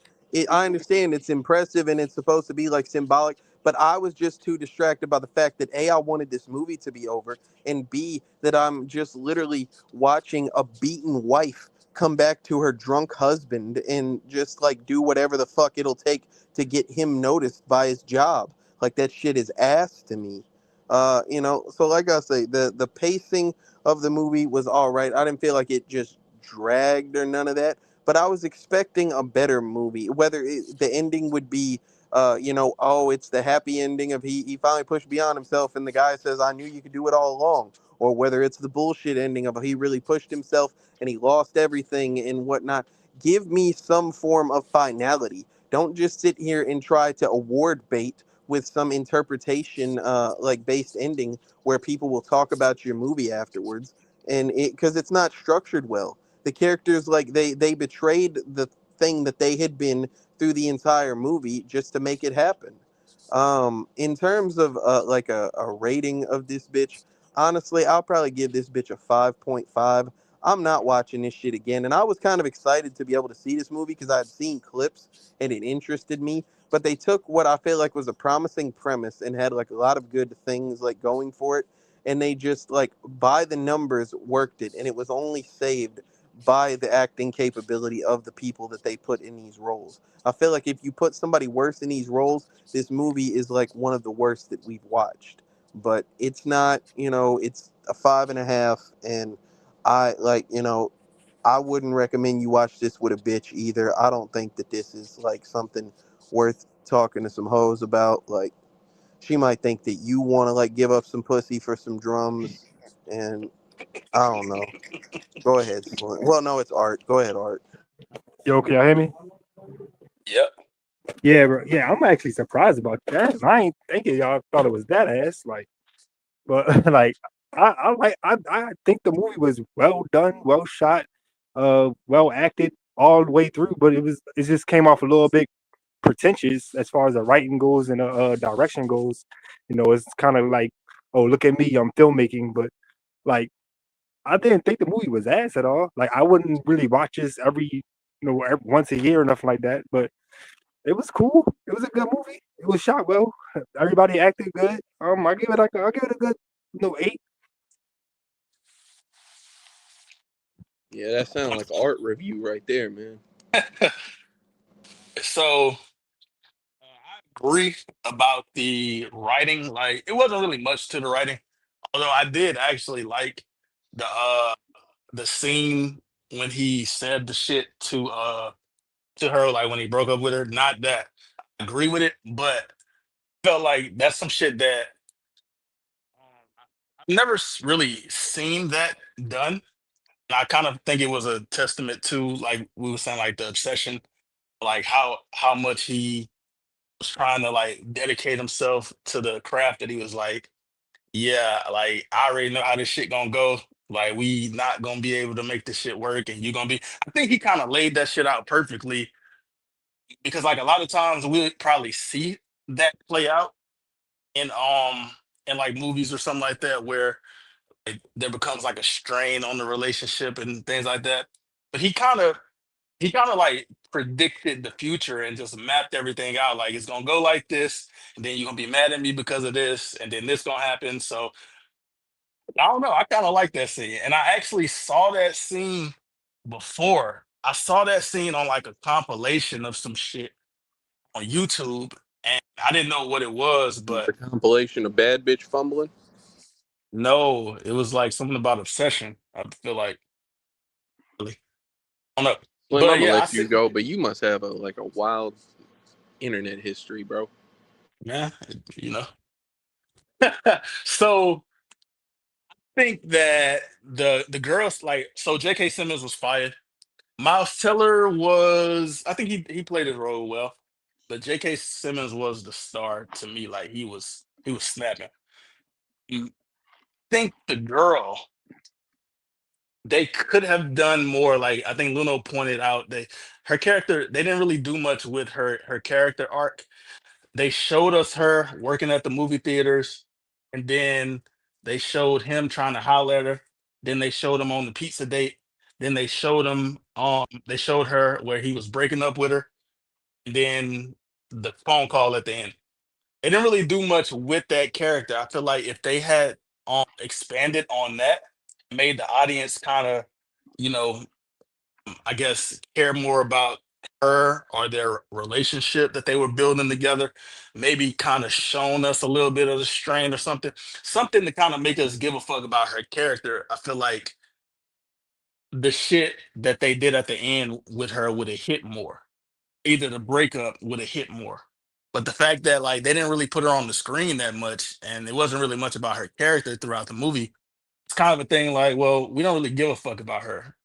I understand it's impressive and it's supposed to be, like, symbolic, but I was just too distracted by the fact that A, I wanted this movie to be over, and B, that I'm just literally watching a beaten wife come back to her drunk husband and just, like, do whatever the fuck it'll take to get him noticed by his job. Like, that shit is ass to me. So, like I say, the pacing of the movie was all right. I didn't feel like it just dragged or none of that, but I was expecting a better movie. Whether the ending would be, oh, it's the happy ending of he finally pushed beyond himself and the guy says, I knew you could do it all along. Or whether it's the bullshit ending of he really pushed himself and he lost everything and whatnot. Give me some form of finality. Don't just sit here and try to award bait with some interpretation, like, based ending where people will talk about your movie afterwards. And because it's not structured well. The characters, like, they betrayed the thing that they had been through the entire movie just to make it happen. In terms of like a rating of this bitch, honestly, I'll probably give this bitch a 5.5. I'm not watching this shit again, and I was kind of excited to be able to see this movie because I had seen clips and it interested me. But they took what I feel like was a promising premise and had like a lot of good things like going for it, and they just like by the numbers worked it, and it was only saved by the acting capability of the people that they put in these roles. I feel like if you put somebody worse in these roles, this movie is like one of the worst that we've watched. But it's not, it's a 5.5, and I like, I wouldn't recommend you watch this with a bitch either. I don't think that this is like something worth talking to some hoes about. Like, she might think that you want to like give up some pussy for some drums, and I don't know. Go ahead, Slim. Well, no, it's Art. Go ahead, Art. Yo, can y'all hear me? Yep. Yeah, bro. Yeah, I'm actually surprised about that. I ain't thinking y'all thought it was that ass. Like, but like, I think the movie was well done, well shot, well acted all the way through. But it just came off a little bit pretentious as far as the writing goes and the direction goes. It's kind of like, oh, look at me, I'm filmmaking, but like, I didn't think the movie was ass at all. Like, I wouldn't really watch this once a year or nothing like that. But it was cool. It was a good movie. It was shot well. Everybody acted good. I'll give it a good, 8. Yeah, that sounds like art review right there, man. So I agree about the writing. Like, it wasn't really much to the writing, although I did actually like the scene when he said the shit to her, like when he broke up with her. Not that I agree with it, but felt like that's some shit that I've never really seen that done. And I kind of think it was a testament to, like we were saying, like the obsession, like how much he was trying to like dedicate himself to the craft, that he was like, yeah, like I already know how this shit gonna go. Like, we not gonna be able to make this shit work, and you gonna be. I think he kind of laid that shit out perfectly, because like a lot of times we probably see that play out in like movies or something like that, where like, there becomes like a strain on the relationship and things like that. But he kind of like predicted the future and just mapped everything out. Like, it's gonna go like this, and then you're gonna be mad at me because of this, and then this gonna happen. So I don't know. I kind of like that scene, and I actually saw that scene before. I saw that scene on like a compilation of some shit on YouTube, and I didn't know what it was, The but compilation of bad bitch fumbling. no, it was like something about obsession. I feel like, really, I don't know, Slim, but I'm gonna yeah, I let see, you go, but you must have a wild internet history, bro. man. You know, so I think that the girls, like, so J.K. Simmons was fired. Miles Teller was, I think he played his role well, but J.K. Simmons was the star to me. Like, he was snapping. You think the girl, they could have done more. Like, I think Luno pointed out, her character, they didn't really do much with her character arc. They showed us her working at the movie theaters, and then they showed him trying to holler at her. Then they showed him on the pizza date. Then they showed her where he was breaking up with her. And then the phone call at the end. They didn't really do much with that character. I feel like if they had expanded on that, made the audience kind of, you know, I guess, care more about her or their relationship that they were building together, maybe kind of shown us a little bit of the strain or something to kind of make us give a fuck about her character. I feel like the shit that they did at the end with her would have hit more. Either the breakup would have hit more. But the fact that like they didn't really put her on the screen that much, and it wasn't really much about her character throughout the movie, it's kind of a thing like, well, we don't really give a fuck about her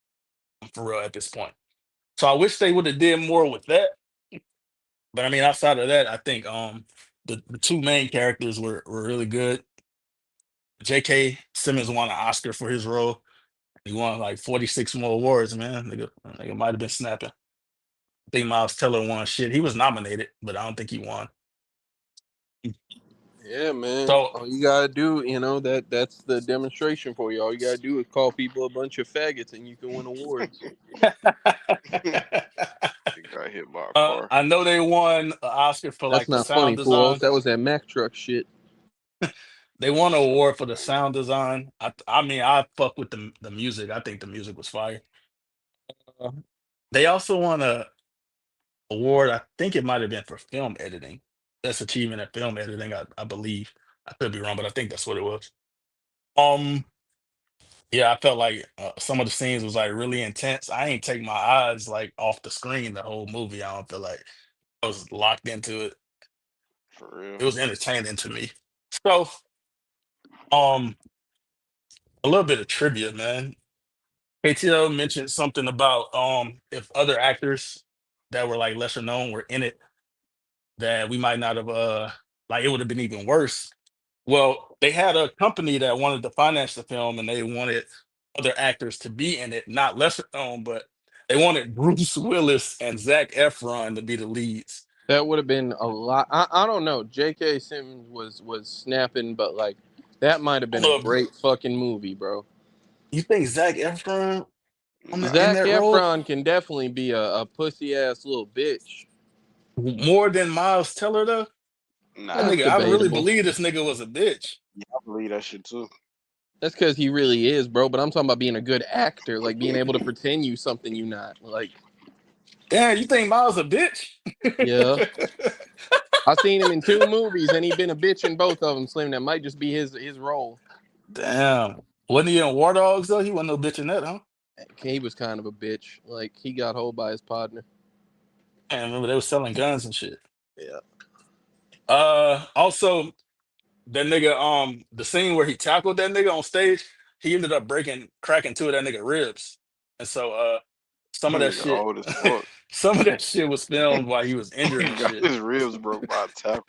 for real at this point. So I wish they would have did more with that. But I mean, outside of that, I think the two main characters were really good. J.K. Simmons won an Oscar for his role. He won like 46 more awards, man. Nigga might have been snapping. I think Miles Teller won shit. He was nominated, but I don't think he won. Yeah, man. So All you gotta do, that's the demonstration for you. All you gotta do is call people a bunch of faggots, and you can win awards. He got hit by a car. I know they won an Oscar for That's like the not funny, sound fools. design. That was that Mack truck shit. They won an award for the sound design. I mean, I fuck with the music. I think the music was fire. Uh, They also won a award. I think it might have been for film editing. That's achievement at film editing. I believe. I could be wrong, but I think that's what it was. Um, yeah, I felt like some of the scenes was like really intense. I ain't take my eyes like off the screen the whole movie. I don't feel like I was locked into it. For real. It was entertaining to me. So, um, a little bit of trivia, man. KTO mentioned something about if other actors that were like lesser known were in it, that we might not have like it would have been even worse. Well, they had a company that wanted to finance the film and they wanted other actors to be in it, not lesser known, but they wanted Bruce Willis and Zach Efron to be the leads. That would have been a lot. I don't know. J.K. Simmons was snapping, but like that might have I been don't a know if great fucking movie, bro. you think Zach Efron in Nah, Zac that role Efron can definitely be a pussy ass little bitch. more than Miles Teller though? That nah. That's nigga, I really debatable. believe this nigga was a bitch. Yeah, I believe that shit too. That's because he really is, bro. But I'm talking about being a good actor, like being able to pretend you something you not. Like, Damn, you think Miles a bitch? yeah, I seen him in 2 movies, and he been a bitch in both of them. Slim, that might just be his role. Damn. Wasn't he in War Dogs though? He wasn't no bitch in that, huh? He was kind of a bitch. Like he got hold by his partner. I remember they was selling guns and shit. Yeah. Also that nigga, the scene where he tackled that nigga on stage, he ended up cracking two of that nigga ribs. And so some of that Nigga shit old as fuck. some of that shit was filmed while he was injured He and got shit. his ribs broke by a tackle.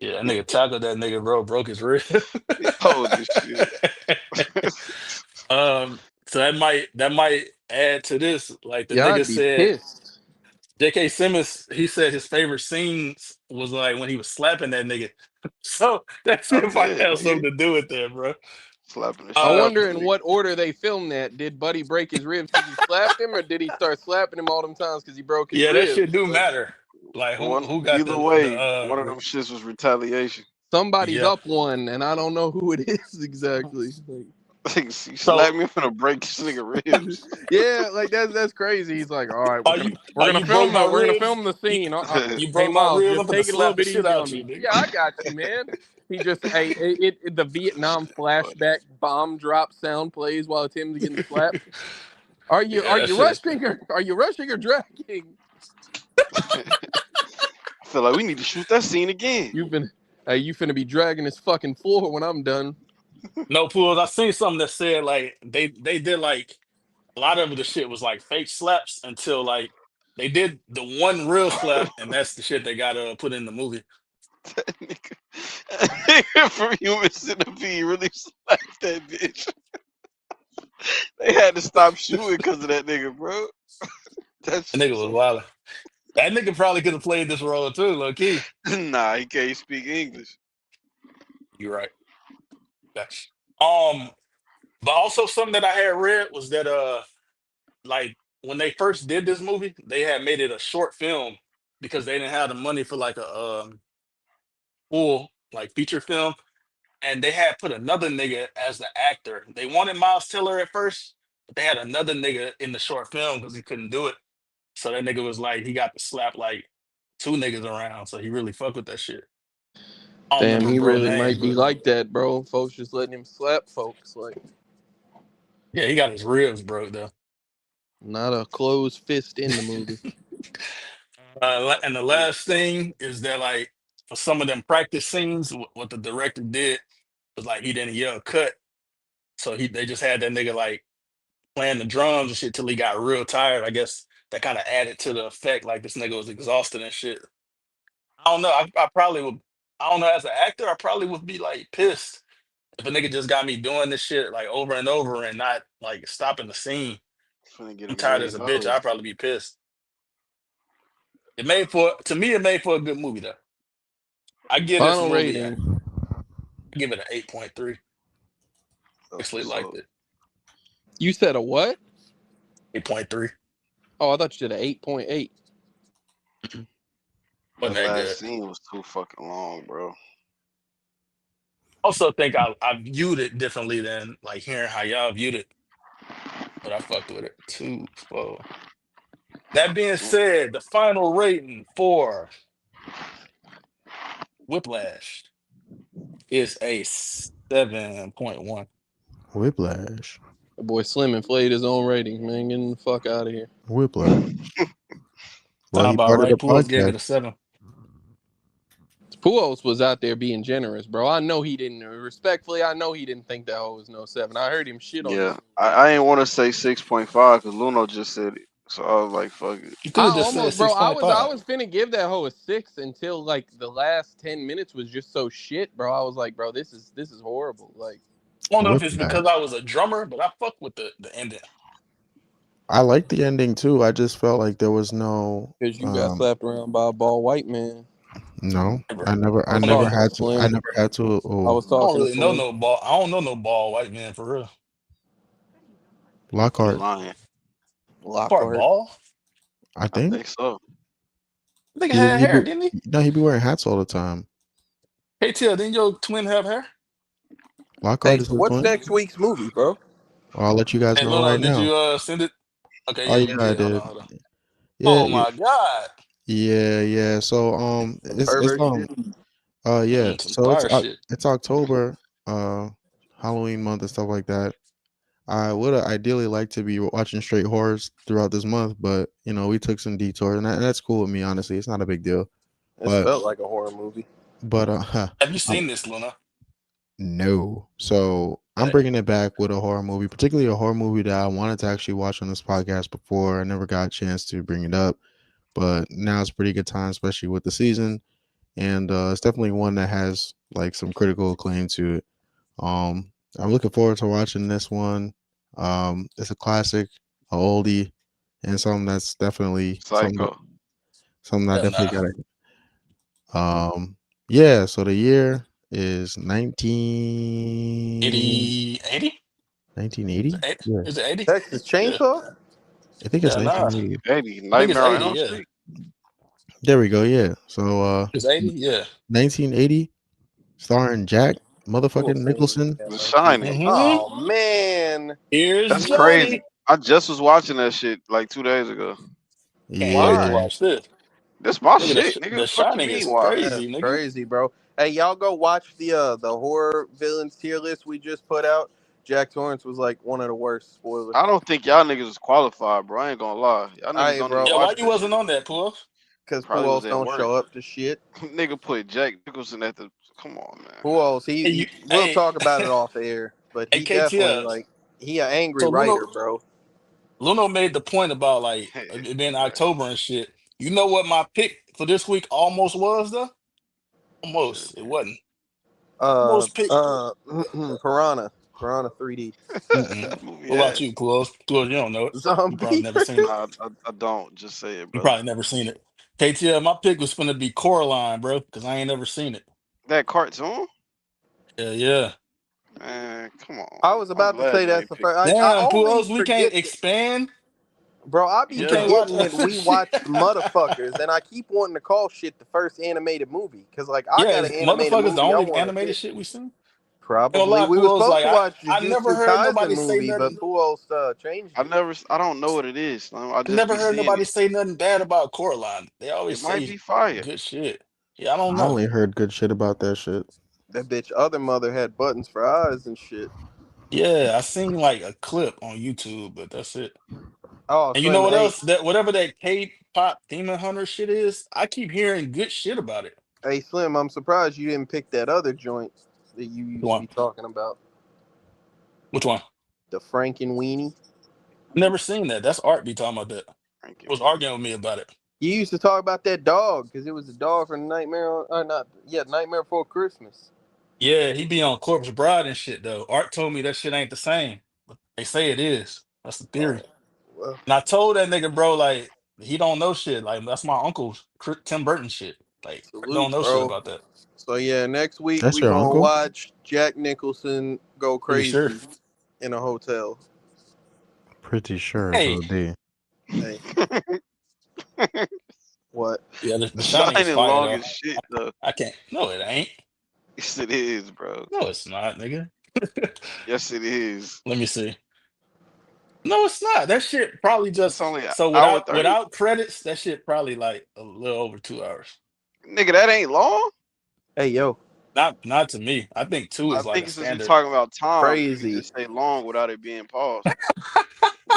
Yeah, that nigga tackled that nigga, bro, broke his rib. He old as shit. So that might add to this. Like the Yeah, nigga I'd be said, pissed. J.K. Simmons, he said his favorite scenes was like when he was slapping that nigga. So that I'm shit might saying, have something nigga, to do with that, bro. slapping the I shit Uh, out wonder that in nigga. what order they filmed that. Did Buddy break his ribs because he slapped him, or did he start slapping him all them times because he broke his yeah, that shit ribs? do Like matter. Like who One, who got either the way, one of them shits was retaliation. somebody's yeah. up one, and I don't know who it is exactly. Like, Like, you So slap me, I'm gonna break this nigga ribs. yeah, like that's crazy. He's like, all right, we're are gonna you we're are gonna you broke film my we're gonna ribs? film the You, scene. you Hey broke my Miles, ribs. I'm just gonna take it a little slap the bit shit easy out on you, me. nigga. Yeah, I got you, man. He just the Vietnam flashback bomb drop sound plays while Tim's getting slapped. Are you Yeah, are that you shit. rushing or dragging? I feel like we need to shoot that scene again. You've been you finna be dragging this fucking floor when I'm done. No pools. I seen something that said like they did like a lot of the shit was like fake slaps until like they did the one real slap and that's the shit they got put in the movie. That nigga from Human Centipede really slapped that bitch. They had to stop shooting because of that nigga, bro. That That shit nigga was was so wild. That nigga probably could have played this role too, low key. nah, he can't speak English. You're right. That's but also something that I had read was that like when they first did this movie, they had made it a short film because they didn't have the money for like a full like feature film. And they had put another nigga as the actor. They wanted Miles Teller at first, but they had another nigga in the short film because he couldn't do it. So that nigga was like, he got to slap like two niggas around. So he really fucked with that shit. I don't Damn, remember he bro really name, might be but like that, bro. Folks just letting him slap folks. Like, yeah, he got his ribs broke though. not a closed fist in the movie. And the last thing is that like for some of them practice scenes, what the director did was like he didn't yell cut. So they just had that nigga like playing the drums and shit till he got real tired. I guess that kind of added to the effect. Like this nigga was exhausted and shit. I don't know. I probably would. I don't know. As an actor, I probably would be like pissed If a nigga just got me doing this shit like over and over and not like stopping the scene, Finna get I'm $1 tired as million. a bitch. I'd probably be pissed. It made for a good movie though. I give this Final movie rating. I give it an 8.3. That's Actually what's liked up. it. You said a what? 8.3. Oh, I thought you said an 8.8. Wasn't That that last good. scene was too fucking long, bro. Also think I viewed it differently than like hearing how y'all viewed it, but I fucked with it too. So that being said, the final rating for Whiplash is a 7.1. Whiplash. The boy Slim inflated his own rating, man. Getting the fuck out of here. Whiplash. Well, Sound he about part of the right. Pools gave podcast. it a 7. Pujols was out there being generous, bro. I know he didn't. Respectfully, I know he didn't think that hoe was no 7. I heard him shit on Yeah, this. I ain't want to say 6.5 because Luno just said it, so I was like, fuck it. You could I have just said almost, bro. I 6.5. was finna give that hoe a 6 until like the last 10 minutes was just so shit, bro. I was like, bro, this is horrible. Like, I don't know if it's Whiplash. because I was a drummer, but I fuck with the ending. I like the ending too. I just felt like there was no because you got slapped around by a bald white man. no. Never. I I never was talking to had to I Slim. never had to I was I don't talking to really know Slim. no ball. I don't know no ball white man for real. You Lockhart, lying? Part Lockhart. ball. I I think. think so. I think I He had he be hair, didn't he? no, he be wearing hats all the time. Hey, Till, didn't your twin have hair? Lockhart Hey, is so his what's twin? next week's movie, bro? Well, I'll let you guys Hey, know right Luna, did now. you send it? Okay, Oh yeah, you yeah, I did. Hold on, did. hold on. Yeah, Oh yeah, my God. yeah. So Some it's pervert shit. yeah. Some So fire shit. it's October, Halloween month and stuff like that. I would ideally like to be watching straight horrors throughout this month, but you know we took some detours, and that's cool with me. Honestly, it's not a big deal. This But felt like a horror movie. but Have you um, seen this, Luna? no. So I'm Okay. bringing it back with a horror movie, particularly a horror movie that I wanted to actually watch on this podcast before. I never got a chance to bring it up, but now it's a pretty good time, especially with the season, and it's definitely one that has like some critical acclaim to it. I'm looking forward to watching this one. It's a classic, a oldie, and something that's definitely Psycho. something I Hell definitely nah. got to. Yeah. So the year is 80, 80? 1980. Yeah, Is it 80? Texas Yeah. Chainsaw? I think it's Yeah, nah. 1980. 80. I think it's Nightmare on 80, Elm yeah. Street. There we go. Yeah. So It's 80, yeah. 1980, starring Jack Who motherfucking seen this Nicholson. The goddamn shit? Shining. Mm-hmm. Oh man, Here's That's Johnny. crazy. I just was watching that shit like 2 days ago. Can't wait to Yeah. why? watch this. This my Nigga, shit, nigga. the The fuck you Shining mean is why? That's crazy, nigga. crazy, bro. Hey, y'all go watch the horror villains tier list we just put out. Jack Torrance was like one of the worst. Spoiler. I don't think y'all niggas is qualified, bro. I ain't gonna lie. Y'all niggas Hey, don't even bro, Yeah, why watch you that wasn't shit. on that, Pull? because Probably was Pujols at don't work. show up to shit. Nigga put Jack Nicholson at the. Come on, man. Pujols, Hey, you, we'll hey, talk about it off air, but hey, he definitely KTF. like he an angry So writer, bro. Luno made the point about like it being Yeah, October and shit. You know what my pick for this week almost was though? shit. Almost. It wasn't. Almost picked. Piranha 3D Mm-mm. That movie What about ass. you, Pull? You don't know it. You probably zombie. never seen it. Nah, I don't. Just say it, You brother. probably never seen it. KTF, my pick was gonna be Coraline, bro, because I ain't never seen it. That cartoon? Yeah, yeah. Man, come on. I was I'm about to glad say you that's ain't the picked first. it. I Damn, always Pull, we can't forget that, expand. bro. I be We Yeah. can't watch forgetting that other we shit. watched Motherfuckers, and I keep wanting to call shit the first animated movie because like I Yeah, got is an animated motherfuckers the movie I only want to animated pick. shit we seen? Ain't gonna Probably lie, we were Pull's supposed like to watch I never Jujutsu heard Kaisen nobody say movie, but nothing. Pujols changed it. I don't know what it is. I I just never be heard seeing nobody it. say nothing bad about Coraline. They It always might say be fire. good shit. Yeah, I don't I know. only heard good shit about that shit. That bitch, other mother had buttons for eyes and shit. Yeah, I seen like a clip on YouTube, but that's it. Oh, And you know Slim, what hey, else? That whatever that K-pop Demon Hunter shit is, I keep hearing good shit about it. hey, Slim, I'm surprised you didn't pick that other joint that you Which used to one? be talking about, Which one? the Frankenweenie. I've never seen that. That's Art be talking about that. Frankie Was Winnie. arguing with me about it. You used to talk about that dog because it was a dog from Nightmare on, not yeah, Nightmare Before Christmas. Yeah, he be on Corpse Bride and shit though. Art told me that shit ain't the same. But they say it is. That's the theory. Well, And I told that nigga, bro, like he don't know shit. Like that's my uncle's Tim Burton shit. Like Art don't salute, know shit bro. about that. So yeah, next week That's we your gonna uncle? watch Jack Nicholson go Pretty sure. crazy in a hotel. Pretty sure it's Hey, OD. Hey, what? yeah, The Shining is Shining fire long though. as shit though. I can't. No, it ain't. Yes, it is, bro. No, it's not, nigga. Yes, it is. Let me see. No, it's not. That shit probably It's just only an so hour without 30. credits, that shit probably like a little over 2 hours. Nigga, that ain't long. Hey, yo, Not to me. I think two I is like a think since we're standard. talking about time, you can crazy. just say long without it being paused. We're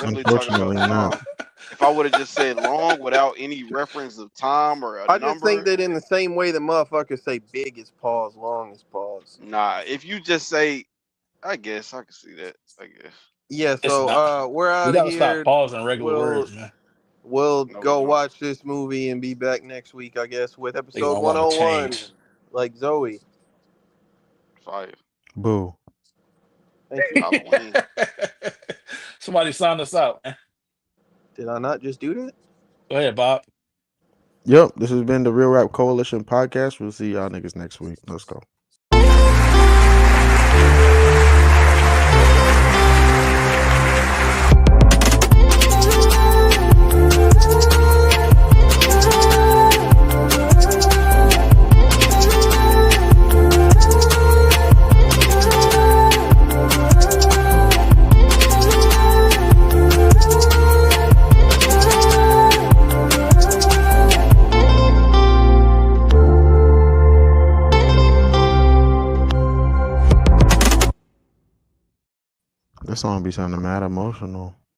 definitely talking about Unfortunately not. time. If I would have just said long without any reference of time or a I just think number, that in the same way the motherfuckers say big is pause, long is pause. nah. If you just say, I guess I can see that. I guess. Yeah, It's so not. we're We out of gotta stop here. pausing regular We'll words, man. we'll No, we go don't. watch this movie and be back next week, I guess, with They episode gonna want to 101. change. Like Zoe. Fire. Boo. Thank you. Halloween. Somebody sign us out, man. Did I not just do that? Go ahead, Bob. Yep, this has been the Real Rap Coalition podcast. We'll see y'all niggas next week. Let's go. That song be sounding mad emotional.